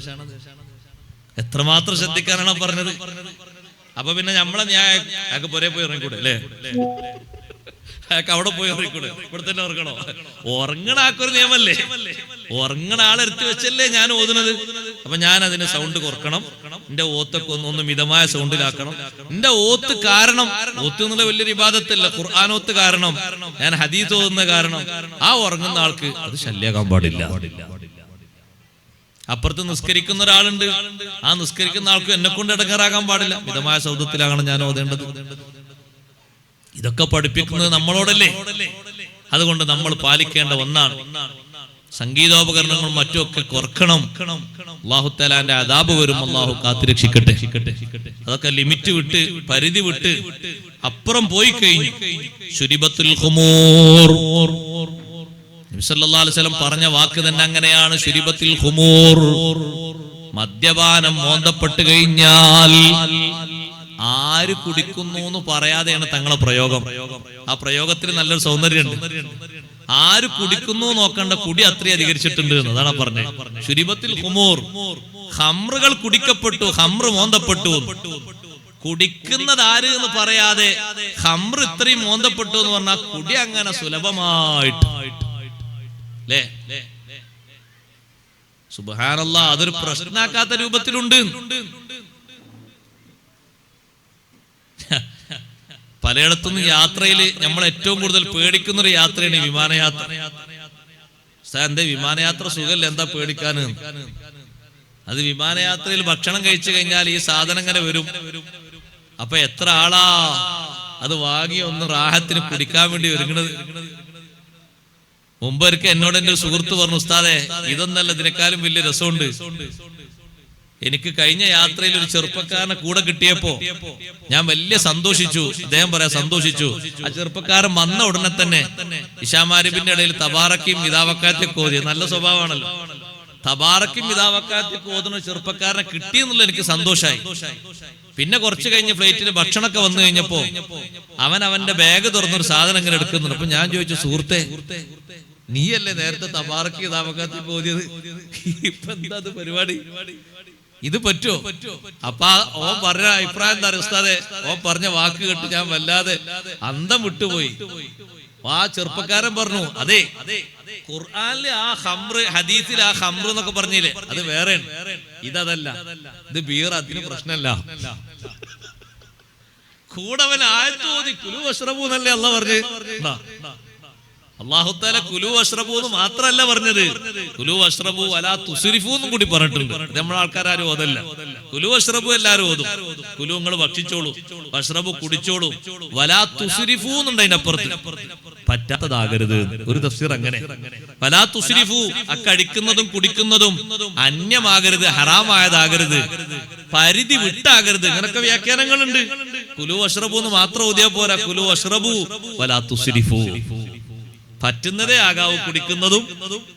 എത്രമാത്രം ശ്രദ്ധിക്കാനാണ് പറഞ്ഞത്. അപ്പൊ പിന്നെ നമ്മളെ അയാൾക്ക് പുറേ പോയി ഇറങ്ങിക്കൂടെ അല്ലേ? അയാൾക്ക് അവിടെ പോയി ഇറങ്ങിക്കൂടെ? ഇവിടെ തന്നെ ഉറങ്ങണോ? ഉറങ്ങണ ആക്കൊരു നിയമല്ലേ? ഉറങ്ങണ ആളെടുത്ത് വെച്ചല്ലേ ഞാൻ ഓതുന്നത്. അപ്പൊ ഞാൻ അതിന് സൗണ്ട് കുറക്കണം, എന്റെ ഓത്തൊക്കെ ഒന്ന് മിതമായ സൗണ്ടിലാക്കണം. എന്റെ ഓത്ത് കാരണം, ഓത്ത് എന്നുള്ള വലിയൊരു ഇബാദത്തല്ല, ഖുർആനോത്ത് കാരണം, ഞാൻ ഹദീസ് ഓതുന്ന കാരണം ആ ഉറങ്ങുന്ന ആൾക്ക് അത് ശല്യാകാൻ പാടില്ല. അപ്പുറത്ത് നിസ്കരിക്കുന്ന ഒരാളുണ്ട്, ആ നിസ്കരിക്കുന്ന ആൾക്കും എന്നെ കൊണ്ട് ഇടങ്ങേറാകാൻ പാടില്ല. മിതമായ ശബ്ദത്തിലാകണം ഞാൻ ഓതേണ്ടത്. ഇതൊക്കെ പഠിപ്പിക്കുന്നത് നമ്മളോടല്ലേ? അതുകൊണ്ട് നമ്മൾ പാലിക്കേണ്ട ഒന്നാണ്. സംഗീതോപകരണങ്ങളും മറ്റുമൊക്കെ കുറക്കണം. അല്ലാഹു തആലാന്റെ അദാബ് വരും, അല്ലാഹു കാത്തുരക്ഷിക്കട്ടെ. അതൊക്കെ ലിമിറ്റ് വിട്ട്, പരിധി വിട്ട് അപ്പുറം പോയി കഴിഞ്ഞു. ശുരിബത്തുൽ ഖുമൂർ, നബി സല്ലല്ലാഹു അലൈഹി വസല്ലം പറഞ്ഞ വാക്ക് തന്നെ അങ്ങനെയാണ്. ശുരിബത്തുൽ ഖുമൂർ, മദ്യപാനം മോന്തപ്പെട്ട് കഴിഞ്ഞാൽ ആര് കുടിക്കുന്നു എന്ന് പറയാതെയാണ് തങ്ങളെ പ്രയോഗം. ആ പ്രയോഗത്തിന് നല്ലൊരു സൗന്ദര്യമുണ്ട്. ആര് കുടിക്കുന്നു നോക്കണ്ട, കുടി അത്രയും അധികരിച്ചിട്ടുണ്ട് എന്നതാണ് പറഞ്ഞത്. ശുരിബത്തുൽ ഖുമൂർ, ഖംറുകൾ കുടിക്കപ്പെട്ടു, ഖംറ് മോന്തപ്പെട്ടു. കുടിക്കുന്നത് ആര് എന്ന് പറയാതെ ഖംറ് ഇത്രയും മോന്തപ്പെട്ടു എന്ന് പറഞ്ഞാൽ കുടി അങ്ങനെ സുലഭമായിട്ട് അല്ലേ? സുബ്ഹാനല്ലാഹ്, അതൊരു പ്രശ്നമാക്കാത്ത രൂപത്തിലുണ്ട്. പലയിടത്തുനിന്ന് യാത്രയിൽ നമ്മൾ ഏറ്റവും കൂടുതൽ പേടിക്കുന്ന ഒരു യാത്രയാണ് വിമാനയാത്ര. എന്തേ വിമാനയാത്ര സുഖല്ല, എന്താ പേടിക്കാന്? അത് വിമാനയാത്രയിൽ ഭക്ഷണം കഴിച്ചു കഴിഞ്ഞാൽ ഈ സാധനം ഇങ്ങനെ വരും. അപ്പൊ എത്ര ആളാ അത് വാങ്ങി ഒന്ന് റാഹത്തിന് കുടിക്കാൻ വേണ്ടി ഒരുങ്ങണത്. മുമ്പൊരിക്കൽ എന്നോട് എന്റെ ഒരു സുഹൃത്ത് പറഞ്ഞു, ഉസ്താദേ ഇതൊന്നല്ല, ഇതിനേക്കാളും വലിയ രസമുണ്ട്. എനിക്ക് കഴിഞ്ഞ യാത്രയിൽ ഒരു ചെറുപ്പക്കാരനെ കൂടെ കിട്ടിയപ്പോ ഞാൻ വലിയ സന്തോഷിച്ചു. അദ്ദേഹം പറയാ സന്തോഷിച്ചു. ആ ചെറുപ്പക്കാരൻ വന്ന ഉടനെ തന്നെ ഇശാമാരിബിന്റെ ഇടയിൽ തബാറക്കും ഇദാവക്കാത്തൊക്കെ ഓതി. നല്ല സ്വഭാവമാണല്ലോ. തബാറക്കും ഇദാവക്കാത്തൊക്കെ ഓതുന്ന ചെറുപ്പക്കാരനെ കിട്ടിയെന്നുള്ള എനിക്ക് സന്തോഷമായി. പിന്നെ കുറച്ച് കഴിഞ്ഞ് ഫ്ലൈറ്റിൽ ഭക്ഷണമൊക്കെ വന്നു കഴിഞ്ഞപ്പോ അവന്റെ ബാഗ് തുറന്നൊരു സാധനം ഇങ്ങനെ എടുക്കുന്നുണ്ട്. അപ്പൊ ഞാൻ ചോദിച്ചു, സുഹൃത്തെ നീയല്ലേ നേരത്തെ തബാറക്ക് ഇദാവക്കാത്തൊക്കെ ഓതിയത്, ഇപ്പൊ എന്താ പരിപാടി? ഇത് പറ്റുമോ? അപ്പൊ ഓൻ പറഞ്ഞ അഭിപ്രായം എന്താ ഉസ്താദെ? ഓൻ പറഞ്ഞ വാക്ക് കേട്ട് ഞാൻ വല്ലാതെ അന്തം വിട്ടുപോയി. ആ ചെറുപ്പക്കാരൻ പറഞ്ഞു, അതെ ഖുർആനിലെ ആ ഖംറ്, ഹദീസിൽ ആ ഖംറ് എന്നൊക്കെ പറഞ്ഞില്ലേ, അത് വേറെ, ഇതല്ല, ഇത് ബീർ, അതിന് പ്രശ്നമല്ല. കൂടവൻ ആയത്ത് ഓതി കുലു വശ്റബൂ എന്നല്ലേ അല്ലാഹു പറഞ്ഞു. അല്ലാഹു തആല കുലു വശ്റബൂ എന്ന് മാത്രമല്ല പറഞ്ഞത്, കുലു വശ്റബൂ വലാ തുസ്രിഫൂ എന്നും കൂടി പറഞ്ഞിട്ടുണ്ട്. നമ്മുടെ ആൾക്കാരും ഓതല്ല. കുലു വശ്റബൂ എല്ലാവരും ഓതും. കുലു നിങ്ങൾ ഭക്ഷിച്ചോളൂ, വശ്റബൂ കുടിച്ചോളൂ, വലാ തുസ്രിഫൂ എന്നുണ്ട് അതിന്റെ അപ്പുറത്ത്. പറ്റാത്തതാകരുത്. ഒരു തഫ്സീർ അങ്ങനെ, വലാ തുസ്രിഫൂ, അക്കടിക്കുന്നതും കുടിക്കുന്നതും അന്യമാകരുത്, ഹറാമായതാകരുത്, പരിധി വിട്ടാകരുത്. ഇങ്ങനൊക്കെ വ്യാഖ്യാനങ്ങളുണ്ട്. കുലു വശ്റബൂ എന്ന് മാത്രം ഓതിയാ പോരാ, കുലു വശ്റബൂ വലാ തുസ്രിഫൂ, പറ്റുന്നതേ ആകാവൂ കുടിക്കുന്നതും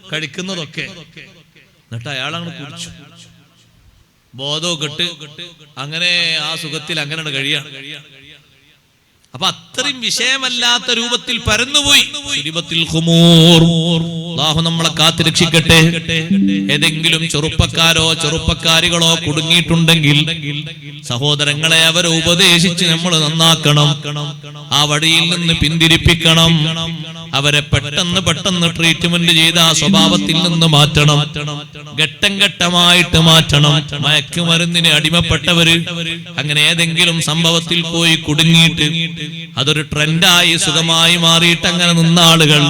കഴിക്കുന്നതൊക്കെ. എന്നിട്ട് അയാളങ്ങ് കുടിച്ചു, ബോധവും കെട്ട് അങ്ങനെ ആ സുഖത്തിൽ അങ്ങനെ കഴിയാണ്. അപ്പൊ അത്രയും വിഷയമല്ലാത്ത രൂപത്തിൽ പരന്നുപോയി. ശുരിബത്തുൽ ഖുമൂർ, അല്ലാഹു നമ്മളെ കാത്തുരക്ഷിക്കട്ടെ. ഏതെങ്കിലും ചെറുപ്പക്കാരോ ചെറുപ്പക്കാരികളോ കുടുങ്ങിയിട്ടുണ്ടെങ്കിൽ സഹോദരങ്ങളെ അവരെ ഉപദേശിച്ച് നമ്മൾ നന്നാക്കണം. ആ വഴിയിൽ നിന്ന് പിന്തിരിപ്പിക്കണം. അവരെ പെട്ടെന്ന് ട്രീറ്റ്മെന്റ് ചെയ്ത ആ സ്വഭാവത്തിൽ നിന്ന് മാറ്റണം. ഘട്ടം ഘട്ടമായിട്ട് മാറ്റണം. മയക്കുമരുന്നിന് അടിമപ്പെട്ടവര് അങ്ങനെ ഏതെങ്കിലും സംഭവത്തിൽ പോയി കുടുങ്ങിയിട്ട് അതൊരു ട്രെൻഡായി സുഖമായി മാറിയിട്ട് അങ്ങനെ നിന്ന ആളുകൾ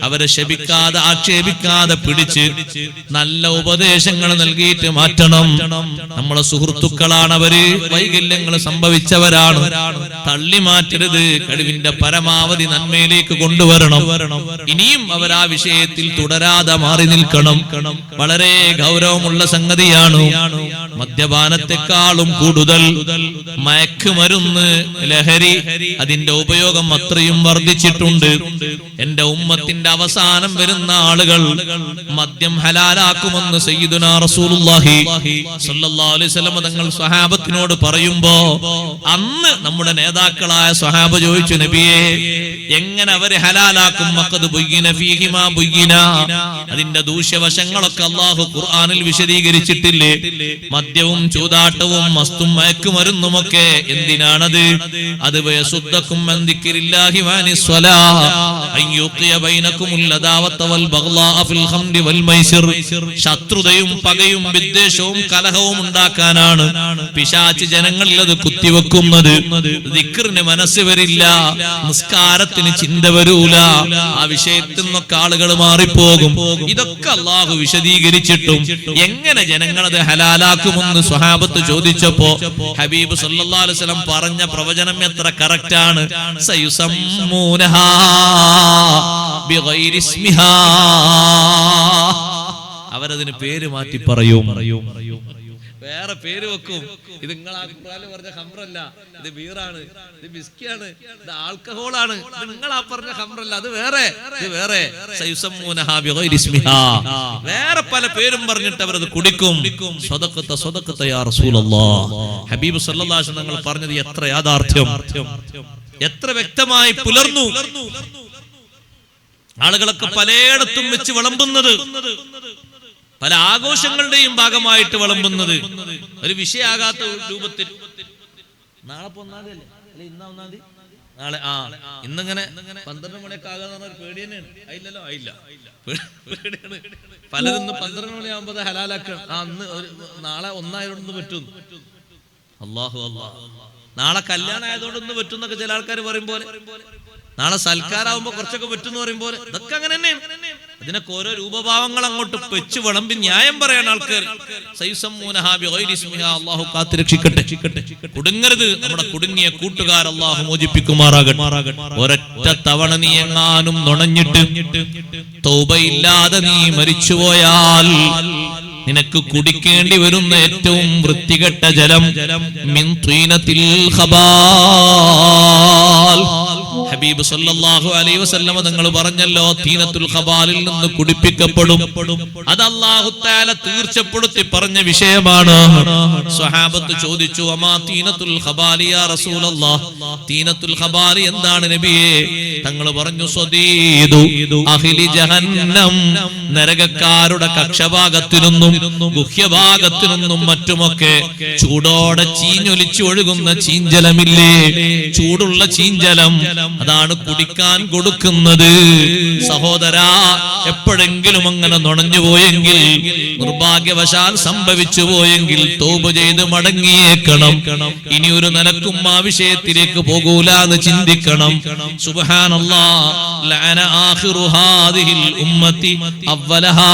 അവരെ ശപിക്കാതെ ആക്ഷേപിക്കാതെ പിടിച്ച് നല്ല ഉപദേശങ്ങൾ നൽകിയിട്ട് മാറ്റണം. നമ്മളെ സുഹൃത്തുക്കളാണ് അവര്, വൈകല്യങ്ങൾ സംഭവിച്ചവരാണ്. തള്ളി മാറ്റരുത്. കഴിവിന്റെ പരമാവധി നന്മയിലേക്ക് കൊണ്ടുവരണം. ഇനിയും അവർ ആ വിഷയത്തിൽ തുടരാതെ മാറി നിൽക്കണം. വളരെ ഗൗരവമുള്ള സംഗതിയാണ്. മദ്യപാനത്തെക്കാളും കൂടുതൽ മയക്കുമരുന്ന്, ലഹരി, അതിന്റെ ഉപയോഗം അത്രയും വർദ്ധിച്ചിട്ടുണ്ട്. എന്റെ ഉമ്മത്തിന്റെ അവസാനം വരുന്ന ആളുകൾ മദ്യം ഹലാലാക്കുമെന്ന് സയ്യിദുനാ റസൂലുള്ളാഹി സ്വല്ലല്ലാഹു അലൈഹി വസല്ലം തങ്ങൾ സ്വഹാബത്തിനോട് പറയുമ്പോ അന്ന് നമ്മുടെ നേതാക്കളായ സ്വഹാബ ചോദിച്ചു, നബിയേ എങ്ങനെ അവരെ ഹലാലാക്കും? മഖദ് ബുയ്യിന ഫീഹി മാ ബുയ്യിന. അതിന്റെ ദൂഷ്യവശങ്ങളൊക്കെ അല്ലാഹു ഖുർആനിൽ വിശദീകരിച്ചിട്ടില്ലേ? മദ്യവും ചൂതാട്ടവും മസ്തും മയക്കുമരുന്നുമൊക്കെ എന്തിനാണത്? അത് വയസുദ്ദകും അൻ ദിക്രില്ലാഹി വഅനിസ് സ്വലാഹ് അയ്യുഖിയ ബൈനകുമുൽ ലദാവത വൽ ബഗ്ളാ ഫിൽ ഖംരി വൽ മൈസിർ. ശത്രുതയും പകയും വിദ്വേഷവും കലഹവും ഉണ്ടാക്കാനാണ് പിശാച് ജനങ്ങളിൽ അത് കുത്തിവെക്കുന്നത്. ദിക്റിന് മനസ്സ് വരില്ല, നിസ്കാരത്തിന് ചിന്ത വരൂല. ആ വിഷയത്തിൽ നിന്നൊക്കെ ആളുകൾ മാറിപ്പോകും. ഇതൊക്കെ അല്ലാഹു വിശദീകരിച്ചിട്ടും എങ്ങനെ ജനങ്ങളത് ഹലാലാക്കുമെന്ന് സ്വഹാബത്ത് ചോദിച്ചപ്പോ ഹബീബ് സല്ലല്ലാഹു അലൈഹി വസല്ലം പറഞ്ഞ പ്രവചനം എത്ര കറക്റ്റാണ്. സയുസമ്മൂനഹാ ബിഗൈരി ഇസ്മിഹാ. അവരതിന് പേര് മാറ്റി പറയും, വേറെ പേര് വെക്കും. ഇത് നിങ്ങൾ ആ ഖുർആനിൽ പറഞ്ഞ ഖംറല്ല, ഇത് ബീറാണ്, ഇത് വിസ്കിയാണ്, ഇത് ആൽക്കഹോളാണ്. നിങ്ങൾ ആ പറഞ്ഞ ഖംറല്ല, അത് വേറെ, ഇത് വേറെ. സയുസമ്മൂനഹാ ബിഗൈരി ഇസ്മിഹാ. വേറെ പല പേരും പറഞ്ഞിട്ട് അവരത് കുടിക്കും. സ്വദഖത സ്വദഖത യാ റസൂലല്ലാഹ്. ഹബീബ് സല്ലല്ലാഹു അലൈഹി വസല്ലം തങ്ങൾ പറഞ്ഞത് എത്ര യാഥാർത്ഥ്യം, എത്ര വ്യക്തമായി പുലർന്നു. ആളുകളൊക്കെ പലയിടത്തും വെച്ച് വിളമ്പുന്നത്, പല ആഘോഷങ്ങളുടെയും ഭാഗമായിട്ട് വിളമ്പുന്നത് ഒരു വിഷയാകാത്ത രൂപത്തിൽ. നാളെ ഒന്നാമതല്ലേ, അല്ലെ ഇന്നാ ഒന്നാമതി, നാളെ ഇന്നിങ്ങനെ 12 മണിയൊക്കെ ആകാന്ന് പറഞ്ഞ പേടി തന്നെയാണ്. ആയില്ലല്ലോ, ആയില്ല, പേടിയാണ്. പലരും 12 മണിയാകുമ്പോ ഹലാലാക്കണം. അന്ന് നാളെ ഒന്നായതുകൊണ്ട് പറ്റും. അല്ലാഹു അല്ലാഹ്. നാളെ കല്യാണം ആയതുകൊണ്ടൊന്ന് പറ്റും എന്നൊക്കെ ചില ആൾക്കാർ പറയും പോലെ, നാളെ സൽക്കാരാവുമ്പോ കുറച്ചൊക്കെ പറ്റും എന്ന് പറയും പോലെ. ഇതൊക്കെ അങ്ങനെ തന്നെയാണ്. അതിനൊക്കെ ഓരോ രൂപഭാവങ്ങൾ അങ്ങോട്ട് വെച്ച് വിളമ്പി ന്യായം പറയാൻ ആൾക്കാർ. സയുസമ്മൂനഹാ ബിഗൈരി ഇസ്മിഹാ. അല്ലാഹു കാത്തുരക്ഷിക്കട്ടെ. കുടുങ്ങരുത്. നമ്മുടെ കുടുങ്ങിയ കൂട്ടുകാർ അല്ലാഹു മോചിപ്പിക്കുമാറാകട്ടെ. ഒരൊറ്റ തവണ നീ എങ്ങാനും നുണഞ്ഞിട്ട് തൗബയില്ലാതെ നീ മരിച്ചുപോയാൽ നിനക്ക് കുടിക്കേണ്ടി വരുന്ന ഏറ്റവും വൃത്തികെട്ട ജലം മിൻ തീനത്തിൽ ഖബാൽ. ഹബീബ് സല്ലല്ലാഹു അലൈഹി വസല്ലം തങ്ങൾ പറഞ്ഞല്ലോ, തീനത്തുൽ ഖബാലിൽ നിന്ന് കുടിപ്പിക്കപ്പെടും. അത് അല്ലാഹു തആല തീർച്ചപ്പെടുത്തി പറഞ്ഞ വിഷയമാണ്. സ്വഹാബത്ത് ചോദിച്ചു, അമാ തീനത്തുൽ ഖബാലി യാ റസൂലല്ലാഹ്. തീനത്തുൽ ഖബാലി എന്താണ് നബിയേ? തങ്ങൾ പറഞ്ഞു, സ്വദീദു അഹ്ലി ജഹന്നം. നരകക്കാരുടെ കക്ഷഭാഗത്തിനൊന്നും ഗുഹ്യഭാഗത്തിനൊന്നും മറ്റുമൊക്കെ ചൂടോടെ ചീഞ്ഞൊലിച്ചു ഒഴുകുന്ന ചീഞ്ചലമില്ലേ? ചൂടുള്ള ചീഞ്ചലം, അതാണ് കുടിക്കാൻ കൊടുക്കുന്നത്. സഹോദരാ, എപ്പോഴെങ്കിലും അങ്ങനെ നുണഞ്ഞു പോയെങ്കിൽ, നിർഭാഗ്യവശാൽ സംഭവിച്ചു പോയെങ്കിൽ തൗബ ചെയ്ത് മടങ്ങിയേക്കണം. ഇനി ഒരു നിലക്കും ആ വിഷയത്തിലേക്ക് പോകൂല എന്ന് ചിന്തിക്കണം. സുബ്ഹാനല്ലാഹ്. ലഅന ആഖിറു ഹാദിഹിൽ ഉമ്മത്തി അവ്വലഹാ.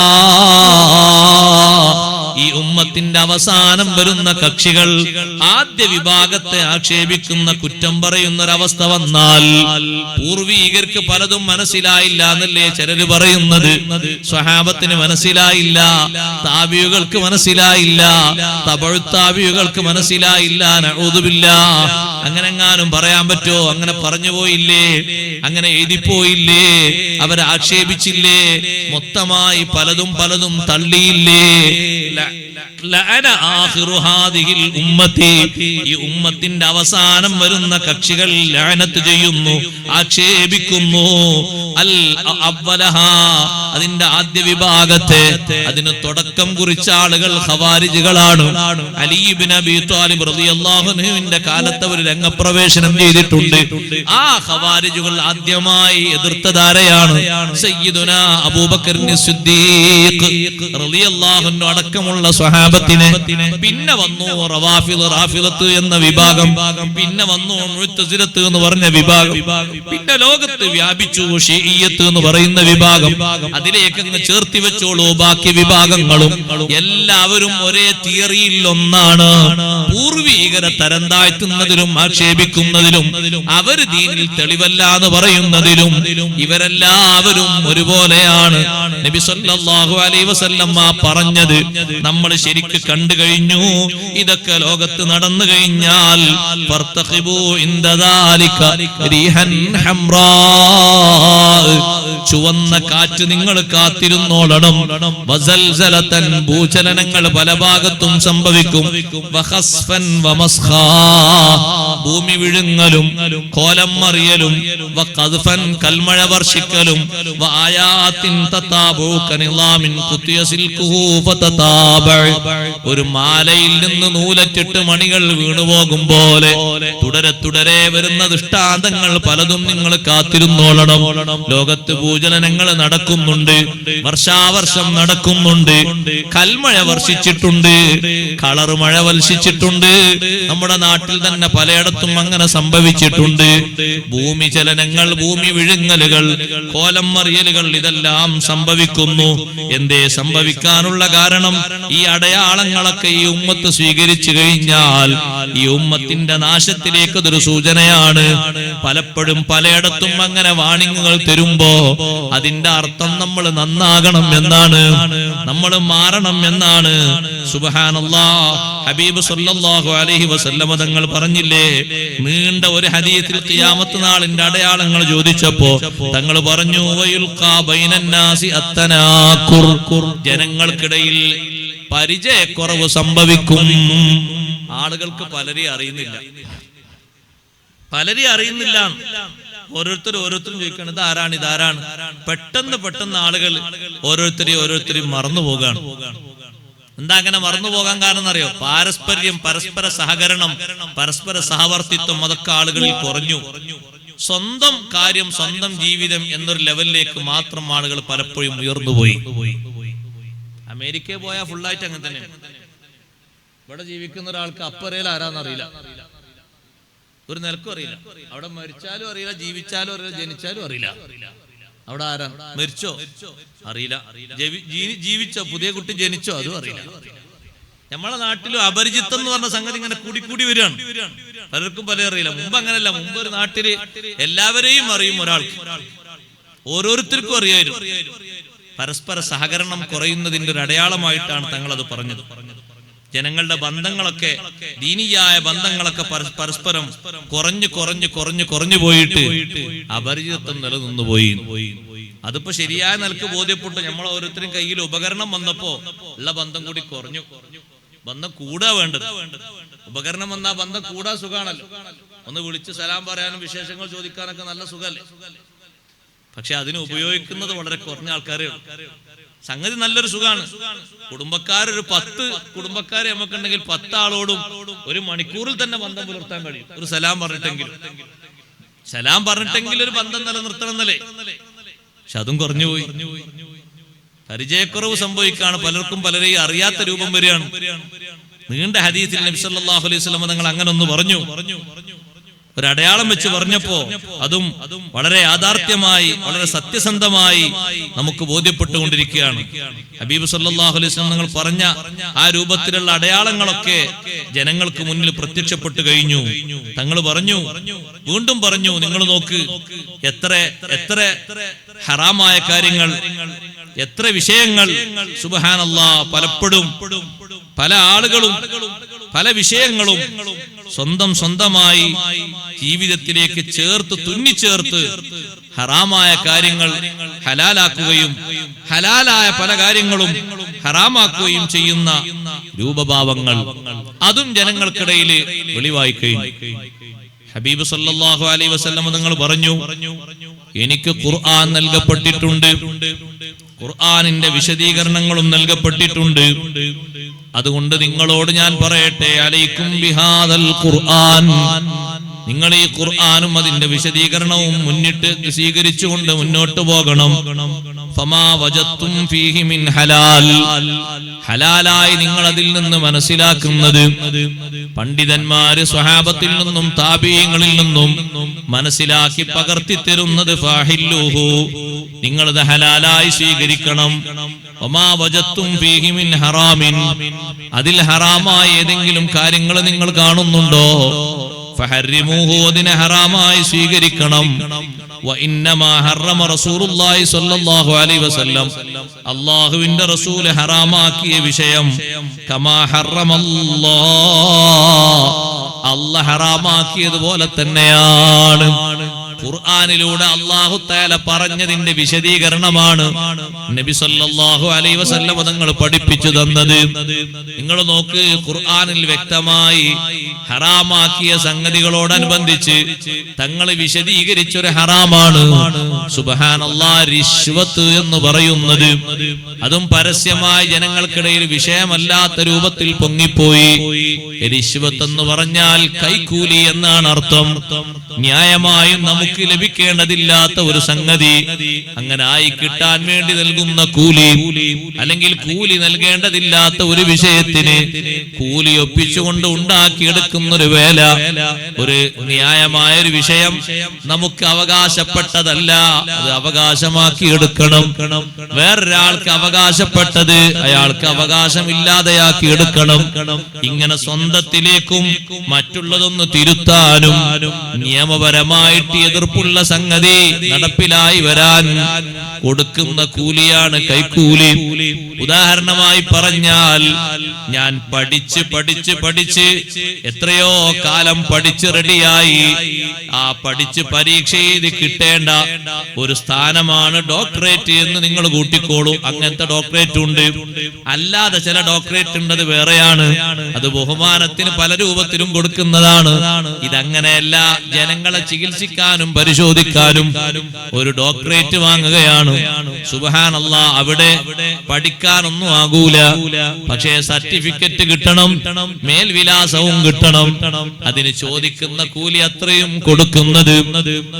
ഈ ഉമ്മത്തിന്റെ അവസാനം വരുന്ന കക്ഷികൾ ആദ്യ വിഭാഗത്തെ ആക്ഷേപിക്കുന്ന, കുറ്റം പറയുന്ന ഒരവസ്ഥ വന്നാൽ, പൂർവീകർക്ക് പലതും മനസ്സിലായില്ല എന്നല്ലേ ചിലര് പറയുന്നത്. സ്വഹാബത്തിന് മനസ്സിലായില്ല, താബിയുകൾക്ക് മനസ്സിലായില്ല, തബഉ താബിയുകൾക്ക് മനസ്സിലായില്ല. നഊദു ബില്ലാഹ്. അങ്ങനെ എങ്ങാനും പറയാൻ പറ്റോ? അങ്ങനെ പറഞ്ഞു പോയില്ലേ? അങ്ങനെ എഴുതിപ്പോയില്ലേ? അവരെ ആക്ഷേപിച്ചില്ലേ? മൊത്തമായി പലതും തള്ളിയില്ലേ? ലഅന ആഖിറു ഹാദിഹിൽ ഉമ്മത്തി, ഈ ഉമ്മത്തിന്റെ അവസാനം വരുന്ന കക്ഷികൾ ലഅനത്ത് ചെയ്യുന്നു, ആക്ഷേപിക്കുന്നു. അൽ അവ്വലഹാ, അതിന്റെ ആദ്യ വിഭാഗത്തെ, അതിന് തുടക്കം കുറിച്ച ആളുകൾ ഖവാരിജുകളാണ്. അലി ഇബ്നു അബീ ത്വാലിബ് റളിയല്ലാഹു അൻഹുവിന്റെ കാലത്ത് അവർ രംഗപ്രവേശനം ചെയ്തിട്ടുണ്ട്. ആ ഖവാരിജുകൾ ആദ്യമായി എതിർത്തതാരെയാണ്? സയ്യിദുനാ അബൂബക്കർ സിദ്ദീഖ് റളിയല്ലാഹു അൻഹു അടക്കമുള്ള സ്വഹാബത്തിനെ. പിന്നെ വന്നു റാഫിളത്ത് എന്ന വിഭാഗം, പിന്നെ വന്നു മുഅ്തസിലത്ത് എന്ന് പറഞ്ഞ വിഭാഗം, പിന്നെ ലോകത്ത് വ്യാപിച്ചു ഷിഈയ്യത്ത് എന്ന് പറയുന്ന വിഭാഗം. അതിലേക്ക് അങ്ങ് ചേർത്തി വെച്ചോളൂ ബാക്കി വിഭാഗങ്ങളും. എല്ലാവരും ഒരേ തിയറിയിൽ ഒന്നാണ്. പൂർവീകരെ തരം താഴ്ത്തുന്നതിലും ആക്ഷേപിക്കുന്നതിലും അവർ ദീനിൽ തെളിവല്ല എന്ന് പറയുന്നതിലും ഇവരെല്ലാവരും ഒരുപോലെയാണ്. നബി സല്ലല്ലാഹു അലൈഹി വസല്ലം പറഞ്ഞത് നമ്മൾ ശരിക്ക് കണ്ടു കഴിഞ്ഞു. ഇതൊക്കെ ലോകത്ത് നടന്നു കഴിഞ്ഞാൽ ഫർതഖിബു ഇൻദ ദാലിക റീഹൻ ഹംറാ, ചുവന്ന കാറ്റ് നിങ്ങൾ കാത്തിരുന്നോളണം. വസൽസലതൻ, ഭൂചലനങ്ങൾ പല ഭാഗത്തും സംഭവിക്കും. വഖസ്ഫൻ വമസ്ഖാ, ഭൂമി വിഴുങ്ങലും കോലം മറിയലും. വഖദ്ഫൻ, കൽമഴ വർഷിക്കലും. വആയാത്തിൻ തതാബു കനിളാമിൻ ഖുതിയ സിൽകുഹു ഫതതാബ, ഒരു മാലയിൽ നിന്ന് നൂലറ്റിട്ട് മണികൾ വീണുപോകും പോലെ തുടരെ തുടരെ വരുന്ന ദൃഷ്ടാന്തങ്ങൾ പലതും നിങ്ങൾ കാത്തിരുന്നോളണം. ലോകത്ത് ഭൂചലനങ്ങൾ നടക്കുന്നുണ്ട്, വർഷാവർഷം നടക്കുന്നുണ്ട്, കൽമഴ വർഷിച്ചിട്ടുണ്ട്, കളർ മഴ വർഷിച്ചിട്ടുണ്ട്. നമ്മുടെ നാട്ടിൽ തന്നെ പലയിടത്തും അങ്ങനെ സംഭവിച്ചിട്ടുണ്ട്. ഭൂമി ചലനങ്ങൾ, ഭൂമി വിഴുങ്ങലുകൾ, കോലം മറിയലുകൾ ഇതെല്ലാം സംഭവിക്കുന്നു. എന്തേ സംഭവിക്കാനുള്ള കാരണം? ഈ അടയാളങ്ങളൊക്കെ ഈ ഉമ്മത്ത് സ്വീകരിച്ചു കഴിഞ്ഞാൽ ഈ ഉമ്മത്തിന്റെ നാശത്തിലേക്ക് അതൊരു സൂചനയാണ്. പലപ്പോഴും പലയിടത്തും അങ്ങനെ വാണിങ്ങുകൾ തരുമ്പോ അതിന്റെ അർത്ഥം നമ്മൾ നന്നാകണം എന്നാണ്, നമ്മൾ മാറണം എന്നാണ്. സുബ്ഹാനല്ലാഹ്, ഹബീബ് സല്ലല്ലാഹു അലൈഹി വസല്ലം തങ്ങൾ പറഞ്ഞില്ലേ, നീണ്ട ഒരു ഹദീസിൽ ഖിയാമത്ത് നാളിന്റെ അടയാളങ്ങൾ ചോദിച്ചപ്പോ തങ്ങൾ പറഞ്ഞു, വയുൽഖാ ബൈനന്നാസി അത്തനാകുർ, ജനങ്ങൾക്കിടയിൽ പരിചയക്കുറവ് സംഭവിക്കും. ആളുകൾക്ക് പലരെയും അറിയുന്നില്ല. ഓരോരുത്തരും ചോദിക്കണം ഇതാരാണ്. പെട്ടെന്ന് ആളുകൾ ഓരോരുത്തരെയും മറന്നു പോകാണ്. എന്താ അങ്ങനെ മറന്നു പോകാൻ കാരണം എന്നറിയോ? പാരസ്പര്യം, പരസ്പര സഹകരണം, പരസ്പര സഹവർത്തിത്വം അതൊക്കെ ആളുകളിൽ കുറഞ്ഞു. സ്വന്തം കാര്യം, സ്വന്തം ജീവിതം എന്നൊരു ലെവലിലേക്ക് മാത്രം ആളുകൾ പലപ്പോഴും ഉയർന്നുപോയി. അമേരിക്കയിൽ പോയാൽ ഫുള്ളായിട്ട് അങ്ങനെ തന്നെ. ഇവിടെ ജീവിക്കുന്ന ഒരാൾക്ക് അപ്പറയിൽ ആരാന്നറിയില്ല, ഒരു നിലക്കും അറിയില്ല. അവിടെ മരിച്ചാലും അറിയില്ല, ജീവിച്ചാലും അറിയില്ല, ജനിച്ചാലും അറിയില്ല. അവിടെ ആരാ? മരിച്ചോ അറിയില്ല, ജീവിച്ചോ, പുതിയ കുട്ടി ജനിച്ചോ അതും അറിയില്ല. നമ്മളെ നാട്ടിലും അപരിചിതം എന്ന് പറഞ്ഞ സംഗതി ഇങ്ങനെ കൂടി വരികയാണ്. പലർക്കും പല അറിയില്ല. മുമ്പ് അങ്ങനെയല്ല. മുമ്പ് ഒരു നാട്ടില് എല്ലാവരെയും അറിയും ഒരാൾക്ക്, ഓരോരുത്തർക്കും അറിയായിരുന്നു. പരസ്പര സഹകരണം കുറയുന്നതിന്റെ ഒരു അടയാളമായിട്ടാണ് തങ്ങൾ അത് പറഞ്ഞത്. ജനങ്ങളുടെ ബന്ധങ്ങളൊക്കെ, ദീനിയായ ബന്ധങ്ങളൊക്കെ പരസ്പരം കുറഞ്ഞു പോയിട്ട് അപരിചിതത്വം നിലനിന്നു പോയി. അതിപ്പോ ശരിയായ നിലക്ക് ബോധ്യപ്പെട്ടു. നമ്മൾ ഓരോരുത്തരും കയ്യിൽ ഉപകരണം വന്നപ്പോ ഉള്ള ബന്ധം കൂടി കുറഞ്ഞു. ബന്ധം കൂടാ വേണ്ടത്. ഉപകരണം വന്നാ ബന്ധം കൂടാ സുഖാണല്ലോ. ഒന്ന് വിളിച്ച് സലാം പറയാനും വിശേഷങ്ങൾ ചോദിക്കാനൊക്കെ നല്ല സുഖല്ലേ. പക്ഷെ അതിന് ഉപയോഗിക്കുന്നത് വളരെ കുറഞ്ഞ ആൾക്കാരെ. സംഗതി നല്ലൊരു സുഖാണ്. കുടുംബക്കാരൊരു 10 കുടുംബക്കാരെ നമുക്കുണ്ടെങ്കിൽ 10 ആളോടും ഒരു മണിക്കൂറിൽ തന്നെ ബന്ധം പുലർത്താൻ കഴിയും. ഒരു സലാം പറഞ്ഞിട്ടെങ്കിലും ഒരു ബന്ധം നിലനിർത്തണം എന്നല്ലേ. പക്ഷെ അതും കുറഞ്ഞുപോയി. പരിചയക്കുറവ് സംഭവിക്കാണ്. പലർക്കും പലരെയും അറിയാത്ത രൂപം വരികയാണ്. നീണ്ട ഹദീസിൽ നബി സല്ലല്ലാഹു അലൈഹി വസല്ലം തങ്ങൾ അങ്ങനെ ഒന്ന് പറഞ്ഞു. ഒരടയാളം വെച്ച് പറഞ്ഞപ്പോ അതും വളരെ യാഥാർത്ഥ്യമായി, വളരെ സത്യസന്ധമായി നമുക്ക് ബോധ്യപ്പെട്ടുകൊണ്ടിരിക്കുകയാണ്. ഹബീബ് സല്ലല്ലാഹു അലൈഹി വസല്ലം തങ്ങൾ പറഞ്ഞ ആ രൂപത്തിലുള്ള അടയാളങ്ങളൊക്കെ ജനങ്ങൾക്ക് മുന്നിൽ പ്രത്യക്ഷപ്പെട്ടു കഴിഞ്ഞു. തങ്ങൾ വീണ്ടും പറഞ്ഞു, നിങ്ങൾ നോക്ക്, എത്ര ഹറാമായ കാര്യങ്ങൾ, എത്ര വിഷയങ്ങൾ. സുബ്ഹാനല്ലാഹ്, പലപ്പോഴും പല ആളുകളും പല വിഷയങ്ങളും സ്വന്തമായി ജീവിതത്തിലേക്ക് തുന്നിച്ചേർത്ത് ഹറാമായ കാര്യങ്ങൾ ഹലാലാക്കുകയും ഹലാലായ പല കാര്യങ്ങളും ഹറാമാക്കുകയും ചെയ്യുന്ന രൂപഭാവങ്ങൾ അതും ജനങ്ങൾക്കിടയിൽ വെളിവായി കഴിഞ്ഞു. ഹബീബ് സല്ലല്ലാഹു അലൈഹി വസല്ലം തങ്ങൾ പറഞ്ഞു, എനിക്ക് ഖുർആൻ നൽകപ്പെട്ടിട്ടുണ്ട്, ഖുർആനിന്റെ വിശദീകരണങ്ങളും നൽകപ്പെട്ടിട്ടുണ്ട്. അതുകൊണ്ട് നിങ്ങളോട് ഞാൻ പറയട്ടെ, അലൈക്കും ബിഹാദൽ ഖുർആൻ, നിങ്ങൾ ഈ ഖുർആനും അതിന്റെ വിശദീകരണവും മുന്നിട്ട് സ്വീകരിച്ചുകൊണ്ട് മുന്നോട്ട് പോകണം. ഫമാ വജത്തും ഫീഹി മിൻ ഹലാൽ, ഹലാലായി നിങ്ങൾ അതിൽ നിന്ന് മനസ്സിലാക്കുന്നത് പണ്ഡിതന്മാര് സ്വഹാബത്തിൽ നിന്നും താബീങ്ങളിൽ നിന്നും മനസ്സിലാക്കി പകർത്തി തരുന്നത് ഫാഹില്ലുഹു, നിങ്ങളത് ഹലാലായി സ്വീകരിക്കണം. വമാ വജത്തും ഫീഹി മിൻ ഹറാമിൻ, അതിൽ ഹറാമായ ഏതെങ്കിലും കാര്യങ്ങൾ നിങ്ങൾ കാണുന്നുണ്ടോ, ഫഹർരിമൂഹു, അതിനെ ഹറാമായി സ്വീകരിക്കണം. വഇന്നമാ ഹറമ റസൂലുള്ളാഹി സ്വല്ലല്ലാഹു അലൈഹി വസല്ലം, അല്ലാഹുവിന്റെ റസൂൽ ഹറാമാക്കിയ വിഷയം കമാ ഹറമല്ലാഹ്, അല്ലാഹ് ഹറാമാക്കിയതുപോലെ തന്നെയാണ്. ഖുർആനിലൂടെ അല്ലാഹു തആല പറഞ്ഞതിന്റെ വിശദീകരണമാണ് നബി സല്ലല്ലാഹു അലൈഹി വസല്ലം തങ്ങൾ പഠിപ്പിച്ചു തന്നത്. നിങ്ങൾ നോക്ക്, ഖുർആനിൽ വ്യക്തമായി ഹറാമാക്കിയ സംഗതികളോടനുബന്ധിച്ച് തങ്ങൾ വിശദീകരിച്ചൊരു ഹറാമാണ് സുബ്ഹാനല്ലാഹ് റിശ്വത്ത് എന്ന് പറയുന്നത്. അതും പരസ്യമായി ജനങ്ങൾക്കിടയിൽ വിഷയമല്ലാത്ത രൂപത്തിൽ പൊങ്ങിപ്പോയി. റിശ്വത്ത് എന്ന് പറഞ്ഞാൽ കൈക്കൂലി എന്നാണ് അർത്ഥം. ന്യായമായും നമുക്ക് ലഭിക്കേണ്ടതില്ലാത്ത ഒരു സംഗതി അങ്ങനെ ആയി കിട്ടാൻ വേണ്ടി നൽകുന്ന കൂലി, അല്ലെങ്കിൽ കൂലി നൽകേണ്ടതില്ലാത്ത ഒരു വിഷയത്തിന് കൂലി ഒപ്പിച്ചുകൊണ്ട് ഉണ്ടാക്കിയെടുക്കുന്ന ഒരു വേല, ഒരു ന്യായമായ ഒരു വിഷയം നമുക്ക് അവകാശപ്പെട്ടതല്ല, അത് അവകാശമാക്കി എടുക്കണം. വേറൊരാൾക്ക് അവകാശപ്പെട്ടത് അയാൾക്ക് അവകാശമില്ലാതെയാക്കി എടുക്കണം. ഇങ്ങനെ സ്വന്തത്തിലേക്കും മറ്റുള്ളതൊന്ന് തിരുത്താനും നിയമപരമായിട്ട് എതിർപ്പുള്ള സംഗതി നടപ്പിലായി വരാൻ കൊടുക്കുന്ന കൂലിയാണ് കൈക്കൂലി. ഉദാഹരണമായി പറഞ്ഞാൽ, ഞാൻ പഠിച്ച് എത്രയോ കാലം പഠിച്ച് റെഡിയായി, ആ പഠിച്ച് പരീക്ഷ എഴുതി കിട്ടേണ്ട ഒരു സ്ഥാനമാണ് ഡോക്ടറേറ്റ് എന്ന് നിങ്ങൾ കൂട്ടിക്കോളൂ. അങ്ങനത്തെ ഡോക്ടറേറ്റ് ഉണ്ട്. അല്ലാതെ ചില ഡോക്ടറേറ്റ് ഉണ്ട്, അത് വേറെയാണ്. അത് ബഹുമാനത്തിന് പല രൂപത്തിലും കൊടുക്കുന്നതാണ്. ഇതങ്ങനെയല്ല. ജനങ്ങളെ ചികിത്സിക്കാനും പരിശോധിക്കാനും ഒരു ഡോക്ടറേറ്റ് വാങ്ങുകയാണ്. സുബ്ഹാനല്ലാഹ്, അവിടെ പഠിക്കാനൊന്നും ആകൂല, പക്ഷേ സർട്ടിഫിക്കറ്റ് കിട്ടണം, മേൽവിലാസവും കിട്ടണം. അതിന് ചോദിക്കുന്ന കൂലി അത്രയും കൊടുക്കുന്നത്,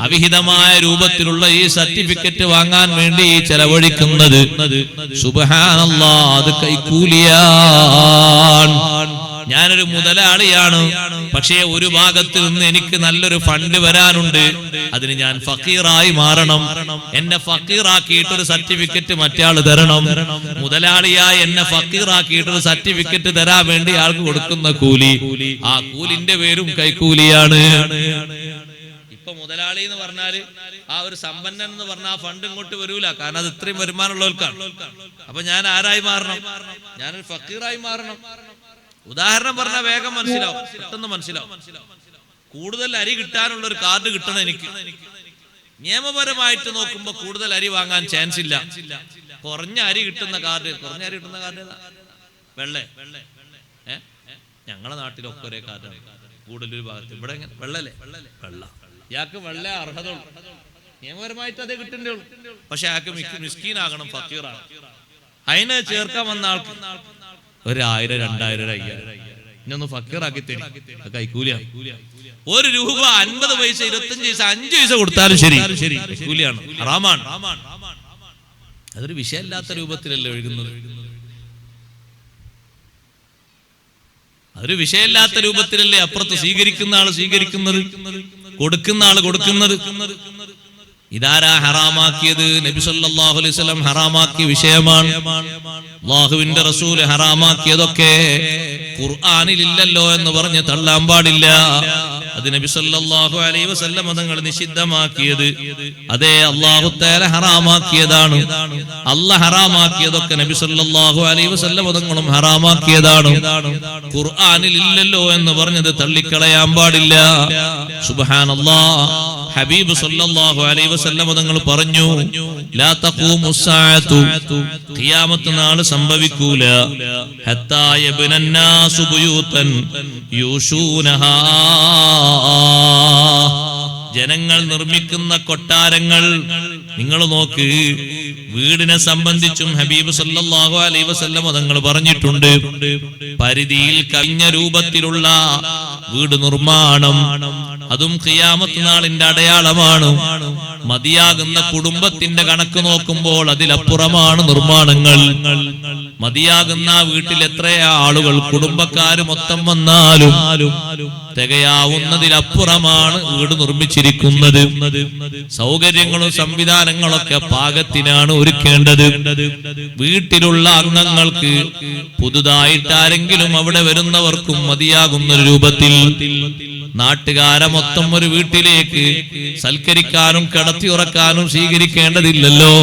അവിഹിതമായ രൂപത്തിലുള്ള ഈ സർട്ടിഫിക്കറ്റ് വാങ്ങാൻ വേണ്ടി ചെലവഴിക്കുന്നത് സുബ്ഹാനല്ലാഹ്, അത് കൈക്കൂലിയാണ്. ഞാനൊരു മുതലാളിയാണ്, പക്ഷേ ഒരു ഭാഗത്ത് നിന്ന് എനിക്ക് നല്ലൊരു ഫണ്ട് വരാനുണ്ട്. അതിന് ഞാൻ ഫക്കീറായി മാറണം. എന്നെ ഫക്കീറാക്കിയിട്ടൊരു സർട്ടിഫിക്കറ്റ് മറ്റയാൾ തരണം. മുതലാളിയായി എന്നെ ഫക്കീറാക്കിയിട്ടൊരു സർട്ടിഫിക്കറ്റ് തരാൻ വേണ്ടി ആൾക്ക് കൊടുക്കുന്ന കൂലി, ആ കൂലിന്റെ പേരും കൈക്കൂലിയാണ്. ഇപ്പൊ മുതലാളി എന്ന് പറഞ്ഞാല് ആ ഒരു സമ്പന്നൻ എന്ന് പറഞ്ഞാൽ ആ ഫണ്ട് ഇങ്ങോട്ട് വരൂല, കാരണം അത് ഇത്രയും വരുമാനമുള്ളവർക്കാണ്. അപ്പൊ ഞാൻ ആരായി മാറണം? ഞാനൊരു ഫക്കീറായി മാറണം. ഉദാഹരണം പറഞ്ഞാൽ വേഗം മനസ്സിലാവും, പെട്ടെന്ന് മനസ്സിലാവും. കൂടുതൽ അരി കിട്ടാനുള്ള ഒരു കാർഡ് കിട്ടണം എനിക്ക്. നിയമപരമായിട്ട് നോക്കുമ്പോ കൂടുതൽ അരി വാങ്ങാൻ ചാൻസ് ഇല്ല. കുറഞ്ഞ അരി കിട്ടുന്ന കാർഡ് വെള്ള. ഞങ്ങളുടെ നാട്ടിലൊക്കെ ഒരേ കാർഡാണ്. കൂടുതലൊരു ഭാഗത്ത് ഇവിടെ വെള്ളല്ലേ, വെള്ള. ഇയാൾക്ക് വെള്ള അർഹത ഉള്ളു, നിയമപരമായിട്ട് അതേ കിട്ടേണ്ടേ ഉള്ളൂ. പക്ഷെ അയാൾക്ക് മിസ്കീനാകണം, ഫക്കീറാണ്. അതിനെ ചേർക്കാൻ വന്ന ആൾക്ക് 1000, 2000, 5000 ഇന്നൊന്ന് ഫക്കീറാക്കി തരും, കൈക്കൂലിയാണ്. 1 രൂപ 50 പൈസ 25 പൈസ 5 പൈസ കൊടുത്താലും ശരി കൈക്കൂലിയാണ്, ഹറാമാണ്. അതൊരു വിഷയമില്ലാത്ത രൂപത്തിലല്ലേ ഒഴുകുന്നത്. അതൊരു വിഷയമില്ലാത്ത രൂപത്തിലല്ലേ അപ്പുറത്ത് സ്വീകരിക്കുന്ന ആള് സ്വീകരിക്കുന്നത്, കൊടുക്കുന്ന ആള് കൊടുക്കുന്നത്. ഇതാരാ ഹറാമാക്കിയത്? നബി സല്ലല്ലാഹു അലൈഹി വസല്ലം ഹറാമാക്കിയ വിഷയമാണ്. അല്ലാഹുവിന്റെ റസൂൽ ഹറാമാക്കിയതൊക്കെ ഖുർആനിൽ ഇല്ലല്ലോ എന്ന് പറഞ്ഞ് തള്ളാൻ പാടില്ല. അത് നബി സല്ലല്ലാഹു അലൈഹി വസല്ലം തങ്ങൾ നിഷിദ്ധമാക്കിയത് അതേ അല്ലാഹു തആല ഹറാമാക്കിയതാണ്. അല്ലാഹ് ഹറാമാക്കിയതൊക്കെ നബി സല്ലല്ലാഹു അലൈഹി വസല്ലം തങ്ങളും ഹറാമാക്കിയതാണ്. ഖുർആനിൽ ഇല്ലല്ലോ എന്ന് പറഞ്ഞത് തള്ളിക്കളയാൻ പാടില്ല. സുബ്ഹാനല്ലാഹ്, ഹബീബ് സല്ലല്ലാഹു അലൈഹി വസല്ലം തങ്ങൾ പറഞ്ഞു, ലാ തഖൂമുസ്സാഅതു, ഖിയാമത്ത് നാൾ സംഭവിക്കൂല, ഹത്താ യബ്നന്നാസു ബുയൂതൻ യൂശൂനഹാ, ജനങ്ങൾ നിർമ്മിക്കുന്ന കൊട്ടാരങ്ങൾ. നിങ്ങൾ നോക്ക്, വീടിനെ സംബന്ധിച്ചും ഹബീബ് സല്ലല്ലാഹു അലൈഹി വസല്ലം തങ്ങൾ പറഞ്ഞിട്ടുണ്ട്, പരിധിയിൽ കവിഞ്ഞ രൂപത്തിലുള്ള വീട് നിർമ്മാണം അതും ഖിയാമത്ത് നാളിന്റെ അടയാളമാണ്. മതിയാകുന്ന കുടുംബത്തിന്റെ കണക്ക് നോക്കുമ്പോൾ അതിലപ്പുറമാണ് നിർമ്മാണങ്ങൾ. മതിയാകുന്ന വീട്ടിൽ എത്രയാ ആളുകൾ, കുടുംബക്കാര് മൊത്തം വന്നാലും തികയാവുന്നതിലപ്പുറമാണ് വീട് നിർമ്മിച്ചിരിക്കുന്നത്. സൗകര്യങ്ങളും സംവിധാനങ്ങളൊക്കെ പാകത്തിനാണ് ഒരുക്കേണ്ടത്. വീട്ടിലുള്ള അംഗങ്ങൾക്ക് പുതുതായിട്ട് ആരെങ്കിലും അവിടെ വരുന്നവർക്കും മതിയാകുന്ന രൂപത്തിൽ നാട്ടുകാരെ മൊത്തം ഒരു വീട്ടിലേക്ക് സൽക്കരിക്കാനും കിടത്തി ഉറക്കാനും സ്വീകരിക്കേണ്ടതില്ലല്ലോ.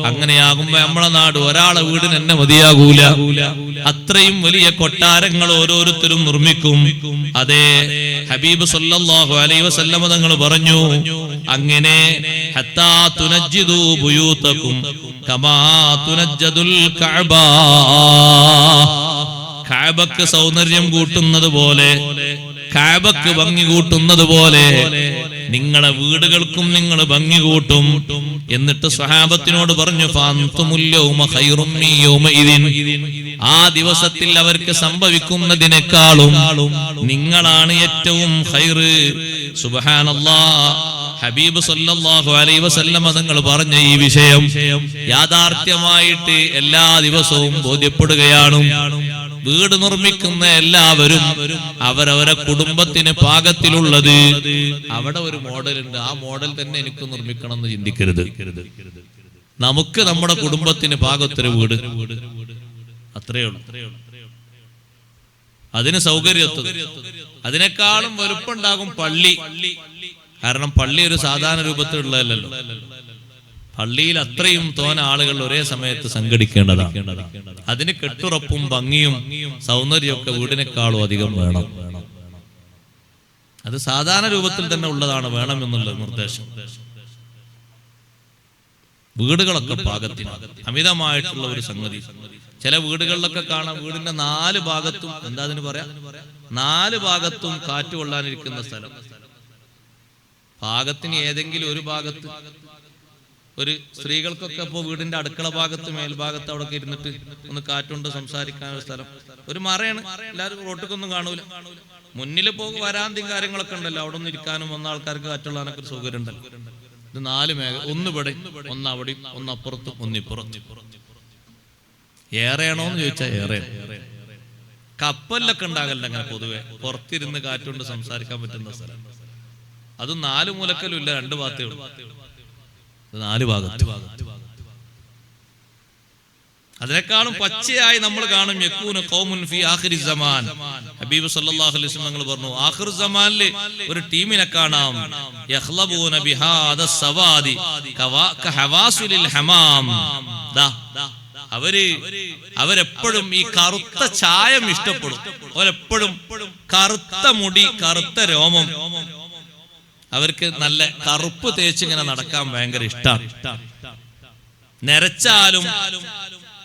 അങ്ങനെയാകുമ്പോ നമ്മളെ നാട് ഒരാളെ വീടിന് തന്നെ മതിയാകൂല. അത്രയും വലിയ കൊട്ടാരങ്ങൾ ഓരോരുത്തരും നിർമ്മിക്കും. അതേ ഹബീബ് സല്ലല്ലാഹു അലൈഹി വസല്ലം തങ്ങൾ പറഞ്ഞു, അങ്ങനെ ഹത്താ തുനജ്ജിദു ബുയൂതകും കമാ തുനജ്ജദുൽ കഅബ, കഅബക്ക് സൗന്ദര്യം കൂട്ടുന്നത് പോലെ, കഅബക്ക് ഭംഗി കൂട്ടുന്നത് പോലെ നിങ്ങളെ വീടുകൾക്കും നിങ്ങൾ ഭംഗി കൂട്ടും. എന്നിട്ട് സ്വഹാബത്തിനോട് പറഞ്ഞു, ഫഅൻതുമുൽ യൗമ ഖൈറും മിൻ യൗമഇദിൻ, ആ ദിവസത്തിൽ അവർക്ക് സംഭവിക്കുന്നതിനേക്കാളും നിങ്ങളാണ് ഏറ്റവും ഖൈറ്. സുബ്ഹാനല്ലാഹ്. ഹബീബ് സല്ലല്ലാഹു അലൈഹി വസല്ലം തങ്ങൾ പറഞ്ഞ ഈ വിഷയം യാഥാർത്ഥ്യമായിട്ട് എല്ലാ ദിവസവും ബോധ്യപ്പെടുകയാണ്. വീട് നിർമ്മിക്കുന്ന എല്ലാവരും അവരവരെ കുടുംബത്തിന് പാകത്തിലുള്ളത്, അവിടെ ഒരു മോഡൽ ഉണ്ട്, ആ മോഡൽ തന്നെ എനിക്ക് നിർമ്മിക്കണം എന്ന് ചിന്തിക്കരുത്. നമുക്ക് നമ്മുടെ കുടുംബത്തിന് പാകത്തൊരു വീട്, അത്രയേ ഉള്ളൂ. അതിന് സൗകര്യത്വം, അതിനേക്കാളും വലുപ്പുണ്ടാകും പള്ളി. കാരണം പള്ളി ഒരു സാധാരണ രൂപത്തിലുള്ളതല്ലോ. പള്ളിയിൽ അത്രയും തോന ആളുകൾ ഒരേ സമയത്ത് സംഘടിക്കേണ്ടതാണ്. അതിന് കെട്ടുറപ്പും ഭംഗിയും സൗന്ദര്യമൊക്കെ വീടിനേക്കാളും അധികം വേണം. അത് സാധാരണ രൂപത്തിൽ തന്നെ ഉള്ളതാണ് വേണം എന്നുള്ള നിർദ്ദേശം. വീടുകളൊക്കെ പാകത്തിന്, അമിതമായിട്ടുള്ള ഒരു സംഗതി. ചില വീടുകളിലൊക്കെ കാണാം, വീടിന്റെ 4 ഭാഗത്തും, എന്താ അതിന് പറയാ, 4 ഭാഗത്തും കാറ്റ് കൊള്ളാനിരിക്കുന്ന സ്ഥലം. ഭാഗത്തിന് ഏതെങ്കിലും ഒരു ഭാഗത്ത്, ഒരു സ്ത്രീകൾക്കൊക്കെ ഇപ്പോൾ വീടിന്റെ അടുക്കള ഭാഗത്ത് മേൽഭാഗത്ത് അവിടെ ഇരുന്നിട്ട് ഒന്ന് കാറ്റുകൊണ്ട് സംസാരിക്കാനൊരു സ്ഥലം, ഒരു മറയാണ്. എല്ലാവരും റോട്ടിക്കൊന്നും കാണൂല. മുന്നിൽ പോകും വരാന്തിയും കാര്യങ്ങളൊക്കെ ഉണ്ടല്ലോ, അവിടെ ഒന്ന് ഇരിക്കാനും വന്ന ആൾക്കാർക്ക് കാറ്റുള്ളാനൊക്കെ ഒരു സൗകര്യം ഉണ്ടല്ലോ. ഇത് 4 മേഖല, ഒന്ന് ഇവിടെ, ഒന്ന് അവിടെയും, ഒന്ന് അപ്പുറത്തും, ഒന്നിപ്പുറത്തും. ഏറെയാണോ എന്ന് ചോദിച്ചാൽ ഏറെ. കപ്പലിലൊക്കെ ഉണ്ടാകല്ല അങ്ങനെ പൊതുവെ പുറത്തിരുന്ന് കാറ്റുകൊണ്ട് സംസാരിക്കാൻ പറ്റുന്ന സ്ഥലം. അത് 4 മൂലക്കലും ഇല്ല, 2 ഭാഗത്തേ ഉള്ളൂ. 4 ഭാഗത്ത്. അതിനേക്കാളും പച്ചയായി നമ്മൾ കാണും യകൂന ഖൗമുൻ ഫി ആഖിരി സമാൻ. ഹബീബ് സല്ലല്ലാഹു അലൈഹി വസല്ലം തങ്ങൾ പറഞ്ഞു, ആഖിർ സമാനിൽ ഒരു ടീമിനെ കാണാം, യഖ്ലബൂന ബിഹാദ സവാദി കഹവാസുലിൽ ഹമാം. അവരെപ്പോഴും ഈ കറുത്ത ചായം ഇഷ്ടപ്പെടും. അവരെപ്പോഴും കറുത്ത മുടി, കറുത്ത രോമം, അവർക്ക് നല്ല കറുപ്പ് തേച്ച് ഇങ്ങനെ നടക്കാൻ ഭയങ്കര ഇഷ്ടമാണ്. നിരച്ചാലും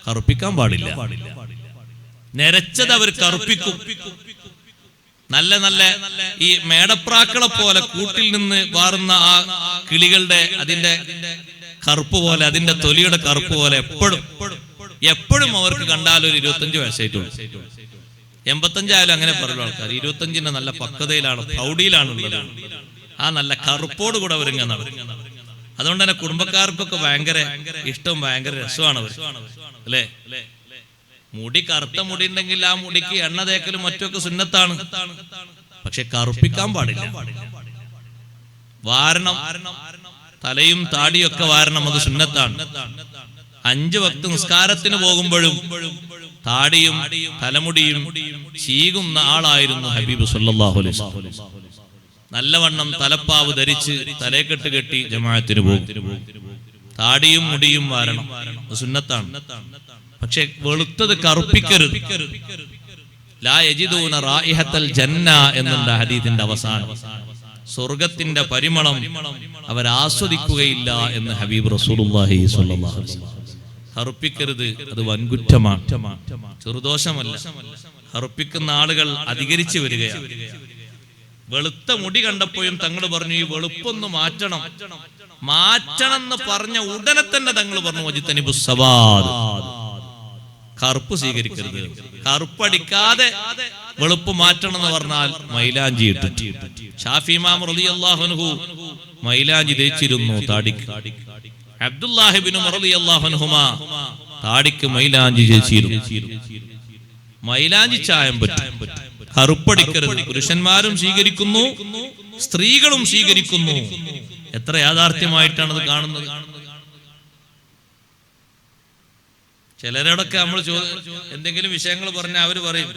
കറുപ്പിക്കാൻ പാടില്ല. നിരച്ചത് അവർ കറുപ്പിക്കും. നല്ല നല്ല ഈ മേടപ്രാക്കളെ പോലെ കൂട്ടിൽ നിന്ന് വാറുന്ന ആ കിളികളുടെ അതിന്റെ കറുപ്പ് പോലെ, അതിന്റെ തൊലിയുടെ കറുപ്പ് പോലെ എപ്പോഴും അവർക്ക് കണ്ടാൽ ഒരു 25 വയസ്സായിട്ടുള്ളൂ. 85 ആയാലും അങ്ങനെ പറയുന്ന ആൾക്കാർ 25ന്റെ നല്ല പക്വതയിലാണ്, പ്രൗഢിയിലാണ് ഉള്ളത്. ആ നല്ല കറുപ്പോട് കൂടെ അവരിങ്ങനെ നടക്കും. അതുകൊണ്ട് തന്നെ കുടുംബക്കാർക്കൊക്കെ ഭയങ്കര ഇഷ്ടവും ഭയങ്കര രസമാണ് അവർ, അല്ലേ? മുടി, കറുത്ത മുടി ഉണ്ടെങ്കിൽ ആ മുടിക്ക് എണ്ണ തേക്കലും മറ്റൊക്കെ സുന്നത്താണ്. പക്ഷെ കറുപ്പിക്കാൻ പാടില്ല. വാരണം, തലയും താടിയൊക്കെ വാരണം, അത് സുന്നത്താണ്. 5 വക്ത് നിസ്കാരത്തിന് പോകുമ്പോഴും താടിയും തലമുടിയും ചീകുന്ന ആളായിരുന്നു ഹബീബ് സല്ലല്ലാഹു അലൈഹി വസല്ലം. നല്ലവണ്ണം തലപ്പാവ് ധരിച്ച് തലയെക്കെട്ട് കെട്ടി ജമാഅത്തിന് പോകും. താടിയും മുടിയും വാരണം, സുന്നത്താണ്. പക്ഷെ വെളുത്തത് കറുപ്പിക്കരുത്. ലാ യജിദൂന റായിഹത്തൽ ജന്ന എന്നുള്ള ഹദീസിന്റെ അവസാനം. സ്വർഗത്തിന്റെ പരിമളം അവരാസ്വദിക്കുകയില്ല എന്ന് ഹബീബ് റസൂലുള്ളാഹി സ്വല്ലല്ലാഹു അലൈഹി വസല്ലം. കറുപ്പിക്കരുത്, അത് വൻകുറ്റമാണ്, ചെറുദോഷമല്ല. കറുപ്പിക്കുന്ന ആളുകൾ അധികരിച്ചു വരികയാണ്. വെളുത്ത മുടി കണ്ടപ്പോഴും തങ്ങൾ പറഞ്ഞു ഈ വെളുപ്പൊന്ന് മാറ്റണം എന്ന് പറഞ്ഞ ഉടനെ തന്നെ തങ്ങൾ പറഞ്ഞു വജിത്തനിബു സവാദ്, കറുപ്പ് സ്വീകരിക്കരുത്. കറുപ്പടിക്കാതെ വെളുപ്പ് മാറ്റണം എന്ന് പറഞ്ഞാൽ മൈലാഞ്ചി ഇട്ടിട്ട്. ഷാഫി ഇമാം റളിയല്ലാഹു അൻഹു മൈലാഞ്ചി തേച്ചിരുന്നു താടിക്ക്. അബ്ദുല്ലാഹി ഇബ്നു ഉമർ റളിയല്ലാഹു അൻഹുമാ താടിക്ക് മൈലാഞ്ചി തേച്ചിരുന്നു. മൈലാഞ്ചി ചായം പറ്റും, കറുപ്പടിക്കരുത്. പുരുഷന്മാരും സ്വീകരിക്കുന്നു, സ്ത്രീകളും സ്വീകരിക്കുന്നു. എത്ര യാഥാർത്ഥ്യമായിട്ടാണ് അത് കാണുന്നത്. ചിലരോടൊക്കെ നമ്മൾ എന്തെങ്കിലും വിഷയങ്ങൾ പറഞ്ഞാൽ അവര് പറയും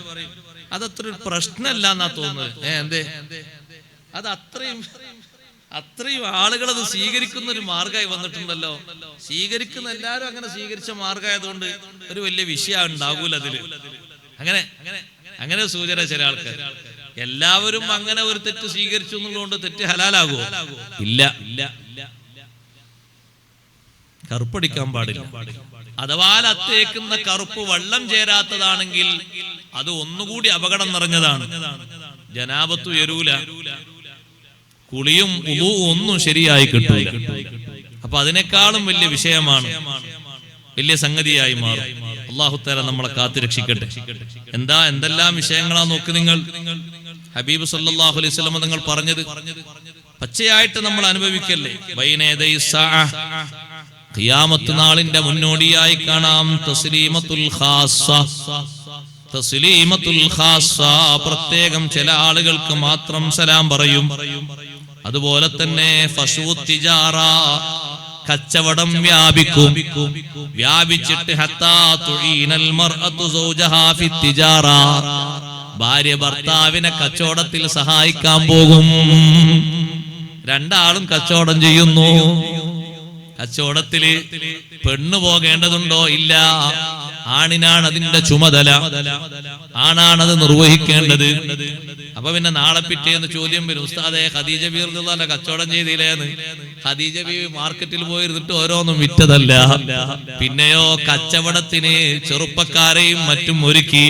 അതത്ര ഒരു പ്രശ്നമല്ല എന്നാ തോന്നുന്നത്. എന്തേ? അത് അത്രയും ആളുകൾ അത് സ്വീകരിക്കുന്ന ഒരു മാർഗമായി വന്നിട്ടുണ്ടല്ലോ. സ്വീകരിക്കുന്ന എല്ലാരും അങ്ങനെ സ്വീകരിച്ച മാർഗമായതുകൊണ്ട് ഒരു വലിയ വിഷയം ഉണ്ടാകൂല അതില്. അങ്ങനെ സൂചന ചില ആൾക്കാർ. എല്ലാവരും അങ്ങനെ ഒരു തെറ്റ് സ്വീകരിച്ചു എന്നുള്ളതുകൊണ്ട് തെറ്റ് ഹലാലാകുമോ? ഇല്ല. കറുപ്പടിക്കാൻ പാടില്ല. അഥവാ അത്തേക്കുന്ന കറുപ്പ് വെള്ളം ചേരാത്തതാണെങ്കിൽ അത് ഒന്നുകൂടി അപകടം നിറഞ്ഞതാണ്. ജനാബത്ത് ഉയരൂല, കുളിയും ഉളൂവും ഒന്നും ശരിയായി കിട്ടൂല. അപ്പൊ അതിനേക്കാളും വലിയ വിഷയമാണ്, വലിയ സംഗതിയായി മാറും. അല്ലാഹു തആല നമ്മളെ കാത്തുരക്ഷിക്കട്ടെ. എന്തെല്ലാം വിഷയങ്ങളാ നോക്ക് നിങ്ങൾ. ഹബീബ് സല്ലല്ലാഹു അലൈഹി വസല്ലം നിങ്ങൾ പറഞ്ഞത് പച്ചയായിട്ട് നമ്മൾ അനുഭവിക്കല്ലേ. ബൈനയദൈ സഅ, ഖിയാമത്ത് നാളിന്റെ മുന്നോടിയായി കാണാം തസ്ലീമത്തുൽ ഖാസ്സ. തസ്ലീമത്തുൽ ഖാസ്സ, പ്രത്യേകം ചില ആളുകൾക്ക് മാത്രം സലാം പറയും. അതുപോലെ തന്നെ ഫശു തിജാറ, കച്ചവടം വ്യാപിക്കും. വ്യാപിച്ചിട്ട് ഹത്താ തുഈനൽ മർഅതു സൗജഹാ ഫി തിജാറ, ഭാര്യ ഭർത്താവിനെ കച്ചവടത്തിൽ സഹായിക്കാൻ പോകും. രണ്ടാളും കച്ചവടം ചെയ്യുന്നു. കച്ചവടത്തില് പെണ്ണു പോകേണ്ടതുണ്ടോ? ഇല്ല. ആണിനാണ് അതിന്റെ ചുമതല, ആണാണത് നിർവഹിക്കേണ്ടത്. അപ്പൊ പിന്നെ നാളെ പിറ്റേന്ന് ചോദ്യം വരും, ഉസ്താദേ ഖദീജ ബീവി റളിയല്ലാഹു അൻഹ കച്ചവടം ചെയ്തില്ലേന്ന്. ഖദീജ ബീവി മാർക്കറ്റിൽ പോയിരുന്നിട്ട് ഓരോന്നും വിറ്റതല്ല. പിന്നെയോ കച്ചവടത്തിന് ചെറുപ്പക്കാരെയും മറ്റും ഒരുക്കി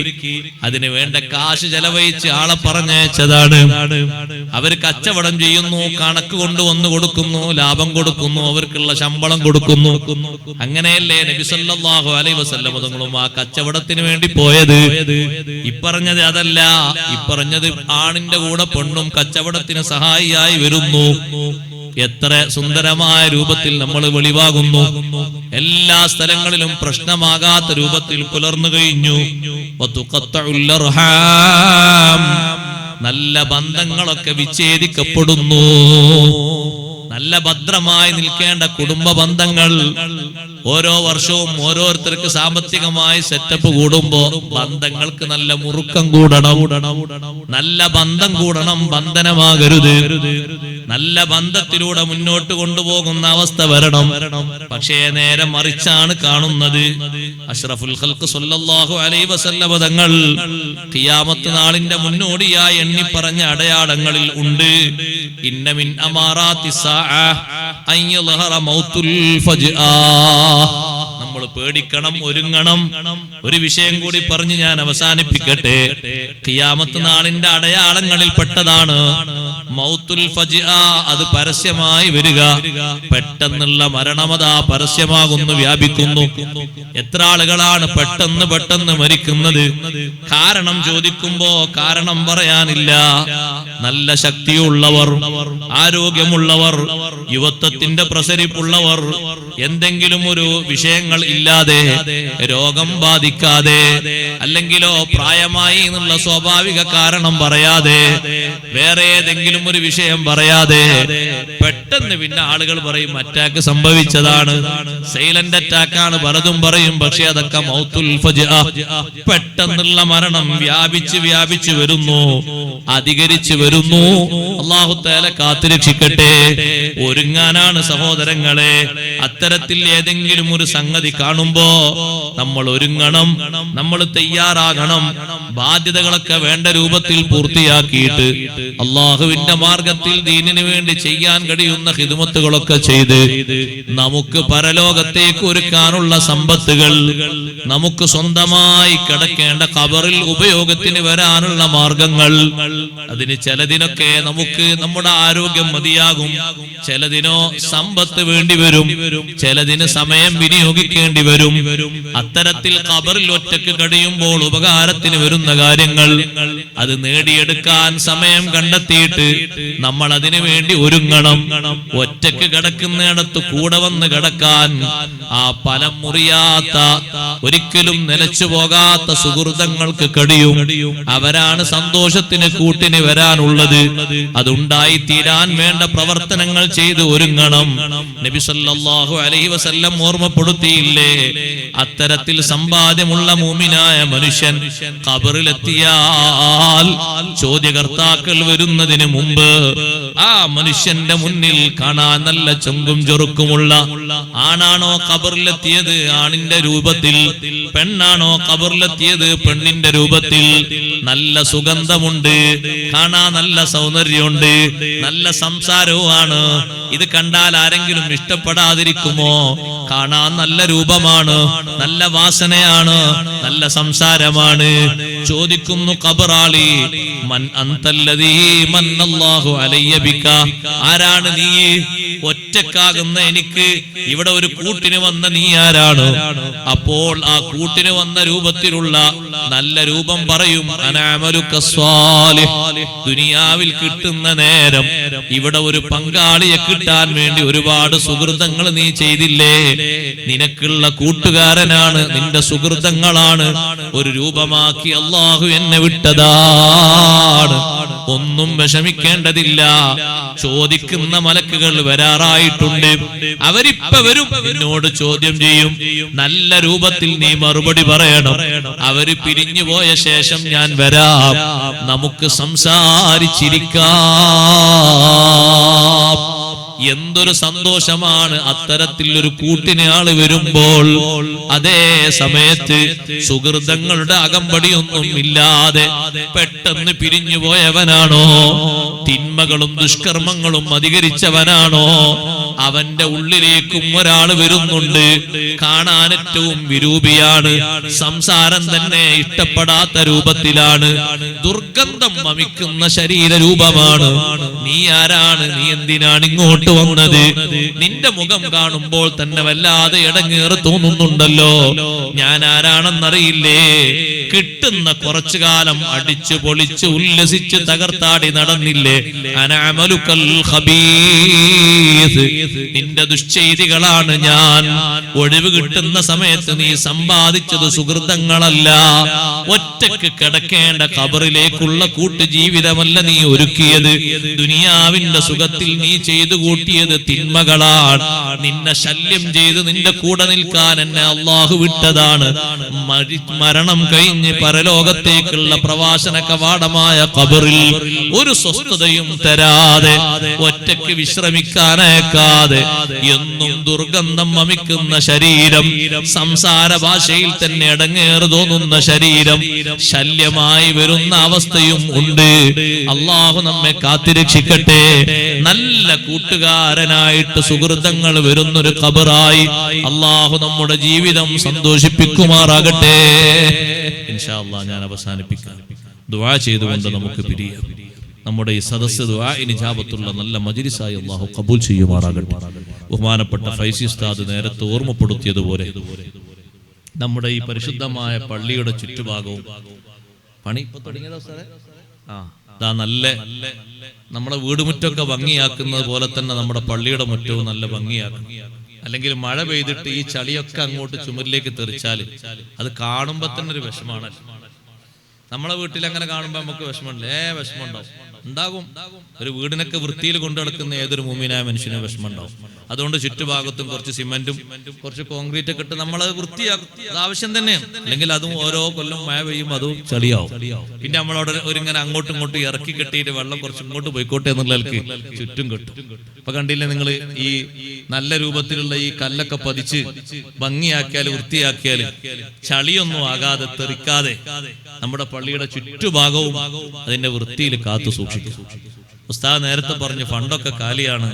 അതിന് വേണ്ട കാശ് ചെലവഴിച്ച് ആളെ പറഞ്ഞയച്ചതാണ്. അവർ കച്ചവടം ചെയ്യുന്നു, കണക്ക് കൊണ്ടുവന്ന് കൊടുക്കുന്നു, ലാഭം കൊടുക്കുന്നു, അവർക്കുള്ള ശമ്പളം കൊടുക്കുന്നു. അങ്ങനെയല്ലേ നബി സല്ലല്ലാഹു അലൈഹി വസല്ലം തങ്ങളും ആ കച്ചവടത്തിന് വേണ്ടി പോയത്. ഇപ്പറഞ്ഞത് അതല്ല. ഇപ്പറഞ്ഞത് ആണിന്റെ കൂടെ പെണ്ണും കച്ചവടത്തിന് സഹായിയായി വരുന്നു. എത്ര സുന്ദരമായ രൂപത്തിൽ നമ്മൾ വെളിവാകുന്നു. എല്ലാ സ്ഥലങ്ങളിലും പ്രശ്നമാകാത്ത രൂപത്തിൽ പുലർന്നു കഴിഞ്ഞു. നല്ല ബന്ധങ്ങളൊക്കെ വിച്ഛേദിക്കപ്പെടുന്നു. നല്ല ഭദ്രമായി നിൽക്കേണ്ട കുടുംബ ബന്ധങ്ങൾ ഓരോ വർഷവും ഓരോരുത്തർക്ക് സാമ്പത്തികമായി സെറ്റപ്പ് കൂടുമ്പോ ബന്ധങ്ങൾക്ക് നല്ല മുറുക്കം കൂടണം. നല്ല ബന്ധം കൂടണം, ബന്ധനമാകരുത്. നല്ല ബന്ധത്തിലൂടെ മുന്നോട്ട് കൊണ്ടുപോകുന്ന അവസ്ഥ വരണം. പക്ഷേ നേരെ മറിച്ചാണ് കാണുന്നത്. അഷ്റഫുൽ ഖൽഖ് സല്ലല്ലാഹു അലൈഹി വസല്ലം തങ്ങൾ ഖിയാമത്ത് നാളിന്റെ മുന്നോടിയായി എണ്ണി പറഞ്ഞ അടയാളങ്ങളിൽ ഉണ്ട്. ഇന്ന മിൻ അമാറാത്തി സാഅ അൻ യളഹറ മൗതുൽ ഫജ്ആ. നമ്മൾ പേടിക്കണം, ഒരുങ്ങണം. ഒരു വിഷയം കൂടി പറഞ്ഞ് ഞാൻ അവസാനിപ്പിക്കട്ടെ. ഖിയാമത്ത് നാളിന്റെ അടയാളങ്ങളിൽ പെട്ടതാണ് മൗത്തുൽ ഫജ്ആ. അത് പരസ്യമായി വരിക. പെട്ടെന്നുള്ള മരണമതാ പരസ്യമാകുന്നു, വ്യാപിക്കുന്നു. എത്ര ആളുകളാണ് പെട്ടെന്ന് മരിക്കുന്നത്? കാരണം ചോദിക്കുമ്പോ കാരണം പറയാനില്ല. നല്ല ശക്തിയുള്ളവർ, ആരോഗ്യമുള്ളവർ, യുവത്വത്തിന്റെ പ്രസരിപ്പുള്ളവർ, എന്തെങ്കിലും ഒരു വിഷയങ്ങൾ ഇല്ലാതെ, രോഗം ബാധിക്കാതെ, അല്ലെങ്കിലോ പ്രായമായി എന്നുള്ള സ്വാഭാവിക കാരണം പറയാതെ, വേറെ ഏതെങ്കിലും ഒരു വിഷയം പറയാതെ പെട്ടെന്ന് പിന്നെ ആളുകൾ പറയും അറ്റാക്ക് സംഭവിച്ചതാണ്, സൈലന്റ് അറ്റാക്കാണ്, പലതും പറയും. പക്ഷെ അതൊക്കെ മൗത്തുൽ ഫജ്ആ, പെട്ടെന്നുള്ള മരണം വ്യാപിച്ച് വരുന്നു, അധികരിച്ചു വരുന്നു. അല്ലാഹു തആല കാത്തുരക്ഷിക്കട്ടെ. ഒരുങ്ങാനാണ് സഹോദരങ്ങളെ. അത്തരത്തിൽ ഏതെങ്കിലും ഒരു സംഗതി കാണുമ്പോ നമ്മൾ ഒരുങ്ങണം, നമ്മൾ തയ്യാറാകണം. ബാധ്യതകളൊക്കെ വേണ്ട രൂപത്തിൽ പൂർത്തിയാക്കിയിട്ട് അള്ളാഹുവിന്റെ മാർഗത്തിൽ ദീനിനു വേണ്ടി ചെയ്യാൻ കഴിയുന്ന ഖിദ്മത്തുകളൊക്കെ ചെയ്ത് നമുക്ക് പരലോകത്തേക്ക് ഒരുക്കാനുള്ള സമ്പത്തുകൾ, നമുക്ക് സ്വന്തമായി കിടക്കേണ്ട ഖബറിൽ ഉപയോഗത്തിന് വരാനുള്ള മാർഗങ്ങൾ, അതിന് ചിലതിനൊക്കെ നമുക്ക് നമ്മുടെ ആരോഗ്യം മതിയാകും, ചിലതിനോ സമ്പത്ത് വേണ്ടി വരും, ചിലതിന് സമയം വിനിയോഗിക്കേണ്ടി വരും. അത്തരത്തിൽ ഖബറിൽ ഒറ്റക്ക് കഴിയുമ്പോൾ ഉപകാരത്തിന് വരുന്ന കാര്യങ്ങൾ അത് നേടിയെടുക്കാൻ സമയം കണ്ടെത്തിയിട്ട് നമ്മൾ അതിനു വേണ്ടി ഒരുങ്ങണം. ഒറ്റക്ക് കിടക്കുന്നിടത്ത് കൂടെ വന്ന് കിടക്കാൻ ആ ഫലം മുറിയാത്ത, ഒരിക്കലും നിലച്ചു പോകാത്ത സുഹൃതങ്ങൾക്ക് കഴിയും. അവരാണ് സന്തോഷത്തിന് കൂട്ടിന് വരാനുള്ളത്. അതുണ്ടായി തീരാൻ വേണ്ട പ്രവർത്തനങ്ങൾ ചെയ്ത് ഒരുങ്ങണം. നബി സല്ലല്ലാഹു അലൈഹി വസല്ലം ഓർമ്മപ്പെടുത്തിയില്ലേ, അത്തരത്തിൽ സമ്പാദ്യമുള്ള മുഅ്മിനായ മനുഷ്യൻ ഖബറിലെത്തിയാൽ ചോദ്യകർത്താക്കൾ വരുന്നതിന് മുമ്പ് ആ മനുഷ്യന്റെ മുന്നിൽ കാണാൻ നല്ല ചൊങ്കും ചൊറുക്കുമുള്ള ആണാണോ ഖബറിലെത്തിയത് ആണിന്റെ രൂപത്തിൽ, പെണ്ണാണോ ഖബറിലെത്തിയത് പെണ്ണിന്റെ രൂപത്തിൽ, നല്ല സുഗന്ധമുണ്ട്, കാണാൻ നല്ല സൗന്ദര്യമുണ്ട്, നല്ല സംസാരവുമാണ്. ഇത് കണ്ടാൽ ആരെങ്കിലും ഇഷ്ടപ്പെടാതിരിക്കുമോ? കാണാൻ നല്ല രൂപമാണ്, നല്ല വാസനയാണ്, നല്ല സംസാരമാണ്. ചോദിക്കുന്നു ഖബറാളി, മൻ അൻതല്ലദീ മന്നല്ലാഹു അലയ്യ ബിക, ആരാണ് നീ? ഒറ്റക്കാകുന്ന എനിക്ക് ഇവിടെ ഒരു കൂട്ടിന് വന്ന നീ ആരാണ്? അപ്പോൾ ആ കൂട്ടിന് വന്ന രൂപത്തിലുള്ള നല്ല രൂപം പറയും, അനഅമലുക സ്വാലിഹ്. ദുനിയാവിൽ കിട്ടുന്ന നേരം ഇവിടെ ഒരു പങ്കാളിയെ കിട്ടാൻ വേണ്ടി ഒരുപാട് സുഹൃതങ്ങൾ നീ ചെയ്തില്ലേ? നിനക്കുള്ള കൂട്ടുകാരനാണ്, നിന്റെ സുഹൃതങ്ങളാണ് ഒരു രൂപമാക്കി അള്ളാഹു എന്നെ വിട്ടതാണ്. ഒന്നും വിഷമിക്കേണ്ടതില്ല. ചോദിക്കുന്ന മലക്കുകൾ വരാറായിട്ടുണ്ട്. അവരിപ്പ വരും, എന്നോട് ചോദ്യം ചെയ്യും. നല്ല രൂപത്തിൽ നീ മറുപടി പറയണം. അവര് പിരിഞ്ഞു പോയ ശേഷം ഞാൻ വരാം, നമുക്ക് സംസാരിച്ചിരിക്കാം. എന്തൊരു സന്തോഷമാണ് അത്തരത്തിൽ ഒരു കൂട്ടിന് ആള് വരുമ്പോൾ. അതേ സമയത്ത് സുഹൃതങ്ങളുടെ അകമ്പടിയൊന്നും ഇല്ലാതെ പെട്ടെന്ന് പിരിഞ്ഞു പോയവനാണോ, തിന്മകളും ദുഷ്കർമ്മങ്ങളും അധികരിച്ചവനാണോ, അവന്റെ ഉള്ളിലേക്കും ഒരാൾ വരുന്നുണ്ട്. കാണാൻ ഏറ്റവും വിരൂപിയാണ്, സംസാരം തന്നെ ഇഷ്ടപ്പെടാത്ത രൂപത്തിലാണ്, ദുർഗന്ധം വമിക്കുന്ന ശരീര രൂപമാണ്. നീ ആരാണ്? നീ എന്തിനാണ് ഇങ്ങോട്ട് വന്നത്? നിന്റെ മുഖം കാണുമ്പോൾ തന്നെ വല്ലാതെ ഇടങ്ങേറ് തോന്നുന്നുണ്ടല്ലോ. ഞാൻ ആരാണെന്നറിയില്ലേ? കിട്ടുന്ന കുറച്ചു കാലം അടിച്ചു പൊളിച്ച് ഉല്ലസിച്ച് തകർത്താടി നടന്നില്ലേ? അനഅമലുകൽ ഖബീസ്, നിന്റെ ദുശ്ചെയ്തികളാണ് ഞാൻ. ഒഴിവ് കിട്ടുന്ന സമയത്ത് നീ സമ്പാദിച്ചത് സുഹൃതങ്ങളല്ല. ഒറ്റക്ക് കിടക്കേണ്ട ഖബറിലേക്കുള്ള കൂട്ടുജീവിതമല്ല നീ ഒരുക്കിയത്. ദുനിയാവിന്റെ സുഖത്തിൽ നീ ചെയ്തു കൂട്ടിയത് തിന്മകളാണ്. നിന്നെ ശല്യം ചെയ്ത് നിന്റെ കൂടെ നിൽക്കാൻ എന്നെ അള്ളാഹു വിട്ടതാണ്. മരണം കഴിഞ്ഞ് പരലോകത്തേക്കുള്ള പ്രവാസന കവാടമായ ഖബറിൽ ഒരു സ്വസ്ഥതയും തരാതെ, ഒറ്റയ്ക്ക് വിശ്രമിക്കാനേക്കാതെ, എന്നും ദുർഗന്ധം വമിക്കുന്ന ശരീരം, സംസാര ഭാഷയിൽ തന്നെ ഇടങ്ങേറ് തോന്നുന്ന ശരീരം, ശല്യമായി വരുന്ന അവസ്ഥയും ഉണ്ട്. അള്ളാഹു നമ്മെ കാത്തിരക്ഷിക്കട്ടെ. നല്ല കൂട്ടുകാരനായിട്ട് സുഹൃതങ്ങൾ വരുന്നൊരു ഖബറായി അള്ളാഹു നമ്മുടെ ജീവിതം സന്തോഷിപ്പിക്കുമാറാകട്ടെ. ഇൻഷാ അല്ലാഹ് ഞാൻ അവസാനിപ്പിക്കാം. ദുആ ചെയ്തുകൊണ്ട് നമുക്ക് പിരിയാം. നമ്മുടെ ഈ സദസ്സ് ദുആഇന് ഇജാബത്തുള്ള നല്ല മജ്ലിസായി അല്ലാഹു ഖബൂൽ ചെയ്യുമാറാകട്ടെ. ബഹുമാനപ്പെട്ട ഫൈസി ഉസ്താദ് നേരത്തെ ഓർമ്മപ്പെടുത്തിയതുപോലെ നമ്മുടെ ഈ പരിശുദ്ധമായ പള്ളിയുടെ ചുറ്റുഭാഗവും പണി നല്ല നമ്മുടെ വീടുമുറ്റമൊക്കെ ഭംഗിയാക്കുന്നത് പോലെ തന്നെ നമ്മുടെ പള്ളിയുടെ മുറ്റവും നല്ല ഭംഗിയാക്കും. അല്ലെങ്കിൽ മഴ പെയ്തിട്ട് ഈ ചളിയൊക്കെ അങ്ങോട്ട് ചുമരിലേക്ക് തെറിച്ചാൽ അത് കാണുമ്പോ തന്നെ ഒരു വിഷമാണ്. നമ്മളെ വീട്ടിൽ അങ്ങനെ കാണുമ്പോൾ നമുക്ക് വിഷമമുണ്ട്, വിഷമം ഉണ്ടാകും. ഒരു വീടിനൊക്കെ വൃത്തിയിൽ കൊണ്ടു നടക്കുന്ന ഏതൊരു മുഅ്മിനായ മനുഷ്യന് വിഷമം ഉണ്ടാവും. അതുകൊണ്ട് ചുറ്റുഭാഗത്തും കുറച്ച് സിമെന്റും കുറച്ച് കോൺക്രീറ്റ് ഒക്കെ ഇട്ട് നമ്മളത് വൃത്തിയാക്കും. അത് ആവശ്യം തന്നെയാണ്. അല്ലെങ്കിൽ അതും ഓരോ കൊല്ലം മഴ പെയ്യും അതും ചളിയാവും. പിന്നെ നമ്മളവിടെ ഒരിങ്ങനെ അങ്ങോട്ടും ഇങ്ങോട്ടും ഇറക്കി കെട്ടിയിട്ട് വെള്ളം കുറച്ച് ഇങ്ങോട്ട് പോയിക്കോട്ടെ എന്നുള്ളവർക്ക് ചുറ്റും കെട്ടും. ഇപ്പൊ കണ്ടില്ലേ നിങ്ങൾ, ഈ നല്ല രൂപത്തിലുള്ള ഈ കല്ലൊക്കെ പതിച്ച് ഭംഗിയാക്കിയാൽ വൃത്തിയാക്കിയാൽ ചളിയൊന്നും ആകാതെ തെറിക്കാതെ നമ്മുടെ പള്ളിയുടെ ചുറ്റുഭാഗവും അതിന്റെ വൃത്തിയിൽ കാത്തു സൂക്ഷിക്കും. ഉസ്താദ് നേരത്തെ പറഞ്ഞു ഫണ്ടൊക്കെ കാലിയാണ്.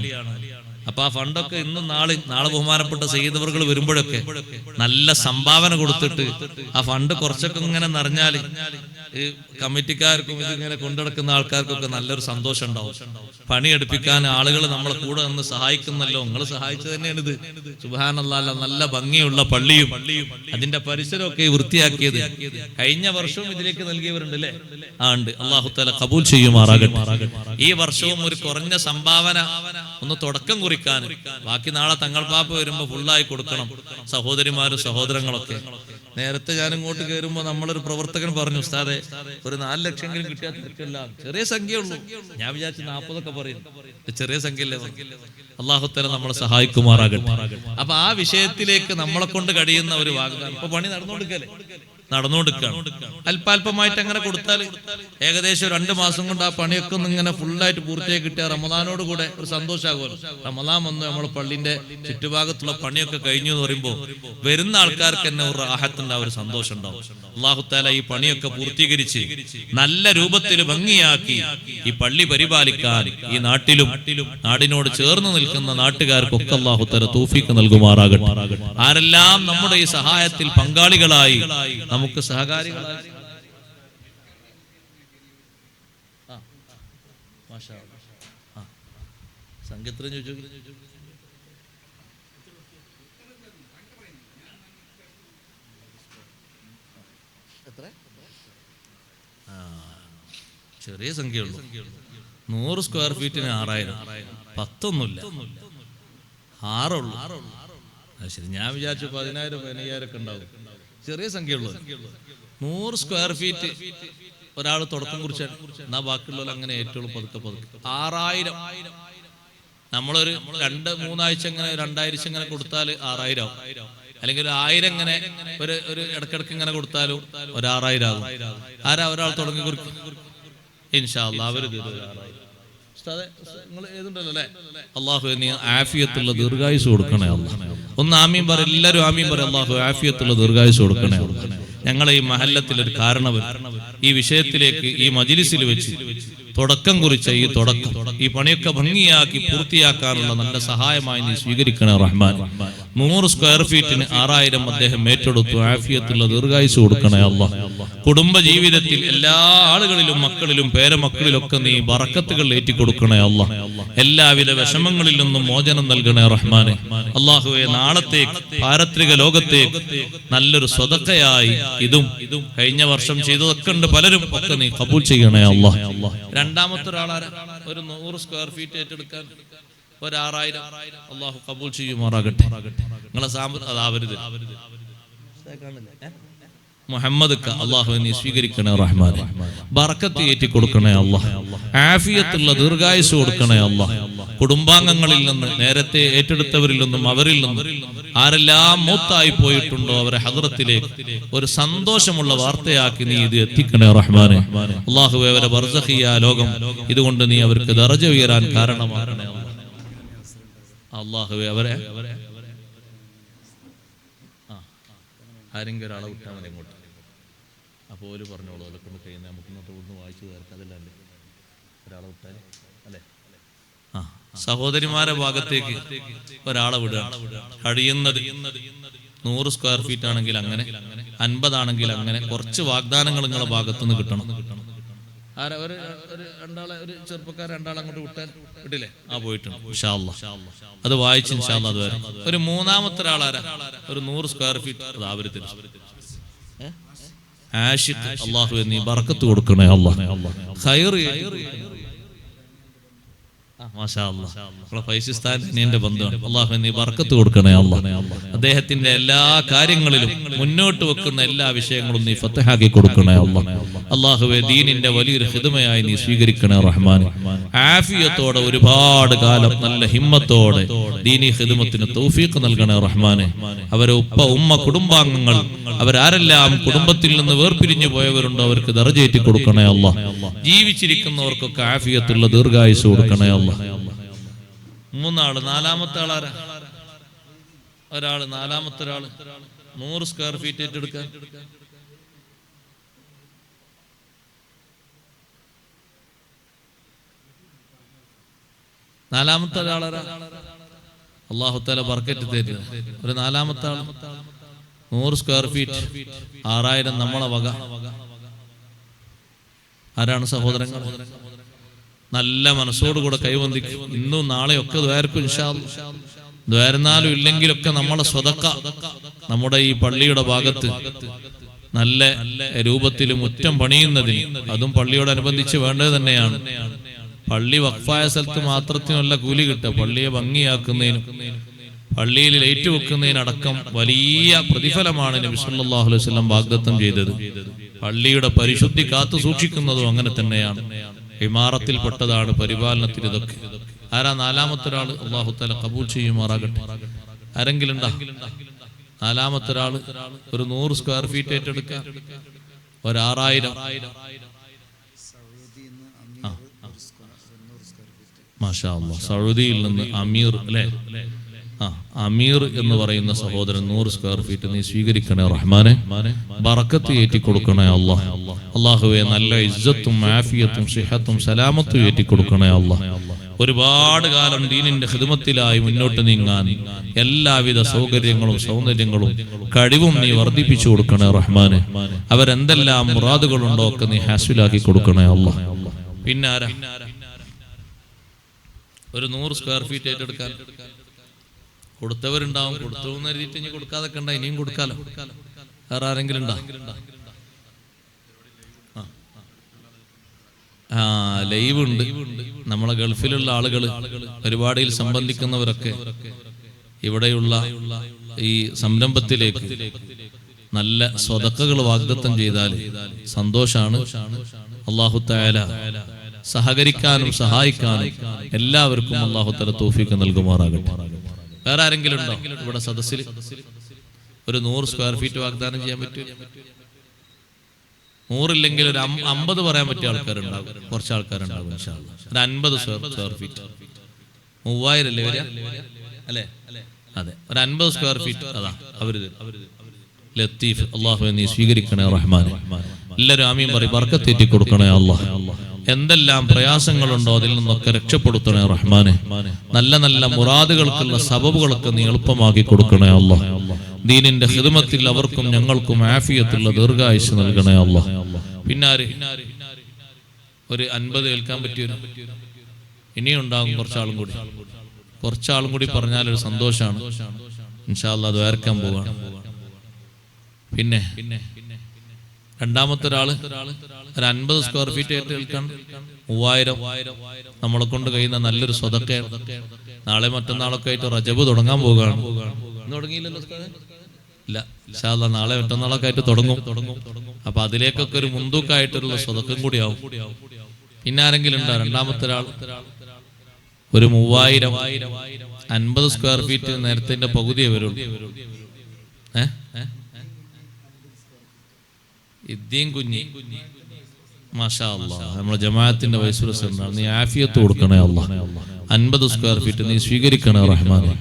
അപ്പൊ ആ ഫണ്ടൊക്കെ ഇന്നും നാളെ ബഹുമാനപ്പെട്ട സയ്യിദ് അവർകൾ വരുമ്പോഴൊക്കെ നല്ല സംഭാവന കൊടുത്തിട്ട് ആ ഫണ്ട് കുറച്ചൊക്കെ ഇങ്ങനെ നിറഞ്ഞാല് ഈ കമ്മിറ്റിക്കാർക്കും ഇതിങ്ങനെ കൊണ്ടുനടക്കുന്ന ആൾക്കാർക്കൊക്കെ നല്ലൊരു സന്തോഷം ഉണ്ടാവും. പണിയെടുപ്പിക്കാൻ ആളുകൾ നമ്മളെ കൂടെ നിന്ന് സഹായിക്കുന്നല്ലോ, നിങ്ങൾ സഹായിച്ചു തന്നെയാണ് ഇത്. സുബ്ഹാനല്ലാഹ്, നല്ല ഭംഗിയുള്ള പള്ളിയും അതിന്റെ പരിസരമൊക്കെ വൃത്തിയാക്കിയത് കഴിഞ്ഞ വർഷവും ഇതിലേക്ക് നൽകിയവരുണ്ട് അല്ലേ? ഉണ്ട്. അല്ലാഹു തആല ഖബൂൽ ചെയ്യുമാറാകട്ടെ. ഈ വർഷവും ഒരു കുറഞ്ഞ സംഭാവന ഒന്ന് തുടക്കം കുറിക്കാൻ, ബാക്കി നാളെ തങ്ങൾ പാപ്പ വരുമ്പോ ഫുള്ളായി കൊടുക്കണം സഹോദരിമാരും സഹോദരങ്ങളൊക്കെ. നേരത്തെ ഞാൻ ഇങ്ങോട്ട് കയറുമ്പോ നമ്മളൊരു പ്രവർത്തകൻ പറഞ്ഞു, ഉസ്താദെ ഒരു 4 ലക്ഷമെങ്കിലും കിട്ടിയാൽ തിരക്കില്ല. ചെറിയ സംഖ്യ ഉള്ളൂ. ഞാൻ വിചാരിച്ചു 40 പറയും. ചെറിയ സംഖ്യയല്ലേ. അല്ലാഹു തആല നമ്മളെ സഹായിക്കുമാറാകട്ടെ. അപ്പൊ ആ വിഷയത്തിലേക്ക് നമ്മളെ കൊണ്ട് കഴിയുന്ന ഒരു വാഗ്ദാനം ഇപ്പൊ പണി നടന്നുകൊടുക്കുകയാണ്. അല്പാൽപമായിട്ട് അങ്ങനെ കൊടുത്താൽ ഏകദേശം 2 മാസം കൊണ്ട് ആ പണിയൊക്കെ ഒന്ന് ഇങ്ങനെ ഫുള്ളായിട്ട് പൂർത്തിയായി കിട്ടിയ റമദാനോട് കൂടെ ഒരു സന്തോഷമാകുമല്ലോ. റമദാൻ വന്ന് നമ്മൾ പള്ളിന്റെ ചുറ്റുഭാഗത്തുള്ള പണിയൊക്കെ കഴിഞ്ഞു എന്ന് പറയുമ്പോൾ വരുന്ന ആൾക്കാർക്ക് തന്നെ ഒരു റാഹത്തുണ്ടാവും, ഒരു സന്തോഷം ഉണ്ടാവും. അല്ലാഹു തആല ഈ പണിയൊക്കെ പൂർത്തീകരിച്ച് നല്ല രൂപത്തിൽ ഭംഗിയാക്കി ഈ പള്ളി പരിപാലിക്കാൻ ഈ നാട്ടിലും നാടിനോട് ചേർന്ന് നിൽക്കുന്ന നാട്ടുകാർക്കൊക്കെ അല്ലാഹു തആല തൗഫീഖ് നൽകുമാറാകട്ടെ. ആരെല്ലാം നമ്മുടെ ഈ സഹായത്തിൽ പങ്കാളികളായി നമുക്ക് സഹകാരികളായി സംഗീതത്തിന് ചോദിച്ചു ചെറിയ സംഖ്യയുള്ളൂ. 100 സ്ക്വയർ ഫീറ്റിന് 6000. 10 6 ശരി. ഞാൻ വിചാരിച്ചു 10,000 15,000 ഒക്കെ ഉണ്ടാവും. ചെറിയ സംഖ്യയുള്ളൂ. 100 സ്ക്വയർ ഫീറ്റ് ഒരാൾ തുടക്കം കുറിച്ചാൽ എന്നാ ബാക്കിയുള്ളവർ അങ്ങനെ ഏറ്റവും പതുക്കെ 6000. നമ്മളൊരു 2-3 ആഴ്ച ഇങ്ങനെ 2000 ഇങ്ങനെ കൊടുത്താൽ 6000 ആവും. അല്ലെങ്കിൽ 1000 ഇങ്ങനെ ഒരു ഇടക്കിടക്ക് ഇങ്ങനെ കൊടുത്താലും 6000 ആകും. ആരാ ഒരാൾ തുടങ്ങി കുറിക്കും? ഇൻഷാ അല്ലാഹ് അവര് അല്ലാഹു നീ ആഫിയത്തുള്ള ദീർഘായുസ് കൊടുക്കണേ അല്ലാഹ്. ഒന്ന് ആമീൻ പറ, എല്ലാവരും ആമീൻ പറ. അല്ലാഹു ആഫിയത്തുള്ള ദീർഘായുസ് കൊടുക്കണേ അല്ലാഹ്. ഞങ്ങളെ ഈ മഹല്ലത്തിൽ ഒരു കാരണവർ ഈ വിഷയത്തിലേക്ക് ഈ മജ്ലിസിൽ വെച്ച് തുടക്കം കുറിച്ച ഈ പണിയൊക്കെ ഭംഗിയാക്കി പൂർത്തിയാക്കാനുള്ള നല്ല സഹായമായി നീ സ്വീകരിക്കണേ റഹ്മാൻ. 100 സ്ക്വയർ ഫീറ്റിന് 6000 അദ്ദേഹം ഏറ്റെടുത്തു. ആഫിയത്തുള്ള ദീർഘായുസ് കൊടുക്കണേ അല്ലാഹ്. കുടുംബ ജീവിതത്തിൽ എല്ലാ ആളുകളിലും മക്കളിലും പേരമക്കളിലൊക്കെ നീ ബറക്കത്തുകൾ ഏറ്റിക്കൊടുക്കണേ അല്ലാഹ്. എല്ലാവിധ വിഷമങ്ങളിൽ നിന്നും മോചനം നൽകണേ റഹ്മാനെ. അല്ലാഹുവേ, നാളത്തേക്ക് പാരത്രിക ലോകത്തേക്ക് നല്ലൊരു സ്വതക്കയായി ഇതും കഴിഞ്ഞ വർഷം ചെയ്തതൊക്കെ ഉണ്ട് പലരും ഒക്കെ നീ ഖബൂൽ ചെയ്യണേ അല്ലാഹ്. രണ്ടാമത്തെ ഒരാളാരാ ഒരു 100 സ്ക്വയർ ഫീറ്റ് ഏറ്റെടുക്കാൻ ഒരു 6000 അല്ലാഹു ഖബൂൽ ചെയ്യുമാറാകട്ടെ. നിങ്ങളെ അതാവരുത് മുഹമ്മദ് അല്ലാഹു നീ സ്വീകരിക്കണേ റഹ്മാനെ. ബറക്കത്ത് ഏറ്റി കൊടുക്കണേ അല്ലാഹ്. ആഫിയത്തുള്ള ദീർഘായുസ് കൊടുക്കണേ അല്ലാഹ്. കുടുംബാംഗങ്ങളിൽ നിന്ന് നേരത്തെ ഏറ്റെടുത്തവരിൽ നിന്നും അവരിൽ നിന്നും ആരെല്ലാം മൗത്തായി പോയിട്ടുണ്ടോ അവരെ ഹദ്റത്തിലേക്ക് ഒരു സന്തോഷമുള്ള വാർത്തയാക്കി നീ ഇത് എത്തിക്കണേ റഹ്മാനെ. അല്ലാഹുവേ, അവരെ ബർസഖിയ ലോകം ഇതുകൊണ്ട് നീ അവർക്ക് ദറജ ഉയരാൻ കാരണമാകണേ അല്ലാഹുവേ. അവരെ ആരെങ്കിലും ഒരാളെ വിട്ടാൽ മതി ഇങ്ങോട്ട്. അപ്പോൾ ഓര് പറഞ്ഞോളൂ, അവരെ കൊണ്ട് കഴിയുന്ന നമുക്ക് ഇങ്ങോട്ട് ഒന്ന് വായിച്ചു തീർക്കതില്ലല്ലേ ഒരാളെ വിട്ടാൽ അല്ലേ. സഹോദരിമാരെ ഭാഗത്തേക്ക് ഒരാളെ വിടുക. കഴിയുന്നത് 100 സ്ക്വയർ ഫീറ്റ് ആണെങ്കിൽ അങ്ങനെ, 50 ആണെങ്കിൽ അങ്ങനെ കുറച്ച് വാഗ്ദാനങ്ങൾ നിങ്ങളുടെ ഭാഗത്തുനിന്ന് കിട്ടണം. ഒരു ചെറുപ്പക്കാർ 2 അങ്ങോട്ട് വിട്ടില്ലേ? പോയിട്ടുണ്ട്. ഇൻഷാ അല്ലാഹ് അത് വായിച്ച് ഇൻഷാ അല്ലാഹ് അത് വരും. ഒരു 3-ാമത്തെ ഒരാളാരാ ഒരു 100 സ്ക്വയർ ഫീറ്റ് അത് ആഷിഖ്. അല്ലാഹുവേ നീ ബറക്കത്ത് കൊടുക്കണേ അല്ലാഹ്. ഖൈർ മാഷാ അല്ലാഹ്. നമ്മളെ ഫൈസിസ്ഥാൻ എന്റെ ബന്ധുവാണ്. അല്ലാഹു നീ ബർക്കത്ത് കൊടുക്കണേ അല്ലാഹ്. അദ്ദേഹത്തിന്റെ എല്ലാ കാര്യങ്ങളിലും മുന്നോട്ട് വെക്കുന്ന എല്ലാ വിഷയങ്ങളും നീ ഫതഹാക്കി കൊടുക്കണേ അല്ലാഹ്. അല്ലാഹുവേ ദീനിന്റെ വലിയൊരു ഖിദ്മയായി നീ സ്വീകരിക്കണേ റഹ്മാനെ. ആഫിയത്തോടെ ഒരുപാട് കാലം നല്ല ഹിമ്മത്തോടെ ദീനി ഖിദ്മത്തിന് തൗഫീഖ് നൽകണേ റഹ്മാനെ. അവരെ ഉപ്പ ഉമ്മ കുടുംബാംഗങ്ങൾ അവരാരെല്ലാം കുടുംബത്തിൽ നിന്ന് വേർപിരിഞ്ഞു പോയവരുണ്ടോ അവർക്ക് ദർജയേറ്റി കൊടുക്കണേ അല്ലാഹ്. ജീവിച്ചിരിക്കുന്നവർക്കൊക്കെ ആഫിയത്തുള്ള ദീർഘായുസ് കൊടുക്കണേ അല്ലാഹ്. മൂന്നാള്. നാലാമത്തെ ആളാരാ? ഒരാള്. നാലാമത്തെ ഒരാള് 100 സ്ക്വയർ ഫീറ്റ് ഏറ്റെടുക്കാൻ. നാലാമത്തെ ഒരാളാരാ? അല്ലാഹു തആല ബർക്കത്ത് തരുക. ഒരു നാലാമത്തെ ആള് 100 സ്ക്വയർ ഫീറ്റ് 6000 നമ്മളെ വക. ആരാണ് സഹോദരങ്ങൾ? നല്ല മനസ്സോടുകൂടെ കൈവന്തിക്കും. ഇന്നും നാളെയൊക്കെ ദ്വാരക്കും ഇൻഷാ അല്ലാഹ്. ദ്വാരുന്നാലും ഇല്ലെങ്കിലൊക്കെ നമ്മളെ സ്വതക്ക നമ്മുടെ ഈ പള്ളിയുടെ ഭാഗത്ത് നല്ല രൂപത്തിൽ മുറ്റം പണിയുന്നതിന്, അതും പള്ളിയോടനുബന്ധിച്ച് വേണ്ടത് തന്നെയാണ്. പള്ളി വഖഫായ സ്ഥലത്ത് മാത്രത്തിനല്ല കൂലി കിട്ടുക, പള്ളിയെ ഭംഗിയാക്കുന്നതിനും പള്ളിയിൽ ലൈറ്റ് വെക്കുന്നതിനടക്കം വലിയ പ്രതിഫലമാണ് നബി സല്ലല്ലാഹു അലൈഹി വസല്ലം വാഗ്ദത്തം ചെയ്തത്. പള്ളിയുടെ പരിശുദ്ധി കാത്തു സൂക്ഷിക്കുന്നതും അങ്ങനെ തന്നെയാണ്. ഇമാറത്തിൽ പെട്ടതാണ് പരിപാലനത്തിൽ ഇതൊക്കെ. ആരാ നാലാമത്തെ ഒരാള്? അല്ലാഹു തആല ഖബൂൽ ചെയ്യുമാറാകട്ടെ. ആരെങ്കിലും ഉണ്ടോ? നാലാമത്തെ ഒരാള് ഒരു 100 സ്ക്വയർ ഫീറ്റ് ഏറ്റെടുക്കാൻ. ഒരു 6000. മാഷാ അല്ലാഹ്. സൗദിയിൽ നിന്ന് അമീർ അല്ലേ? അമീർ എന്ന് പറയുന്ന സഹോദരൻ 100 സ്ക്വയർ ഫീറ്റ് നീ സ്വീകരിക്കണേ റഹ്മാനെ. ബറക്കത്ത് ഏറ്റി കൊടുക്കണേ അല്ലാഹ്. അല്ലാഹുവേ നല്ല ഇസ്സത്തും ആഫിയത്തും സിഹത്തും സലാമത്തും ഏറ്റി കൊടുക്കണേ അല്ലാഹ്. ഒരുപാട് കാലം ദീനിന്റെ ഖിദ്മത്തിലായി മുന്നോട്ട് നീങ്ങാൻ എല്ലാവിധ സൗകര്യങ്ങളും സൗന്ദര്യങ്ങളും കഴിവും നീ വർദ്ധിപ്പിച്ചു കൊടുക്കണേ റഹ്മാനെ. അവരെന്തെല്ലാം മുറാദുകളുണ്ടോ ഒക്കെ നീ ഹാസിലാക്കി കൊടുക്കണേ അല്ലാഹ്. പിന്നെ ആരാ? ഒരു 100 സ്ക്വയർ ഫീറ്റ് ഏറ്റെടുക്കാൻ കൊടുത്തവരുണ്ടാവും. കൊടുത്തു എന്ന് കരുതിയിട്ട് ഇനി കൊടുക്കാതൊക്കെ ഉണ്ടാ, ഇനിയും കൊടുക്കാലോ. വേറെ ആരെങ്കിലും ഉണ്ടോ? ലൈവ് ഉണ്ട്. നമ്മളെ ഗൾഫിലുള്ള ആളുകൾ പരിപാടിയിൽ സംബന്ധിക്കുന്നവരൊക്കെ ഇവിടെയുള്ള ഈ സംരംഭത്തിലേക്ക് നല്ല സ്വതക്കകൾ വാഗ്ദത്തം ചെയ്താൽ സന്തോഷാണ്. അല്ലാഹു തആല സഹകരിക്കാനും സഹായിക്കാനും എല്ലാവർക്കും അല്ലാഹു തആല തൗഫീഖ് നൽകുമാറാകട്ടെ. വേറെ ആരെങ്കിലും ഉണ്ടോ ഇവിടെ സദസ്സിൽ? ഒരു 100 സ്ക്വയർ ഫീറ്റ് വാഗ്ദാനം ചെയ്യാൻ പറ്റും? 100 ഇല്ലെങ്കിൽ ഒരു 50 പറയാൻ പറ്റിയ ആൾക്കാരുണ്ടാകും. കുറച്ച് ആൾക്കാരുണ്ടാകും ഇൻഷാ അല്ലാഹ്. ഒരു 50 സ്ക്വയർ ഫീറ്റ് 3000 അല്ലേ വരിക? അല്ലേ? അതെ, ഒരു 50 സ്ക്വയർ ഫീറ്റ്. അതാ അവര് ലത്തീഫ്. അല്ലാഹുവേ നീ സ്വീകരിക്കണേ റഹ്മാനെ. എല്ലാവരും ആമീൻ പറയും. ബർക്കത്തേറ്റി കൊടുക്കണേ അല്ലാഹ്. എന്തെല്ലാം പ്രയാസങ്ങളുണ്ടോ അതിൽ നിന്നൊക്കെ രക്ഷപ്പെടുത്തണേ റഹ്മാനെ. നല്ല നല്ല മുറാദുകൾക്കുള്ള സബബുകളൊക്കെ നീ എളുപ്പമാക്കി കൊടുക്കണേ അല്ലാഹ്. ദീനിന്റെ ഖിദ്മത്തിൽ അവർക്കും ഞങ്ങൾക്കും ആഫിയത്തുള്ള ദീർഘായുസ് നൽകണേ അല്ലാഹ്. പിന്നാര്? ഒരു 50 കേൾക്കാൻ പറ്റിയൊരു ഇനിയും ഉണ്ടാകും. കുറച്ചാളും കൂടി പറഞ്ഞാൽ ഒരു സന്തോഷാണ്. ഇൻഷാ അല്ലാഹ് അത് വേർക്കാൻ പോവാണ്. പിന്നെ രണ്ടാമത്തെ ഒരാള് ഒരു 50 സ്ക്വയർ ഫീറ്റ് ഏറ്റെടുക്കാൻ 3000 നമ്മളെ കൊണ്ട് കഴിയുന്ന നല്ലൊരു സ്വതക്കയാണ്. നാളെ മറ്റന്നാളൊക്കെ ആയിട്ട് റജബ് തുടങ്ങാൻ പോവുകയാണ്. തുടങ്ങിയില്ലല്ലോ? ഇല്ല, ഇൻഷാ അല്ലാഹ് നാളെ മറ്റന്നാളൊക്കെ ആയിട്ട് തുടങ്ങും. അപ്പൊ അതിലേക്കൊക്കെ ഒരു മുൻതൂക്കമായിട്ടുള്ള സ്വതക്കം കൂടിയാവും. പിന്നെ ആരെങ്കിലും ഉണ്ടോ? രണ്ടാമത്തെ ഒരാൾ ഒരു 3000 50 സ്ക്വയർ ഫീറ്റ് നേരത്തെ പകുതിയെ വരുള്ളൂ. ഇദ്ദീൻ കുഞ്ഞി മാഷാ അല്ലാഹ് നമ്മുടെ ജമാഅത്തിന്റെ വൈസ് പ്രസിഡന്റാണ്. നീ ആഫിയത്ത് കൊടുക്കണേ അല്ലാഹ്. 50 സ്ക്വയർ ഫീറ്റ് നീ സ്വീകരിക്കണേ റഹ്മാനെ.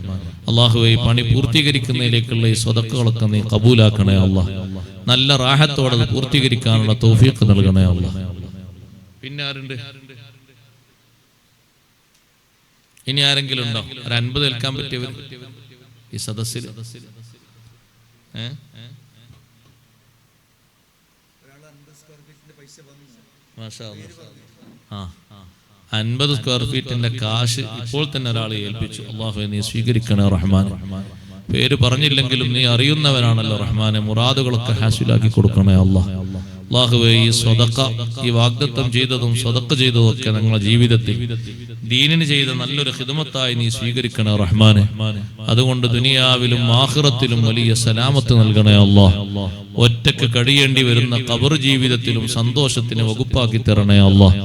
അല്ലാഹുവേ ഈ പണി പൂർത്തീകരിക്കുന്നതിലേക്കുള്ള ഈ സ്വതക്കകളൊക്കെ നീ കബൂലാക്കണേ അല്ലാഹ്. നല്ല റാഹത്തോടെ അത് പൂർത്തീകരിക്കാനുള്ള തൗഫീഖ് നൽകണേ അല്ലാഹ്. പിന്നെ ആരുണ്ട്? ഇനി ആരെങ്കിലും ഉണ്ടോ? ഒരു 50 ഏൽക്കാൻ പറ്റിയവർ ഈ സദസ്സിൽ? 50 സ്ക്വയർ ഫീറ്റിന്റെ കാശ് ഇപ്പോൾ തന്നെ ഒരാൾ ഏൽപ്പിച്ചു. അല്ലാഹുവേ നീ സ്വീകരിക്കണേ റഹ്മാൻ. പേര് പറഞ്ഞില്ലെങ്കിലും നീ അറിയുന്നവനാണല്ലോ റഹ്മാനെ. മുറാദുകളൊക്കെ ഹാസിലാക്കി കൊടുക്കണേ അല്ലാഹ്. അല്ലാഹുവേ ഈ സ്വതക്ക, ഈ വാഗ്ദത്തം ചെയ്തതും സ്വതക്ക ചെയ്തതും ഒക്കെ ഞങ്ങളുടെ ജീവിതത്തിൽ ദീനിന് ചെയ്ത നല്ലൊരു ഖിദ്മത്തായി നീ സ്വീകരിക്കണേ റഹ്മാനെ. അതുകൊണ്ട് ദുനിയാവിലും ആഖിറത്തിലും വലിയ സലാമത്ത് നൽകണേ അല്ലാഹ്. ഒറ്റക്ക് കഴിയേണ്ടി വരുന്ന ഖബർ ജീവിതത്തിലും സന്തോഷത്തിന് വകുപ്പാക്കി തരണേ അല്ലാഹ്.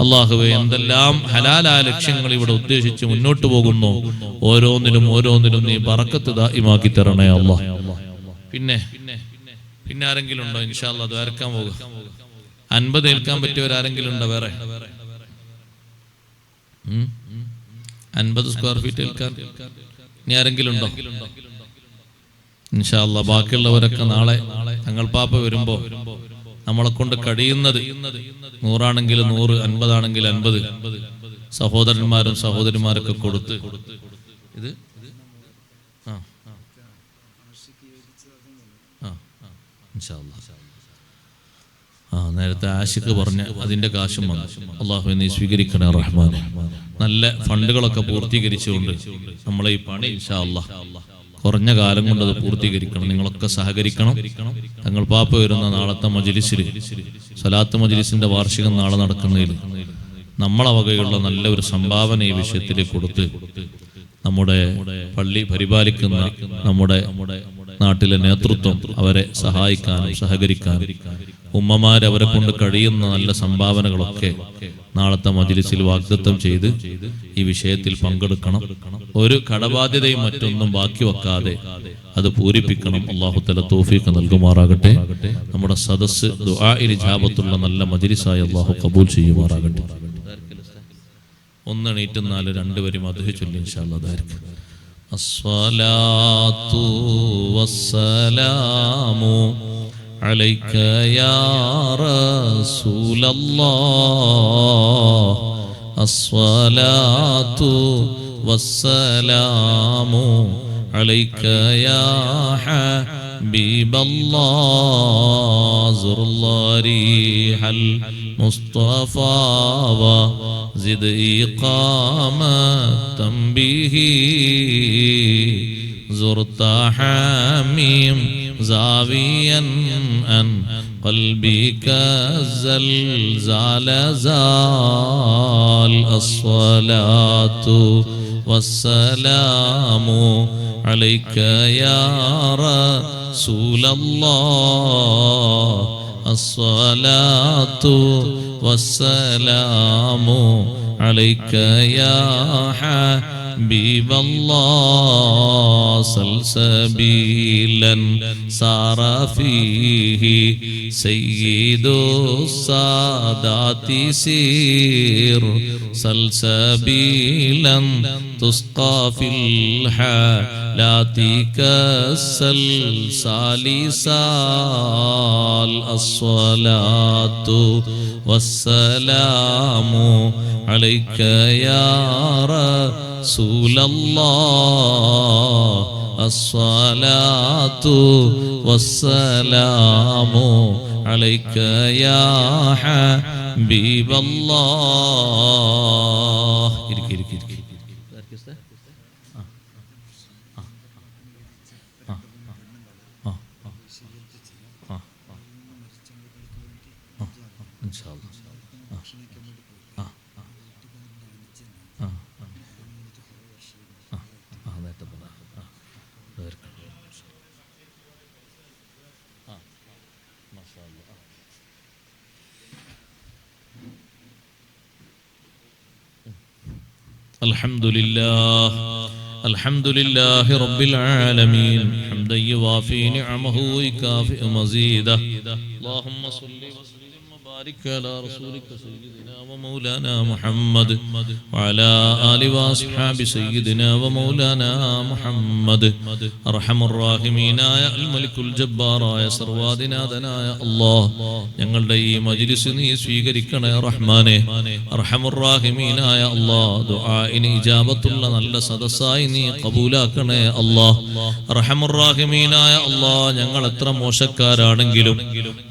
അല്ലാഹുവേ, എന്തെല്ലാം ഹലാലായ ലക്ഷ്യങ്ങൾ ഇവിടെ ഉദ്ദേശിച്ച് മുന്നോട്ട് പോകുന്നു, ഓരോന്നിലും നീ ബറക്കത്ത് ദായിമാക്കി തരണേ അല്ലാഹ്. പിന്നെ ആരെങ്കിലും ഉണ്ടോ? ഇൻഷാ അല്ലാഹ് ദ്വാരക്കാൻ പോകുക. 50 ഏൽക്കാൻ പറ്റിയവരാരെങ്കിലും ഉണ്ടോ? വേറെ 50 സ്ക്വയർ ഫീറ്റ് ഏൽക്കാൻ ഇനി ആരെങ്കിലും ഉണ്ടോ? ഇൻഷാ അല്ലാഹ് ബാക്കിയുള്ളവരൊക്കെ നാളെ തങ്ങൾ പാപ്പ വരുമ്പോ നമ്മളെ കൊണ്ട് കഴിയുന്നത് 100 ആണെങ്കിൽ 100, 50 ആണെങ്കിൽ 50 സഹോദരന്മാരും സഹോദരിമാരൊക്കെ കൊടുത്ത് ഇത് നേരത്തെ ആശിക്ക് പറഞ്ഞ അതിന്റെ കാശും വന്നു. അല്ലാഹുവേ നീ സ്വീകരിക്കണേ റഹ്മാനെ. നല്ല ഫണ്ടുകളൊക്കെ പൂർത്തീകരിച്ചുകൊണ്ട് നമ്മളെ ഈ പണി ഇൻഷാ അല്ലാഹ് കുറഞ്ഞ കാലം കൊണ്ട് അത് പൂർത്തീകരിക്കണം. നിങ്ങളൊക്കെ സഹകരിക്കണം. തങ്ങൾ പാപ്പ വരുന്ന നാളത്തെ മജ്‌ലിസിൽ, സ്വലാത്ത് മജ്‌ലിസിന്റെ വാർഷികം നാളെ നടക്കുന്നതിൽ നമ്മളെ വകയുള്ള നല്ല ഒരു സംഭാവന ഈ വിഷയത്തിൽ കൊടുത്ത് നമ്മുടെ പള്ളി പരിപാലിക്കുന്ന നമ്മുടെ നാട്ടിലെ നേതൃത്വം അവരെ സഹായിക്കാനും സഹകരിക്കാനും ഉമ്മമാരവരെ കൊണ്ട് കഴിയുന്ന നല്ല സംഭാവനകളൊക്കെ നാളത്തെ മജ്‌ലിസിൽ വാഗ്ദത്തം ചെയ്ത് ഈ വിഷയത്തിൽ പങ്കെടുക്കണം. ഒരു കടബാധ്യതയും മറ്റൊന്നും ബാക്കി വെക്കാതെ അത് പൂരിപ്പിക്കണം. അല്ലാഹു തആല തൗഫീഖ് നൽകുമാറാകട്ടെ. നമ്മുടെ സദസ്സ് ദുആഇൽ ഇജാബത്തുള്ള നല്ല മജ്‌ലിസായി അല്ലാഹു ഖബൂൽ ചെയ്യുമാറാകട്ടെ. ഒന്നെണീറ്റുന്നാല് രണ്ടുപേരും മദ്ഹ് ചൊല്ലി ഇൻഷാ അല്ലാഹ് ദായിരിക്കും. അസ്സലാത്തു വസ്സലാമു അലൈക യാ റസൂലല്ലാഹ്. അസ്സലാത്തു വസ്സലാമു അലൈക യാ ഹബീബല്ലാഹ്. സുർലാരിഹൽ മുസ്തഫാ وزد إقامة به زرت حميم زاويا أن قلبك الزلزال زال. الصلاة والسلام عليك يا رسول الله. الصلاة والسلام عليك يا حبيب الله. سلسبيلا سار فيه سيد السادات سير. سلسبيلا تسقى في الحالات كالسلسال سال. الصلاة والسلام عليك يا رسول الله. الصلاة والسلام عليك يا حبيب الله. الحمد لله رب العالمين حمدا يوافي نعمه ويكافئ مزيده. اللهم صل وسلم وبارك على رسولك سيدنا ومولانا محمد وعلى آل وأصحاب سيدنا ومولانا محمد. أرحم الراحمين يا الملك الجبار يا സർവാധിനാഥനാ യാ അല്ലാഹ്, ഞങ്ങളുടെ ഈ മജ്‌ലിസ് നീ സ്വീകരിക്കണേ റഹ്മാനെ. അർഹമുർ റഹീമീനായ അല്ലാഹ്, ദുആഇന് ഇജാബത്തുള്ള നല്ല സദസ്സായി നീ ഖബൂലാക്കണേ അല്ലാഹ്. അർഹമുർ റഹീമീനായ അല്ലാഹ്, ഞങ്ങൾ എത്ര മോശക്കാരാണെങ്കിലും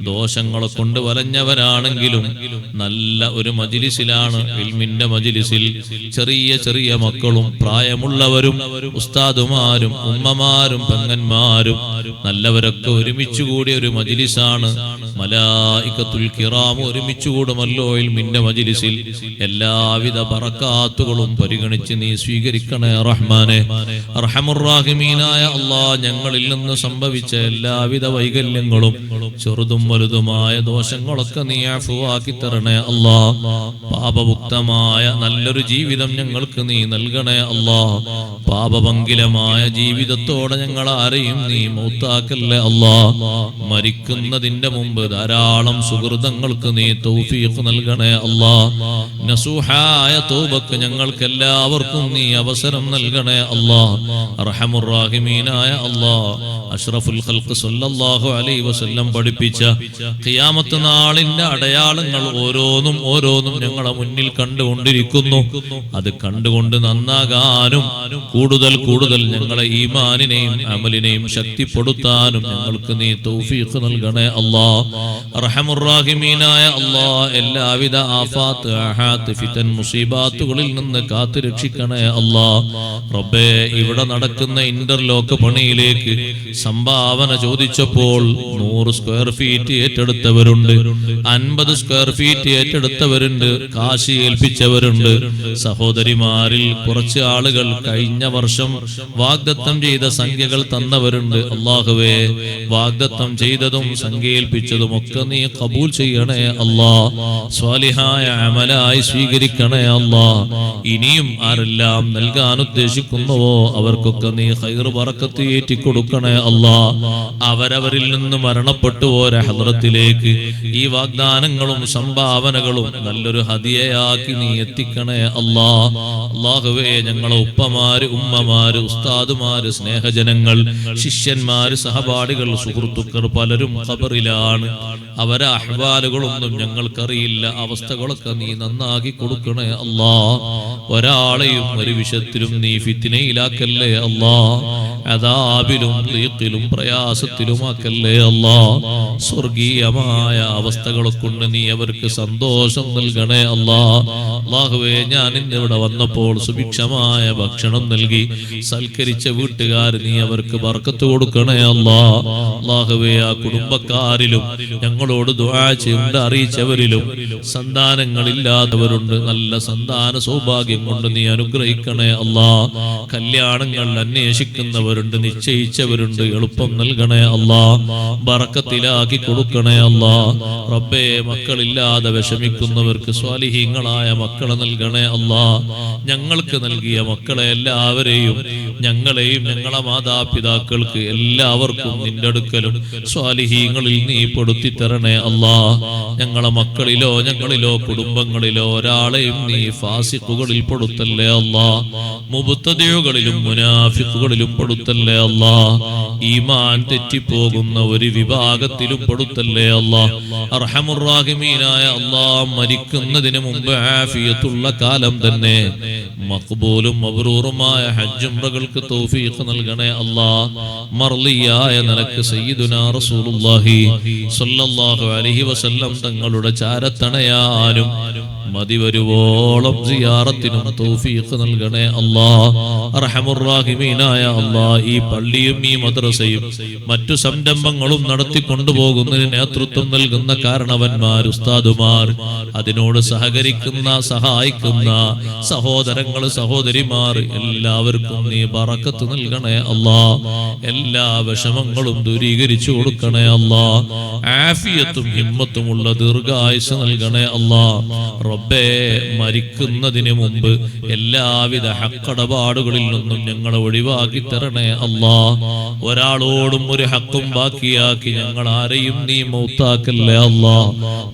ദോഷങ്ങളെ കൊണ്ട് വലഞ്ഞവരാണെങ്കിലും നല്ല ഒരു മജ്‌ലിസിലാണ്, ഇൽമിന്റെ മജ്‌ലിസിൽ ചെറിയ ചെറിയ മക്കളും പ്രായമുള്ളവരും ഉസ്താദുമാരും ഉമ്മമാരും പെങ്ങന്മാരും നല്ലവരൊക്കെ ഒരുമിച്ച് കൂടിയ ഒരു മജ്‌ലിസാണ്. മലായികത്തുൽ കിറാം ഒരുമിച്ച് കൂടുമല്ലോ ഇൽമിന്റെ മജ്ലിസിൽ. എല്ലാവിധ ബറകാത്തുകളും പരിഗണിച്ച് നീ സ്വീകരിക്കണേ റഹ്മാനെ. അർഹമുർ റഹീമീനായ അല്ലാഹ്, ഞങ്ങളിൽ നിന്ന് സംഭവിച്ച എല്ലാവിധ വൈകല്യങ്ങളും ചെറുതും വലുതുമായ ദോഷങ്ങളൊക്കെ നീ അഫ്വാക്കി തരണേ അല്ലാഹ്. പാപമുക്തമായ നല്ലൊരു ജീവിതം ഞങ്ങൾക്ക് നീ നൽകണേ അല്ലാഹ്. പാപഭംഗിലമായ ജീവിതത്തോടെ ഞങ്ങൾ ആരെയും നീ മൗത്താക്കല്ലേ അല്ലാഹ്. മരിക്കുന്നതിന്റെ മുമ്പ് ധാരാളം സുഹൃതങ്ങൾക്ക് നീ തൗഫീഖ് നൽകണേ അല്ലാഹ്. നസൂഹായ തൗബക്ക് ഞങ്ങൾക്ക് എല്ലാവർക്കും നീ അവസരം നൽകണേ അല്ലാഹ്. അർഹമുർ റഹീമീനായ അല്ലാഹ്, അഷ്റഫുൽ ഖൽഖ് സല്ലല്ലാഹു അലൈഹി വസല്ലം പഠിപ്പിച്ച ഖിയാമത്ത് നാളിന്റെ അടയാളങ്ങൾ ഓരോന്നും ഞങ്ങളെ മുന്നിൽ കണ്ടുകൊണ്ടിരിക്കുന്നു. അത് കണ്ടുകൊണ്ട് നന്നാകാനും കൂടുതൽ ഞങ്ങളെ ഈമാനിനെയും അമലിനെയും ശക്തിപ്പെടുത്താനും ഞങ്ങൾക്ക് നീ തൗഫീഖ് നൽകണേ അല്ലാഹ്. അർഹമുർ റഹീമീനായ അല്ലാഹ്, എല്ലാവിധ ആഫാത്ത്, ആഹാത്ത്, ഫിതൻ, മുസീബാത്തുകളിൽ നിന്ന് കാത്തു രക്ഷിക്കണേ അല്ലാഹ്. റബ്ബേ, ഇവിടെ നടക്കുന്ന ഇന്റർലോക്ക് പണിയിലേക്ക് സംഭാവന ചോദിച്ചപ്പോൾ 100 സ്ക്വയർ ഫീറ്റ് ഏറ്റെടുത്തവരുണ്ട്, 50 സ്ക്വയർ ഫീറ്റ് ഏറ്റെടുത്തവരുണ്ട്, കാശി ഏൽപ്പിച്ചവരുണ്ട്. സഹോദരിമാരിൽ കുറച്ച് ആളുകൾ കഴിഞ്ഞ വർഷം വാഗ്ദത്തം ചെയ്ത സംഖ്യകൾ തന്നവരുണ്ട്. അല്ലാഹുവേ, വാഗ്ദത്തം ചെയ്തതും സംഖ്യ ഏൽപ്പിച്ചതും ഒക്കെ നീ ഖബൂൽ ചെയ്യണേ അല്ലാഹ്. സ്വാലിഹായ അമലായി സ്വീകരിക്കണേ അല്ലാഹ്. ഇനിയും ആരെല്ലാം നൽകാൻ ഉദ്ദേശിക്കുന്നുവോ അവർക്കൊക്കെ നീ ഖൈർ ബറക്കത്ത് ഏറ്റിക്കൊടുക്കണേ അല്ലാഹ്. അവരവരിൽ നിന്ന് മരണപ്പെട്ടു പോയ ഹദ്റത്തിലേക്ക് ഈ വാഗ്ദാനങ്ങളും സംഭാവനകളും നല്ലൊരു ഹദിയയാക്കി നീ എത്തിക്കണേ അല്ലാഹ്. അല്ലാഹുവേ, ഞങ്ങളെ ഉപ്പമാര്, ഉമ്മമാര്, ഉസ്താദുമാര്, സ്നേഹജനങ്ങൾ, ശിഷ്യന്മാര്, സഹപാഠികൾ, സുഹൃത്തുക്കൾ പലരും ഖബറിലാണ്. അവരെ അഹ്വാലുകളൊന്നും ഞങ്ങൾക്കറിയില്ല. അവസ്ഥകളൊക്കെ നീ നന്നാക്കി കൊടുക്കണേ അല്ലാഹ്. ഒരാളെയും ഒരു വിഷയത്തിലും നീ ഫിത്നയിലാക്കല്ലേ അല്ലാഹ്. അദാബിലും ദീഖിലും പ്രയാസത്തിലുമാക്കല്ലേ അല്ലാഹ്. സ്വർഗീയമായ അവസ്ഥകളെ കൊണ്ട് നീ അവർക്ക് സന്തോഷം നൽകണേ അല്ലാഹ്. അല്ലാഹുവേ, ഞാൻ ഇന്നിവിടെ വന്നപ്പോൾ സുഭിക്ഷമായ ഭക്ഷണം നൽകി സൽക്കരിച്ച വീട്ടുകാർ നീ അവർക്ക് ബർക്കത്ത് കൊടുക്കണേ അല്ലാഹ്. അല്ലാഹുവേ, ആ കുടുംബക്കാരിലും ഞങ്ങളോട് ദുആ ചെയ്ത് അറിയിച്ചവരിലും സന്താനങ്ങളില്ലാത്തവരുണ്ട്. നല്ല സന്താന സൗഭാഗ്യം കൊണ്ട് നീ അനുഗ്രഹിക്കണേ അല്ലാഹ്. കല്യാണങ്ങൾ അന്വേഷിക്കുന്നവരുണ്ട്, നിശ്ചയിച്ചവരുണ്ട്, എളുപ്പം നൽകണേ അല്ലാഹ്. ബറക്കത്തിലാക്കി കൊടുക്കണേ അല്ലാഹ്. റബ്ബേ, മക്കളില്ലാതെ വിഷമിക്കുന്നവർക്ക് സ്വാലിഹീങ്ങളായ മക്കളെ നൽകണേ അല്ലാഹ്. ഞങ്ങൾക്ക് നൽകിയ മക്കളെ എല്ലാവരെയും, ഞങ്ങളെയും ഞങ്ങളെ മാതാപിതാക്കൾക്ക് എല്ലാവർക്കും നിന്റെ അടുക്കലും സ്വാലിഹീങ്ങളിൽ നീ പെടുത്തി തരണേ അല്ലാഹ്. ഞങ്ങളെ മക്കളിലോ ഞങ്ങളിലോ കുടുംബങ്ങളിലോ ഒരാളെയും നീ ഫാസിഖുകളിൽ പെടുത്തല്ലേ അല്ലാഹ്. മുബ്തദിഉകളിലും മുനാഫിഖുകളിലും പെടുത്തല്ലേ അല്ലാഹ്. ഈമാൻ തെറ്റിപ്പോകുന്ന ഒരു വിഭാഗത്തിലും പെടുത്തല്ലേ അല്ലാഹ്. അർഹമുർ റഹീമീനായ അല്ലാഹ്, മരിക്കുന്നതിന് മുമ്പ് ആഫിയത്തുള്ള കാലം തന്നെ മഖ്ബൂലും മബ്റൂറുമായ ഹജ്ജ് ഉംറകൾക്ക് തൗഫീഖ് നൽകണേ അല്ലാഹ്. മർളിയായ നിനക്ക് സയ്യിദുനാ റസൂലുള്ളാഹി സ്വല്ലല്ലാഹു അലൈഹി വസല്ലം തങ്ങളുടെ ചാരത്തണയാനും മതിവരുവോളം സിയാറത്തിനും തൗഫീഖ് നൽകണേ അല്ലാഹ്. അർഹമുർ റഹീമീനായ അല്ലാഹ്, ഈ പള്ളിയും ഈ മദ്രസയും മറ്റു സംരംഭങ്ങളും നടത്തിക്കൊണ്ടുപോകുന്നതിന് നേതൃത്വം നൽകുന്ന കാരണവന്മാർ, ഉസ്താദുമാർ, അതിനോട് സഹകരിക്കുന്ന സഹായിക്കുന്ന സഹോദരങ്ങൾ, സഹോദരിമാർ എല്ലാവർക്കും നീ ബറക്കത്ത് നൽകണേ അല്ലാഹ്. എല്ലാ വിഷമങ്ങളും ദൂരീകരിച്ചു കൊടുക്കണേ അല്ലാഹ്. ആഫിയത്തും ഹിമ്മത്തുമുള്ള ദീർഘായുസ് നൽകണേ അല്ലാഹ്. റബ്ബേ, മരിക്കുന്നതിന് മുമ്പ് എല്ലാവിധ ഹക്കടപാടുകളിൽ നിന്നും ഞങ്ങളെ ഒഴിവാക്കി തരണേ അല്ലാഹ്. ഒരാളോടും ഒരു ഹക്കും ബാക്കിയാക്കി ഞങ്ങൾ ആരെയും നീ മൗത്താക്കല്ലേ അല്ലാഹ്.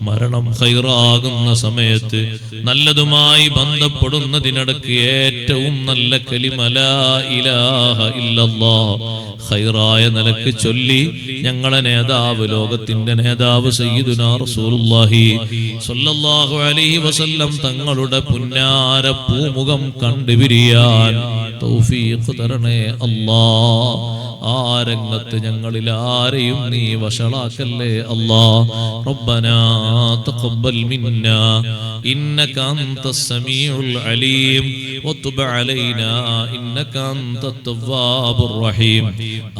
മരണം ഖൈറാകുന്ന സമയത്ത് നല്ലതുമായി ബന്ധപ്പെടുന്നതിനിടക്ക് ഏറ്റവും നല്ല കലിമ ലാ ഇലാഹ ഇല്ലല്ലാഹ് ഖൈറായ നിലക്ക് ചൊല്ലി ഞങ്ങളെ നേതാവ്, ലോകത്തിന്റെ നേതാവ് സയ്യിദുനാ റസൂലുള്ളാഹി സ്വല്ലല്ലാഹു അലൈഹി വസല്ലം തങ്ങളുടെ പുന്നാര പൂമുഖം കണ്ടുപിരിയാൻ തൗഫീഖ് തരണേ അല്ലാഹ്. ആ രംഗത്ത് ഞങ്ങളിൽ ആരെയും നീ വഷളാക്കല്ലേ അല്ലാ. റബ്ബനാ തഖബ്ബൽ മിന്നാ ഇന്നക അൻതസ് സമീഉൽ അലീം വതുബ് അലൈനാ ഇന്നക അൻതത് തവ്വാബുർ റഹീം.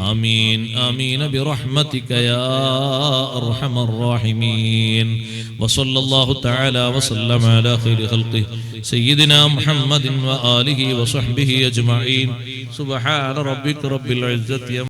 ആമീൻ ആമീൻ ബിറഹ്മതിക യാ അർഹമർ റഹീമീൻ. വസല്ലല്ലാഹു തആല വസല്ലമ അലാ ഖൈരി ഖൽഖിഹി സയ്യിദിനാ മുഹമ്മദിൻ വആലിഹി വസഹ്ബിഹി അജ്മഈൻ. സുബ്ഹാന റബ്ബിക റബ്ബിൽ ഇസ്സത്തി